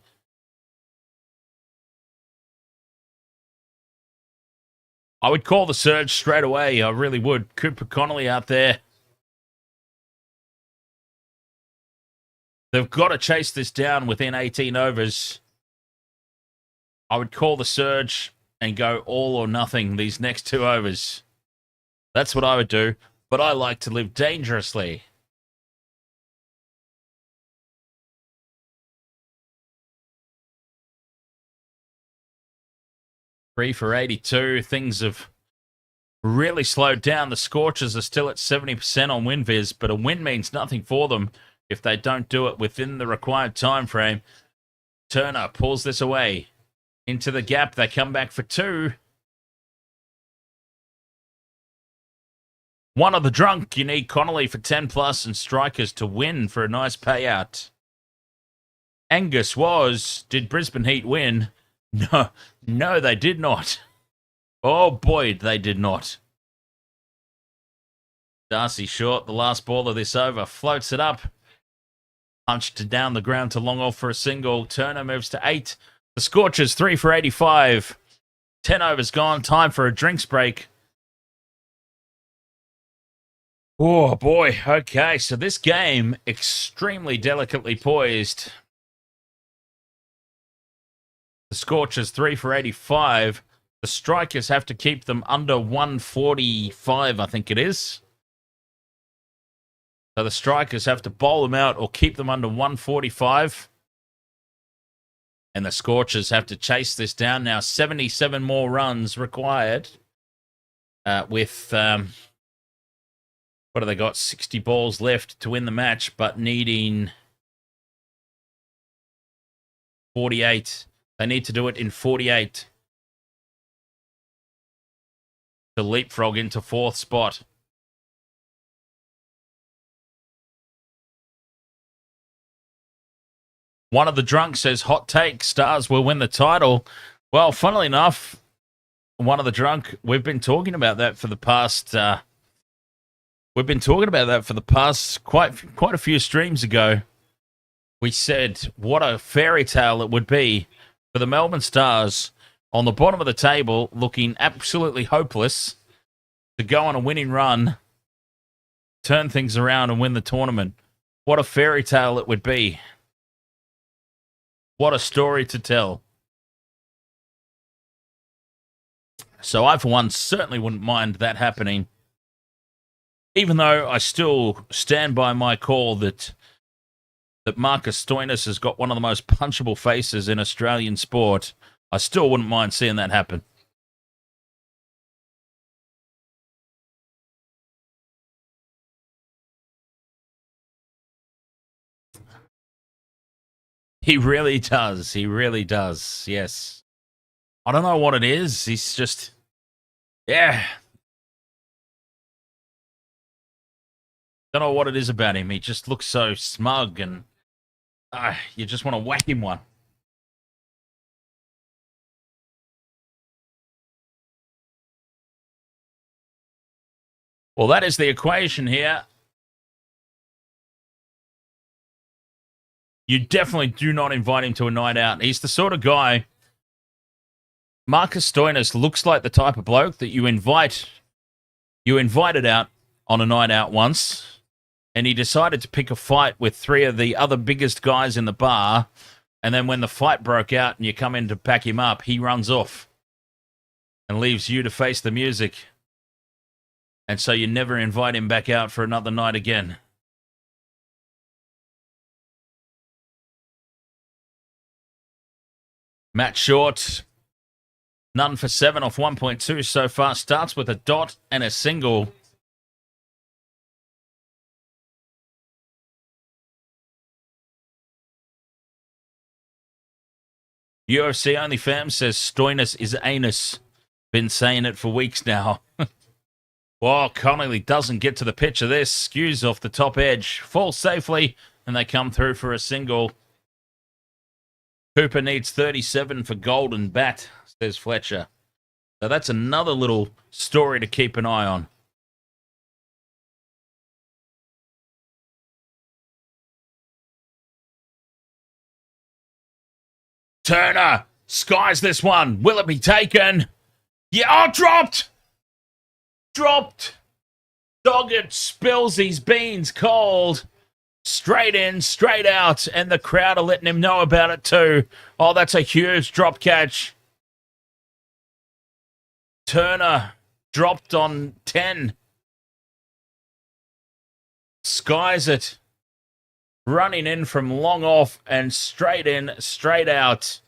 A: I would call the surge straight away. I really would. Cooper Connolly out there. They've got to chase this down within 18 overs. I would call the surge and go all or nothing these next 2 overs. That's what I would do. But I like to live dangerously. Three for 82. Things have really slowed down. The Scorchers are still at 70% on WinViz, but a win means nothing for them if they don't do it within the required time frame. Turner pulls this away. Into the gap. They come back for 2. One of the drunk. You need Connolly for 10 plus and Strikers to win for a nice payout. Angus was. Did Brisbane Heat win? No, they did not. Oh, boy, they did not. Darcy Short, the last ball of this over, floats it up. Punched down the ground to long off for a single. Turner moves to 8. The Scorchers, 3 for 85. 10 overs gone. Time for a drinks break. Oh, boy. Okay, so this game, extremely delicately poised. The Scorchers 3 for 85. The Strikers have to keep them under 145, I think it is. So the Strikers have to bowl them out or keep them under 145. And the Scorchers have to chase this down now. 77 more runs required. with, what have they got? 60 balls left to win the match, but needing 48. They need to do it in 48 to leapfrog into 4th spot. One of the drunks says, hot take, Stars will win the title. Well, funnily enough, one of the drunk, we've been talking about that for the past quite a few streams ago. We said what a fairy tale it would be for the Melbourne Stars on the bottom of the table, looking absolutely hopeless, to go on a winning run, turn things around and win the tournament. What a fairy tale it would be. What a story to tell. So I, for one, certainly wouldn't mind that happening. Even though I still stand by my call that Marcus Stoinis has got one of the most punchable faces in Australian sport, I still wouldn't mind seeing that happen. He really does. He really does. Yes. I don't know what it is. He's just, yeah. Don't know what it is about him. He just looks so smug and you just want to whack him one. Well, that is the equation here. You definitely do not invite him to a night out. He's the sort of guy, Marcus Stoinis looks like the type of bloke that you invited out on a night out once, and he decided to pick a fight with 3 of the other biggest guys in the bar, and then when the fight broke out and you come in to pack him up, he runs off and leaves you to face the music. And so you never invite him back out for another night again. Matt Short, none for 7 off 1.2 so far. Starts with a dot and a single. UFC Only Fam says Stoinis is anus. Been saying it for weeks now. Well, Connolly doesn't get to the pitch of this. Skews off the top edge. Falls safely, and they come through for a single. Cooper needs 37 for golden bat, says Fletcher. So that's another little story to keep an eye on. Turner skies this one. Will it be taken? Yeah, oh, dropped! Dropped! Doggett spills his beans cold. Straight in, straight out, and the crowd are letting him know about it too. Oh, that's a huge drop catch. Turner dropped on 10. Skies it. Running in from long off and straight in, straight out.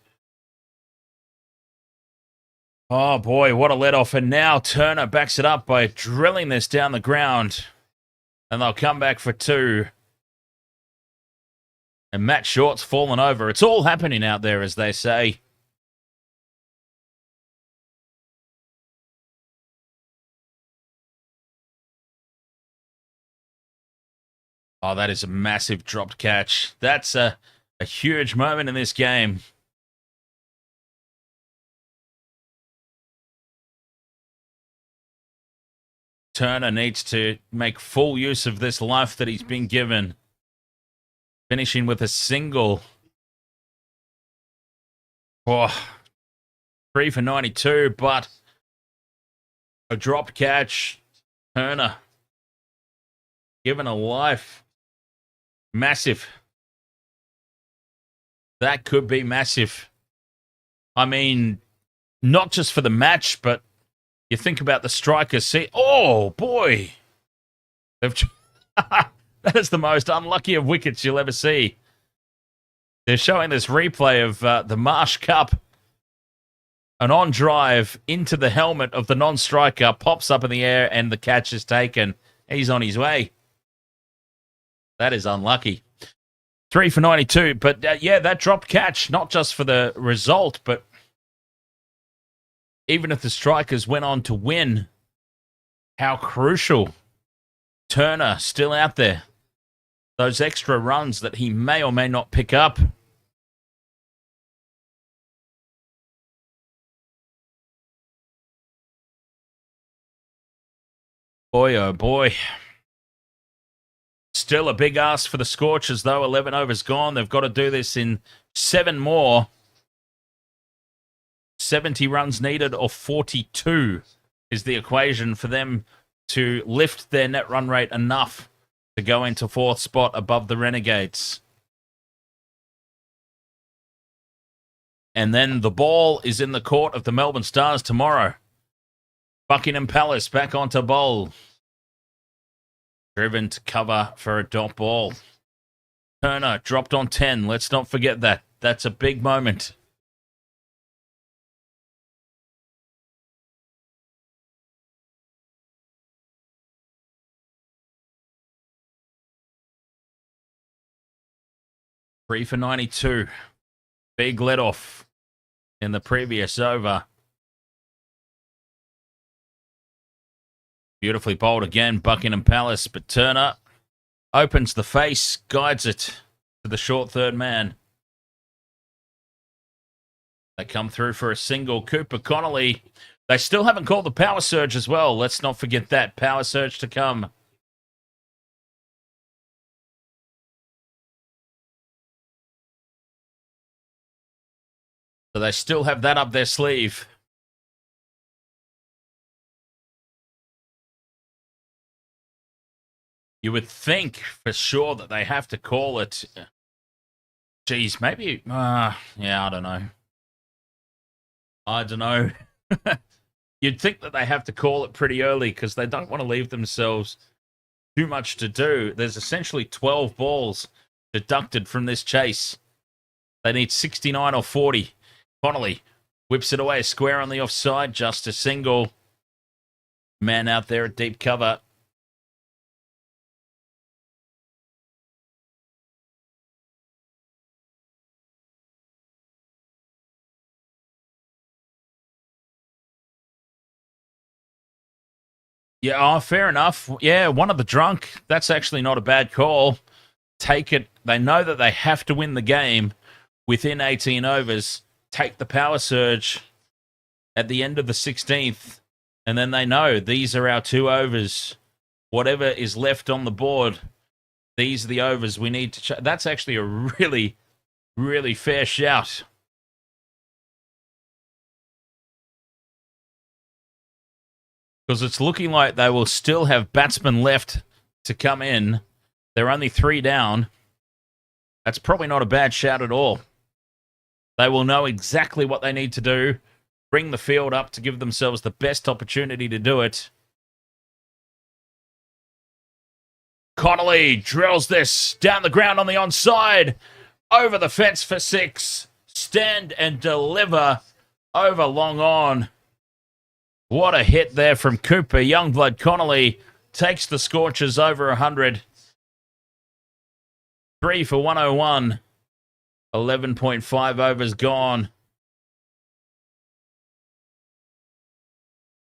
A: Oh boy, what a let off. And now Turner backs it up by drilling this down the ground. And they'll come back for 2. And Matt Short's fallen over. It's all happening out there, as they say. Oh, that is a massive dropped catch. That's a huge moment in this game. Turner needs to make full use of this life that he's been given. Finishing with a single. Oh, 3 for 92, but a dropped catch. Turner given a life. Massive. That could be massive. I mean, not just for the match, but you think about the Strikers. See, oh boy, that is the most unlucky of wickets you'll ever see. They're showing this replay of the Marsh Cup An on drive into the helmet of the non-striker, pops up in the air, and the catch is taken. He's on his way. That is unlucky. 3 for 92. But, yeah, that dropped catch, not just for the result, but even if the Strikers went on to win, how crucial Turner still out there. Those extra runs that he may or may not pick up. Boy, oh boy. Still a big ask for the Scorchers, though. 11 overs gone. They've got to do this in 7 more. 70 runs needed or 42 is the equation for them to lift their net run rate enough to go into 4th spot above the Renegades. And then the ball is in the court of the Melbourne Stars tomorrow. Buckingham Palace back onto bowl. Driven to cover for a dot ball. Turner dropped on 10. Let's not forget that. That's a big moment. Three for 92. Big let off in the previous over. Beautifully bowled again, Buckingham Palace, but Turner opens the face, guides it to the short third man. They come through for a single. Cooper Connolly. They still haven't called the power surge as well. Let's not forget that. Power surge to come. So they still have that up their sleeve. You would think for sure that they have to call it. Geez, maybe. Yeah, I don't know. I don't know. You'd think that they have to call it pretty early because they don't want to leave themselves too much to do. There's essentially 12 balls deducted from this chase. They need 69 or 40. Connolly whips it away. Square on the offside. Just a single. Man out there at deep cover. Yeah, fair enough. Yeah, one of the drunk. That's actually not a bad call. Take it. They know that they have to win the game within 18 overs. Take the power surge at the end of the 16th. And then they know these are our 2 overs. Whatever is left on the board, these are the overs we need to... That's actually a really, really fair shout. Because it's looking like they will still have batsmen left to come in. They're only 3 down. That's probably not a bad shout at all. They will know exactly what they need to do. Bring the field up to give themselves the best opportunity to do it. Connolly drills this down the ground on the onside. Over the fence for 6. Stand and deliver over long on. What a hit there from Cooper. Youngblood Connolly takes the Scorchers over 100. 3 for 101. 11.5 overs gone.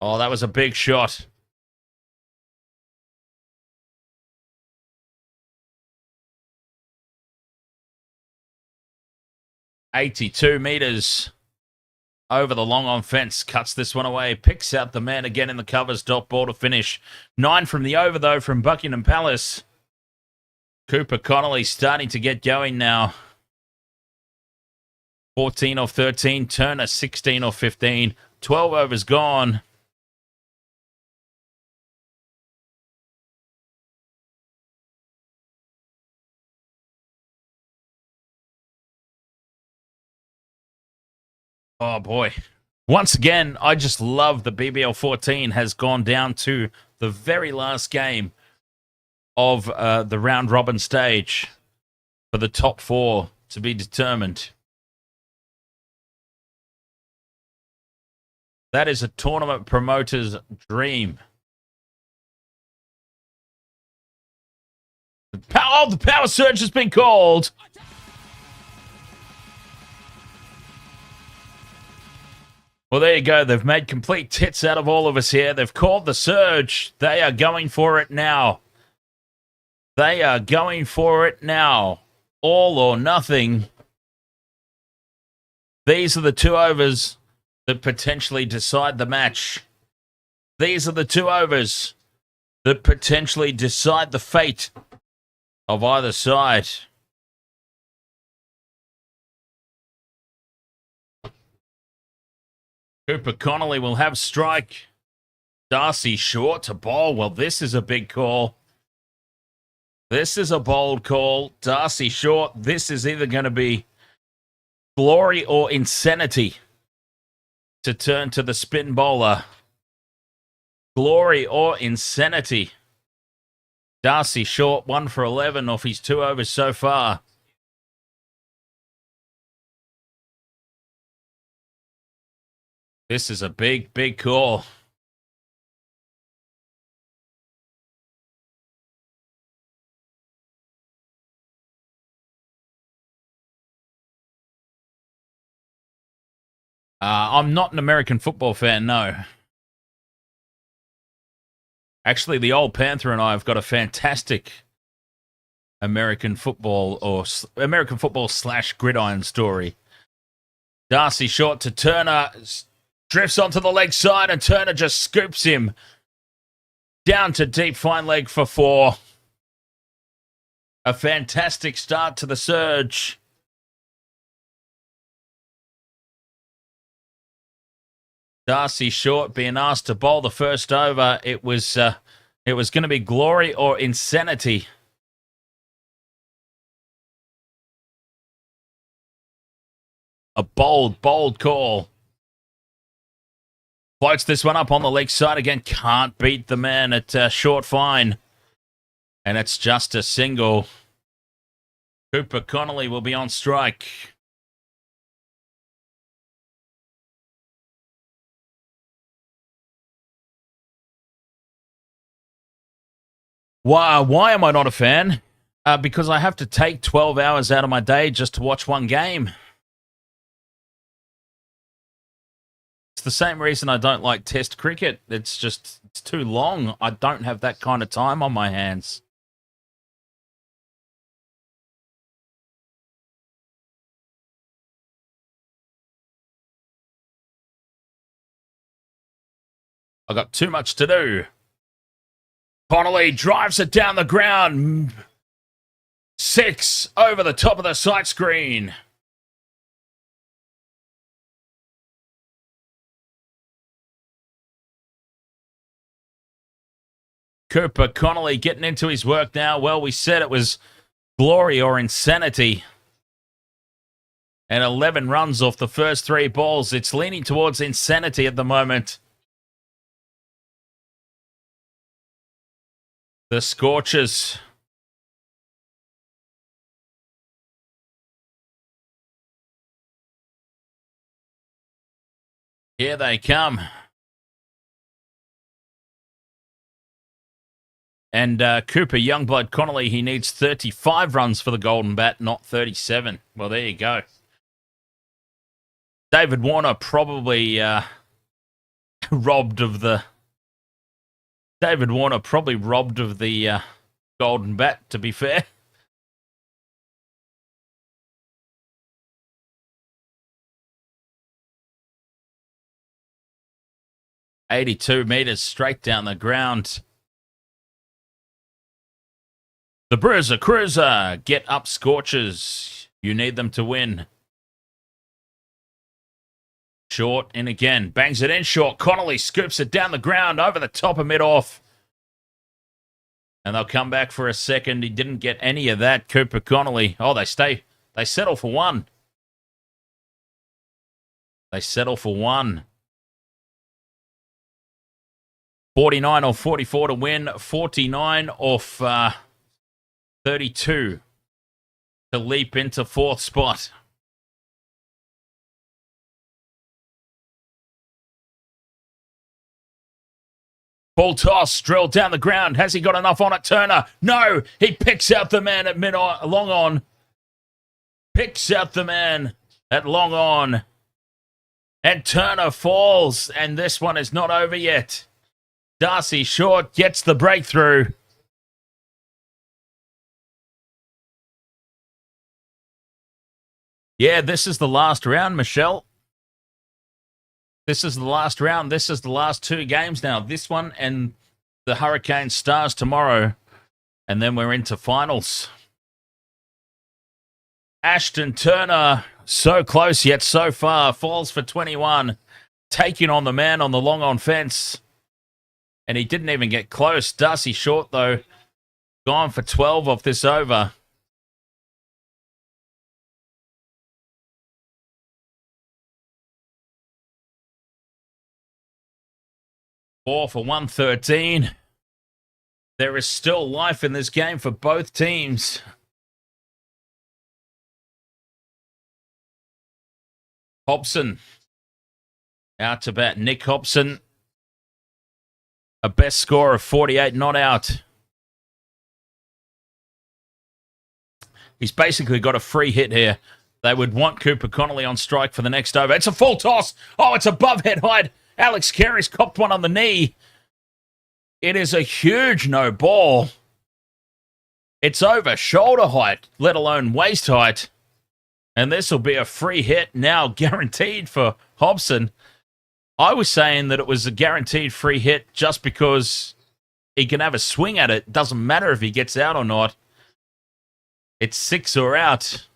A: Oh, that was a big shot. $82 meters over the long on fence. Cuts this one away. Picks out the man again in the covers. Dot ball to finish. 9 from the over, though, from Buckingham Palace. Cooper Connolly starting to get going now. 14 off 13. Turner 16 off 15. 12 overs gone. Oh, boy. Once again, I just love the BBL 14 has gone down to the very last game of the round robin stage for the top 4 to be determined. That is a tournament promoter's dream. The power surge has been called. Well, there you go. They've made complete tits out of all of us here. They've called the surge. They are going for it now. They are going for it now. All or nothing. These are the 2 overs that potentially decide the match. These are the 2 overs that potentially decide the fate of either side. Cooper Connolly will have strike. Darcy short to bowl. Well, this is a big call. This is a bold call. Darcy short. This is either going to be glory or insanity to turn to the spin bowler. Glory or insanity. Darcy short, 1 for 11 off his 2 overs so far. This is a big, big call. I'm not an American football fan, no. Actually, the old Panther and I have got a fantastic American football / gridiron story. Darcy short to Turner. Drifts onto the leg side and Turner just scoops him down to deep fine leg for 4. A fantastic start to the surge. Darcy short being asked to bowl the first over. It was going to be glory or insanity. A bold, bold call. Floats this one up on the leg side again. Can't beat the man at short fine. And it's just a single. Cooper Connolly will be on strike. Why am I not a fan? Because I have to take 12 hours out of my day just to watch one game. It's the same reason I don't like Test cricket. It's too long. I don't have that kind of time on my hands. I got too much to do. Connolly drives it down the ground. 6 over the top of the sight screen. Cooper Connolly getting into his work now. Well, we said it was glory or insanity. And 11 runs off the first 3 balls. It's leaning towards insanity at the moment. The Scorchers. Here they come. And Cooper Youngblood Connolly, he needs 35 runs for the Golden Bat, not 37. Well, there you go. David Warner probably robbed of the Golden Bat, to be fair. $82 meters straight down the ground. The Bruiser Cruiser, get up Scorchers. You need them to win. Short in again, bangs it in short. Connolly scoops it down the ground over the top of mid-off. And they'll come back for a second. He didn't get any of that, Cooper Connolly. Oh, they settle for 1. They settle for 1. 49 off 44 to win. 49 off 32 to leap into 4th spot. Ball toss, drilled down the ground. Has he got enough on it, Turner? No, he picks out the man at long on. Picks out the man at long on. And Turner falls, and this one is not over yet. Darcy Short gets the breakthrough. Yeah, this is the last round, Michelle. This is the last round. This is the last two games now. This one and the Hurricane Stars tomorrow. And then we're into finals. Ashton Turner, so close yet so far, falls for 21. Taking on the man on the long on fence. And he didn't even get close. Darcy Short, though, gone for 12 off this over. Four for 113. There is still life in this game for both teams. Hobson out to bat. Nick Hobson, a best score of 48, not out. He's basically got a free hit here. They would want Cooper Connolly on strike for the next over. It's a full toss. Oh, it's above head height. Alex Carey's copped one on the knee. It is a huge no ball. It's over shoulder height, let alone waist height. And this will be a free hit now guaranteed for Hobson. I was saying that it was a guaranteed free hit just because he can have a swing at it. Doesn't matter if he gets out or not. It's 6 or out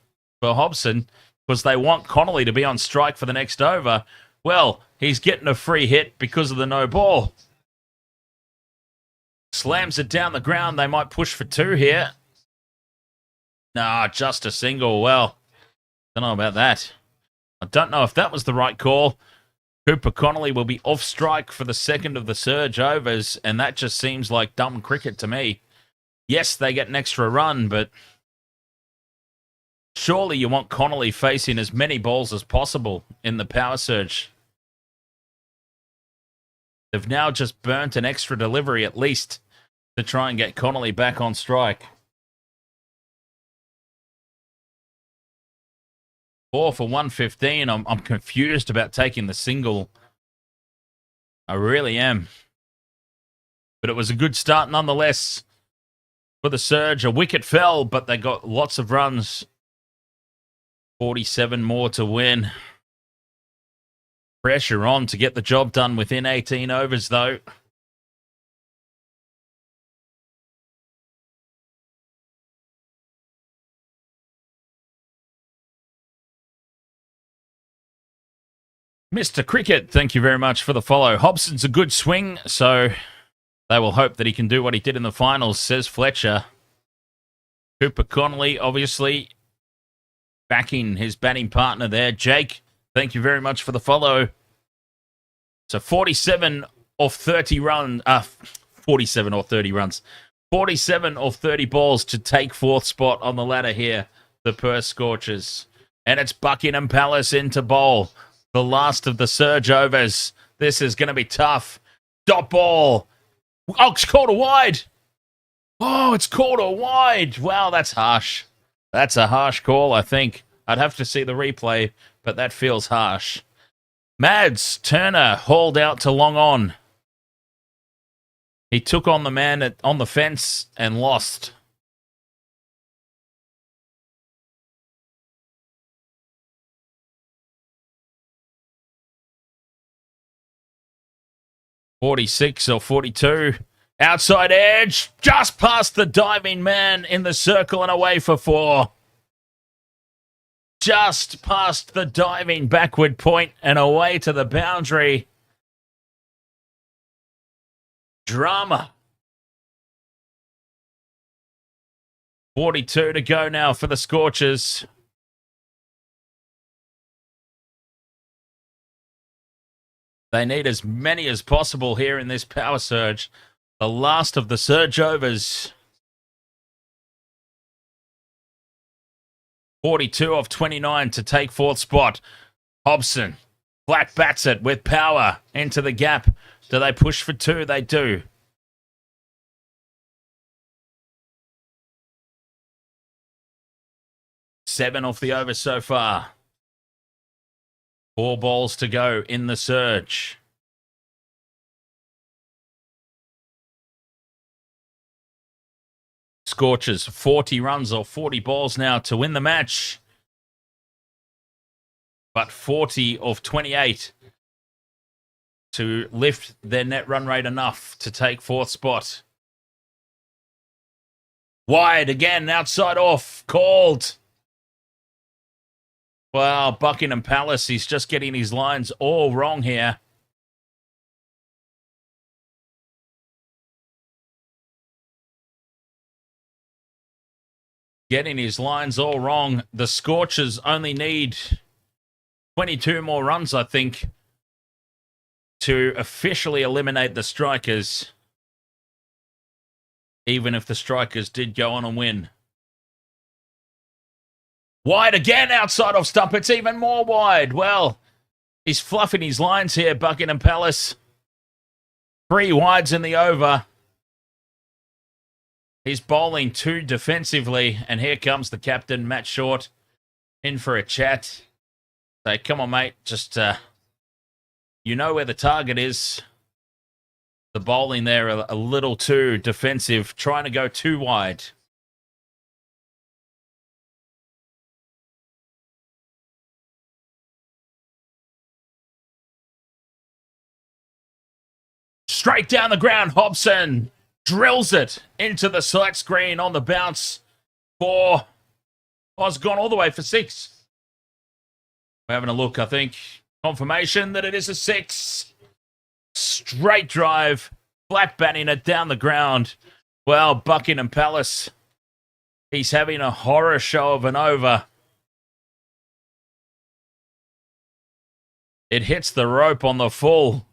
A: for Hobson because they want Connolly to be on strike for the next over. Well, he's getting a free hit because of the no ball. Slams it down the ground. They might push for 2 here. Nah, just a single. Well, don't know about that. I don't know if that was the right call. Cooper Connolly will be off strike for the second of the surge overs, and that just seems like dumb cricket to me. Yes, they get an extra run, but surely you want Connolly facing as many balls as possible in the power surge. They've now just burnt an extra delivery at least to try and get Connolly back on strike. 4 for 115. I'm confused about taking the single. I really am. But it was a good start nonetheless for the surge. A wicket fell, but they got lots of runs. 47 more to win. Pressure on to get the job done within 18 overs, though. Mr. Cricket, thank you very much for the follow. Hobson's a good swing, so they will hope that he can do what he did in the finals, says Fletcher. Cooper Connolly, obviously, backing his batting partner there. Jake, thank you very much for the follow. So 47 off 30 runs. 47 or 30 runs. 47 or 30 balls to take fourth spot on the ladder here. The Perth Scorchers. And it's Buckingham Palace into bowl. The last of the surge overs. This is going to be tough. Dot ball. Oh, it's called a wide. Oh, it's called a wide. Wow, that's harsh. That's a harsh call, I think. I'd have to see the replay, but that feels harsh. Mads Turner hauled out to long on. He took on the man on the fence and lost. .46 or 42. Outside edge. Just past the diving man in the circle and away for 4. Just past the diving backward point and away to the boundary. Drama. 42 to go now for the Scorchers. They need as many as possible here in this power surge. The last of the surge overs. 42 off 29 to take fourth spot. Hobson flat bats it with power into the gap. Do they push for 2? They do. 7 off the over so far. 4 balls to go in the surge. Scorchers 40 runs or 40 balls now to win the match. But 40 of 28 to lift their net run rate enough to take 4th spot. Wide again, outside off, called. Well, Buckingham Palace, he's just getting his lines all wrong here. Getting his lines all wrong. The Scorchers only need 22 more runs, I think, to officially eliminate the Strikers. Even if the Strikers did go on and win. Wide again, outside off stump. It's even more wide. Well, he's fluffing his lines here, Buckingham Palace. 3 wides in the over. He's bowling 2 defensively, and here comes the captain, Matt Short, in for a chat. Say, come on, mate, just, you know where the target is. The bowling there a little too defensive, trying to go too wide. Straight down the ground, Hobson drills it into the sight screen on the bounce for... Oh, it's gone all the way for 6. We're having a look, I think. Confirmation that it is a 6. Straight drive, flat batting it down the ground. Well, Buckingham Palace, he's having a horror show of an over. It hits the rope on the full.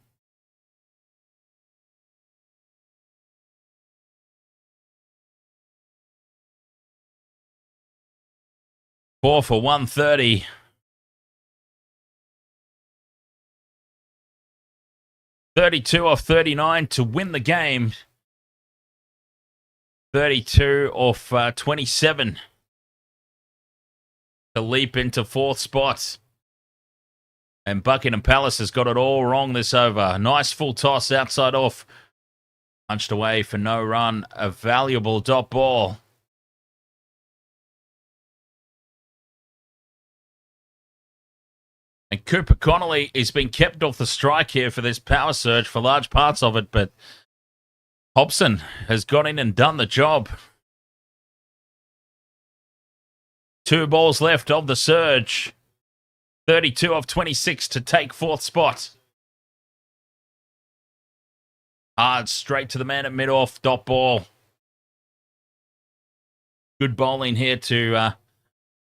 A: Four for 130. $32 off 39 to win the game. 32 off 27 to leap into 4th spot. And Buckingham Palace has got it all wrong this over. Nice full toss outside off. Punched away for no run. A valuable dot ball. And Cooper Connolly has been kept off the strike here for this power surge for large parts of it, but Hobson has got in and done the job. 2 balls left of the surge. 32 off 26 to take 4th spot. Hard straight to the man at mid-off, dot ball. Good bowling here to...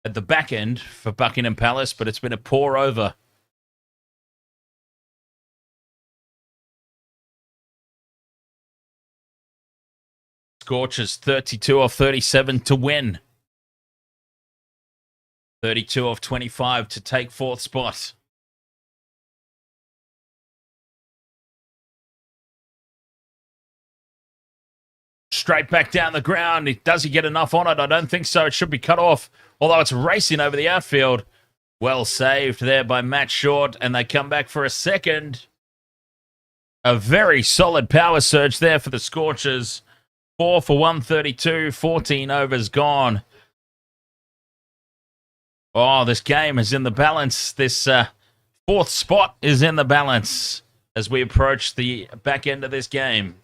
A: at the back end for Buckingham Palace, but it's been a poor over. Scorchers 32 off 37 to win. 32 off 25 to take 4th spot. Straight back down the ground. Does he get enough on it? I don't think so. It should be cut off. Although it's racing over the outfield. Well saved there by Matt Short. And they come back for a second. A very solid power surge there for the Scorchers. 4 for 132. 14 overs gone. Oh, this game is in the balance. This 4th spot is in the balance as we approach the back end of this game.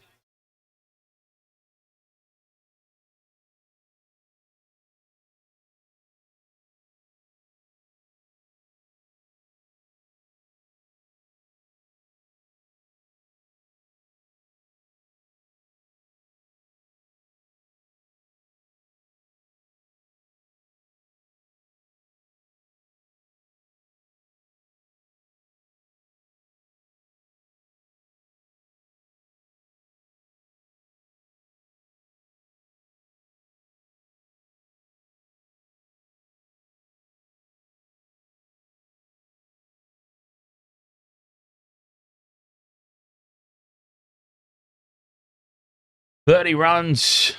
A: $30 runs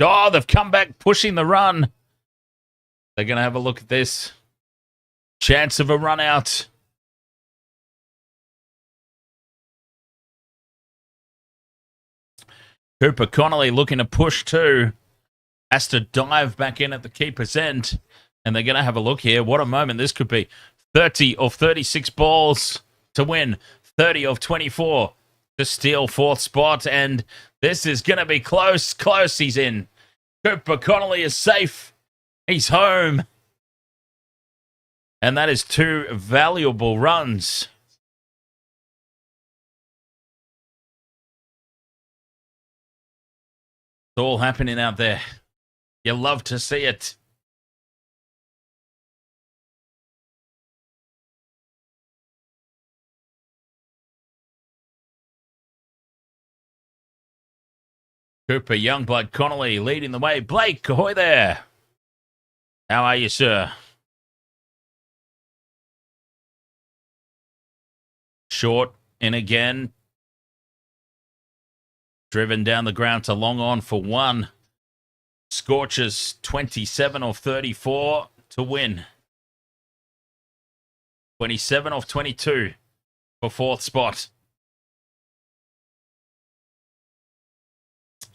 A: Oh, they've come back pushing the run. They're going to have a look at this. Chance of a run out. Cooper Connolly looking to push too. Has to dive back in at the keeper's end. And they're going to have a look here. What a moment this could be. 30 of 36 balls to win. 30 of 24 to steal fourth spot. And this is going to be close. Close. He's in. Cooper Connolly is safe. He's home. And that is 2 valuable runs. It's all happening out there. You love to see it. Cooper, Youngblood, Connolly leading the way. Blake, ahoy there. How are you, sir? Short in again. Driven down the ground to long on for 1. Scorchers 27 of 34 to win. 27 of 22 for fourth spot.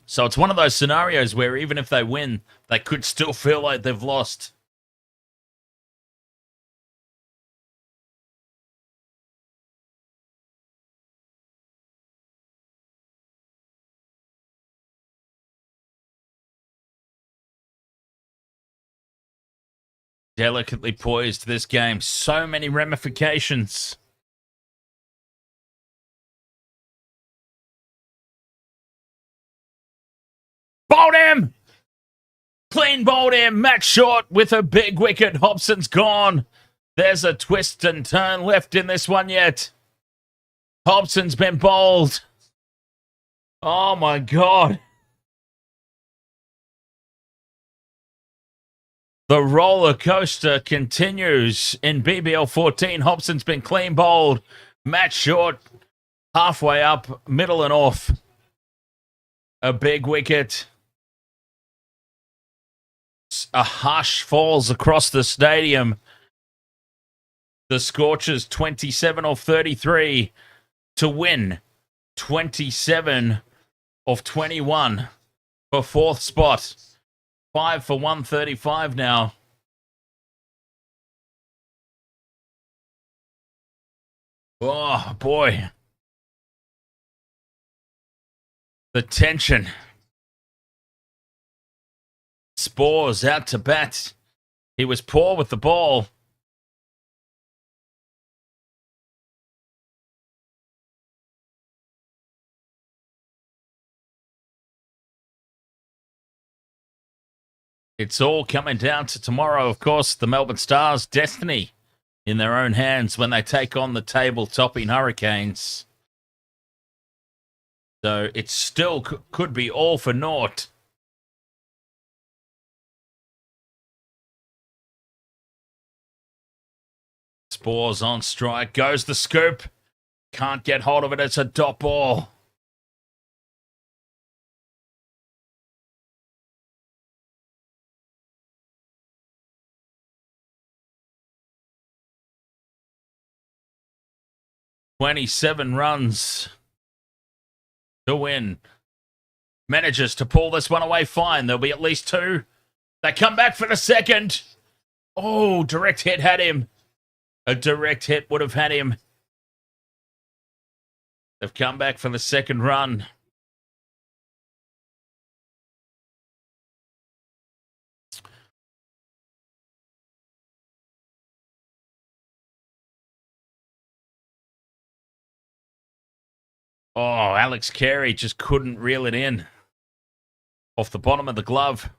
A: So it's one of those scenarios where even if they win, they could still feel like they've lost. Delicately poised this game. So many ramifications. Bowled him! Clean bowled him. Matt Short with a big wicket. Hobson's gone. There's a twist and turn left in this one yet. Hobson's been bowled. Oh my God. The roller coaster continues in BBL 14. Hobson's been clean bowled. Matt Short halfway up, middle and off. A big wicket. A hush falls across the stadium. The Scorchers 27 of 33 to win. 27 of 21 for fourth spot. 5 for 135 now. Oh, boy. The tension. Spores out to bat. He was poor with the ball. It's all coming down to tomorrow, of course, the Melbourne Stars' destiny in their own hands when they take on the table-topping Hurricanes. So it still could be all for naught. Spores on strike. Goes the scoop. Can't get hold of it. It's a dot ball. "27 runs to win." Manages to pull this one away fine. There'll be at least 2. They come back for the second. Oh, direct hit had him. A direct hit would have had him. They've come back for the second run. Oh, Alex Carey just couldn't reel it in. Off the bottom of the glove.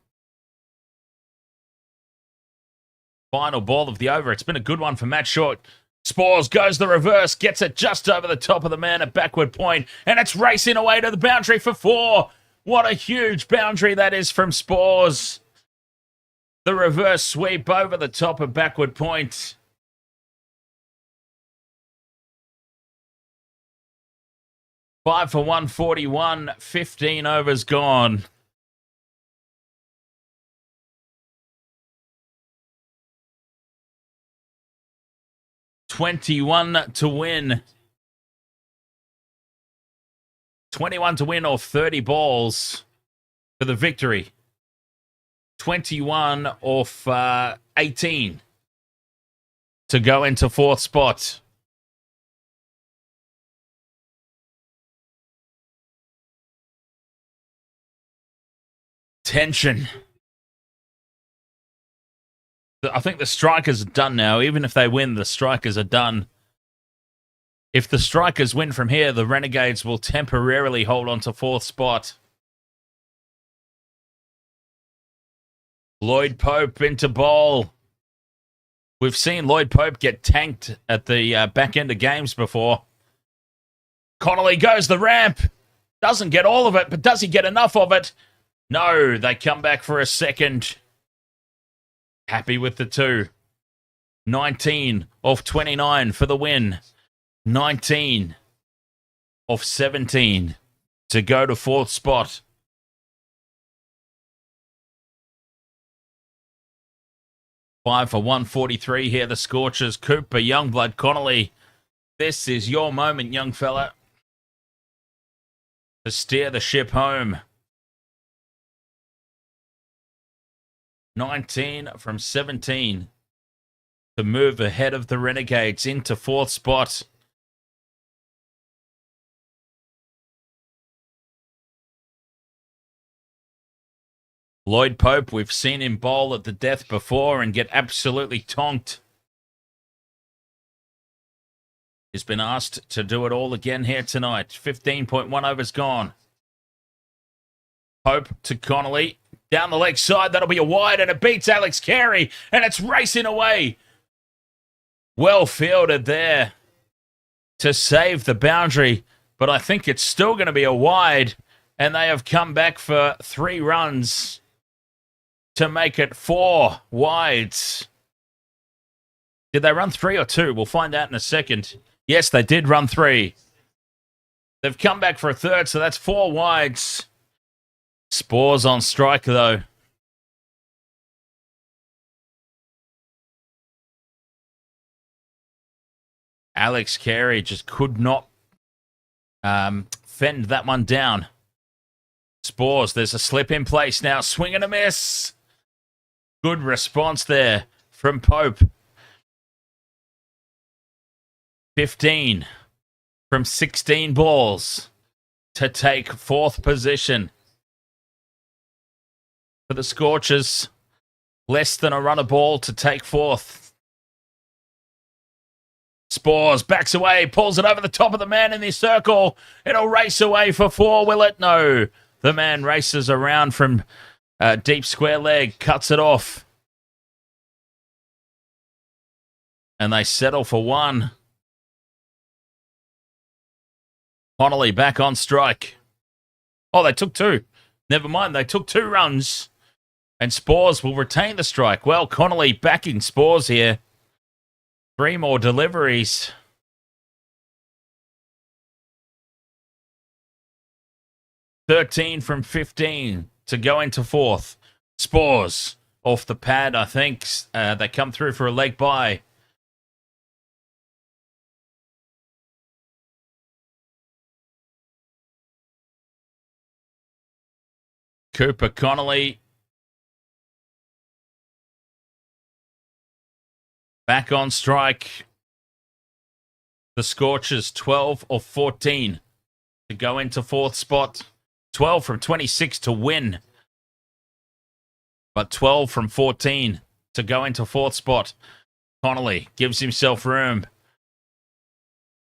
A: Final ball of the over. It's been a good one for Matt Short. Spores goes the reverse, gets it just over the top of the man at backward point, and it's racing away to the boundary for 4. What a huge boundary that is from Spores. The reverse sweep over the top of backward point. Five for 141, 15 overs gone. 21 to win. 21 to win off 30 balls for the victory. 21 off 18 to go into fourth spot. Tension. I think the Strikers are done now. Even if they win, the Strikers are done. If the Strikers win from here, the Renegades will temporarily hold on to fourth spot. Lloyd Pope into bowl. We've seen Lloyd Pope get tanked at the back end of games before. Connolly goes the ramp. Doesn't get all of it, but does he get enough of it? No, they come back for a second. Happy with the 2. 19 off 29 for the win. 19 off 17 to go to fourth spot. Five for 143 here, the Scorchers. Cooper, Youngblood, Connolly. This is your moment, young fella, to steer the ship home. 19 from 17 to move ahead of the Renegades into fourth spot. Lloyd Pope, we've seen him bowl at the death before and get absolutely tonked. He's been asked to do it all again here tonight. 15.1 overs gone. Pope to Connolly. Down the leg side, that'll be a wide, and it beats Alex Carey, and it's racing away. Well fielded there to save the boundary, but I think it's still going to be a wide, and they have come back for 3 runs to make it 4 wides. Did they run 3 or 2? We'll find out in a second. Yes, they did run 3. They've come back for a third, so that's 4 wides. Spores on strike, though. Alex Carey just could not fend that one down. Spores, there's a slip in place now. Swing and a miss. Good response there from Pope. 15 from 16 balls to take fourth position. For the Scorchers, less than a run a ball to take fourth. Spores backs away, pulls it over the top of the man in the circle. It'll race away for 4, will it? No. The man races around from deep square leg, cuts it off. And they settle for 1. Connolly back on strike. Oh, they took 2. Never mind, they took 2 runs. And Spores will retain the strike. Well, Connolly backing Spores here. 3 more deliveries. $13 from 15 to go into fourth. Spores off the pad, I think. They come through for a leg bye. Cooper, Connolly. Back on strike. The Scorchers 12 or 14 to go into fourth spot. 12 from 26 to win. But 12 from 14 to go into fourth spot. Connolly gives himself room.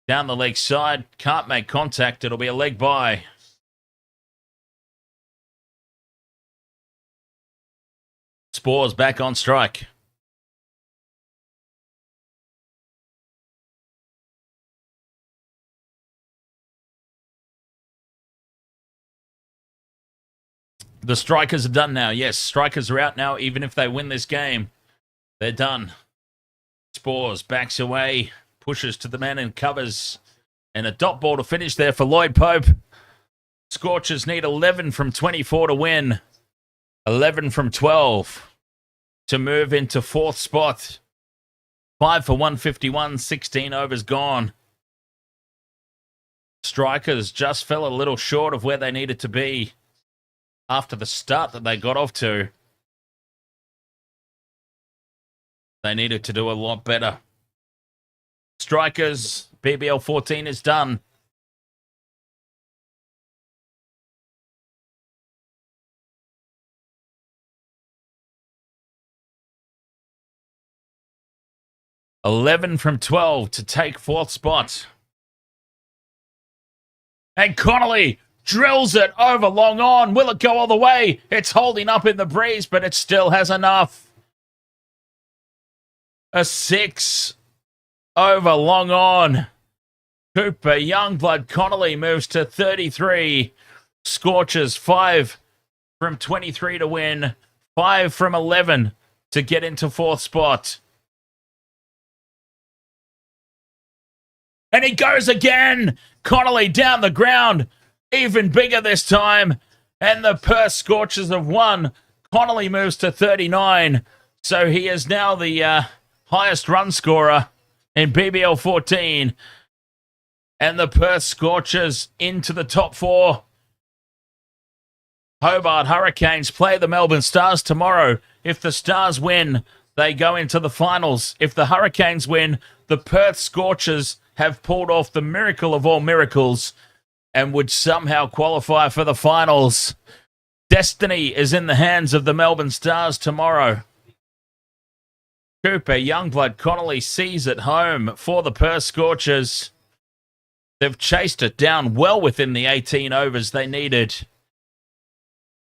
A: Down the leg side. Can't make contact. It'll be a leg bye. Spores back on strike. The Strikers are done now. Yes, Strikers are out now. Even if they win this game, they're done. Spores backs away, pushes to the man and covers. And a dot ball to finish there for Lloyd Pope. Scorchers need 11 from 24 to win. 11 from 12 to move into fourth spot. 5 for 151, 16 overs gone. Strikers just fell a little short of where they needed to be after the start that they got off to. They needed to do a lot better. Strikers, BBL 14 is done. $11 from 12 to take fourth spot. And Connolly drills it over long on. Will it go all the way? It's holding up in the breeze, but it still has enough. A 6 over long on. Cooper Youngblood Connolly moves to 33. Scorchers 5 from 23 to win. 5 from 11 to get into fourth spot. And he goes again. Connolly down the ground. Even bigger this time. And the Perth Scorchers have won. Connolly moves to 39. So he is now the highest run scorer in BBL 14. And the Perth Scorchers into the top 4. Hobart Hurricanes play the Melbourne Stars tomorrow. If the Stars win, they go into the finals. If the Hurricanes win, the Perth Scorchers have pulled off the miracle of all miracles and would somehow qualify for the finals. Destiny is in the hands of the Melbourne Stars tomorrow. Cooper Youngblood Connolly sees it home for the Perth Scorchers. They've chased it down well within the 18 overs they needed.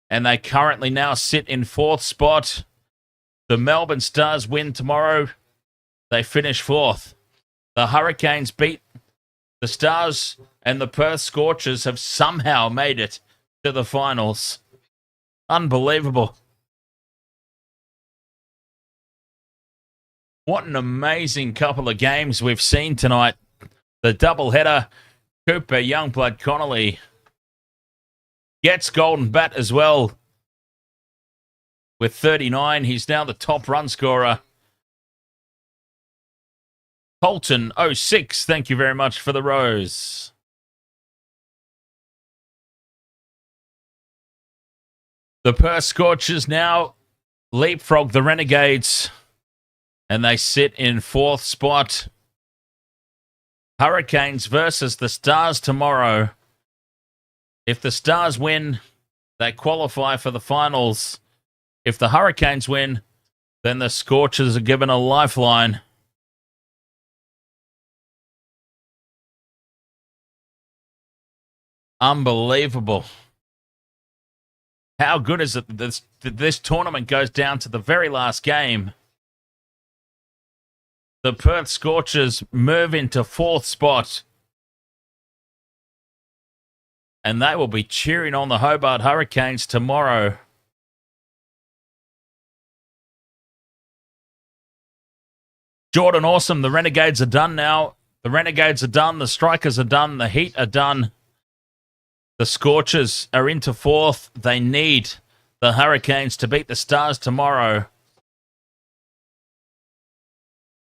A: And they currently now sit in fourth spot. The Melbourne Stars win tomorrow. They finish fourth. The Hurricanes beat the Stars, and the Perth Scorchers have somehow made it to the finals. Unbelievable. What an amazing couple of games we've seen tonight. The doubleheader, Cooper Youngblood Connolly gets golden bat as well. With 39, he's now the top run scorer. Colton 06, thank you very much for the rose. The Perth Scorchers now leapfrog the Renegades, and they sit in fourth spot. Hurricanes versus the Stars tomorrow. If the Stars win, they qualify for the finals. If the Hurricanes win, then the Scorchers are given a lifeline. Unbelievable. How good is it that this tournament goes down to the very last game? The Perth Scorchers move into fourth spot. And they will be cheering on the Hobart Hurricanes tomorrow. Jordan Awesome, the Renegades are done now. The Renegades are done. The Strikers are done. The Heat are done. The Scorchers are into fourth. They need the Hurricanes to beat the Stars tomorrow.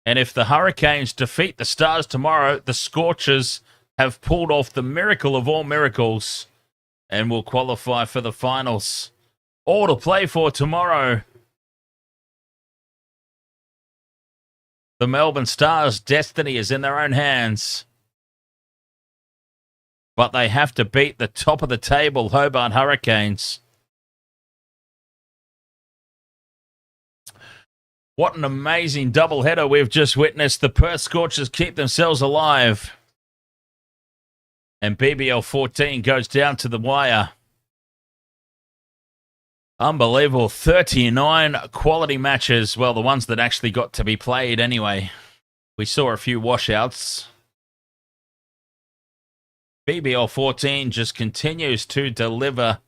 A: And if the Hurricanes defeat the Stars tomorrow, the Scorchers have pulled off the miracle of all miracles and will qualify for the finals. All to play for tomorrow. The Melbourne Stars' destiny is in their own hands. But they have to beat the top of the table Hobart Hurricanes. What an amazing doubleheader we've just witnessed. The Perth Scorchers keep themselves alive. And BBL 14 goes down to the wire. Unbelievable. 39 quality matches. Well, the ones that actually got to be played anyway. We saw a few washouts. BBL 14 just continues to deliver.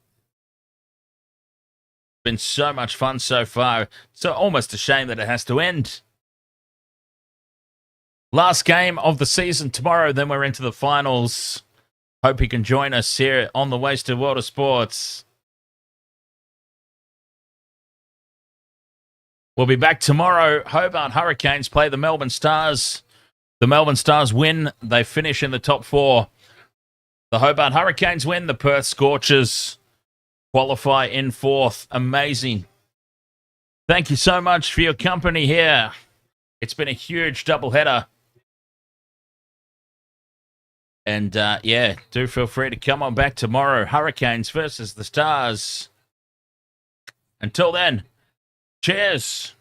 A: Been so much fun so far. It's almost a shame that it has to end. Last game of the season tomorrow, then we're into the finals. Hope you can join us here on the Wasted World of Sports. We'll be back tomorrow. Hobart Hurricanes play the Melbourne Stars. The Melbourne Stars win. They finish in the top 4. The Hobart Hurricanes win. The Perth Scorchers qualify in 4th. Amazing. Thank you so much for your company here. It's been a huge doubleheader. And, yeah, do feel free to come on back tomorrow. Hurricanes versus the Stars. Until then, cheers.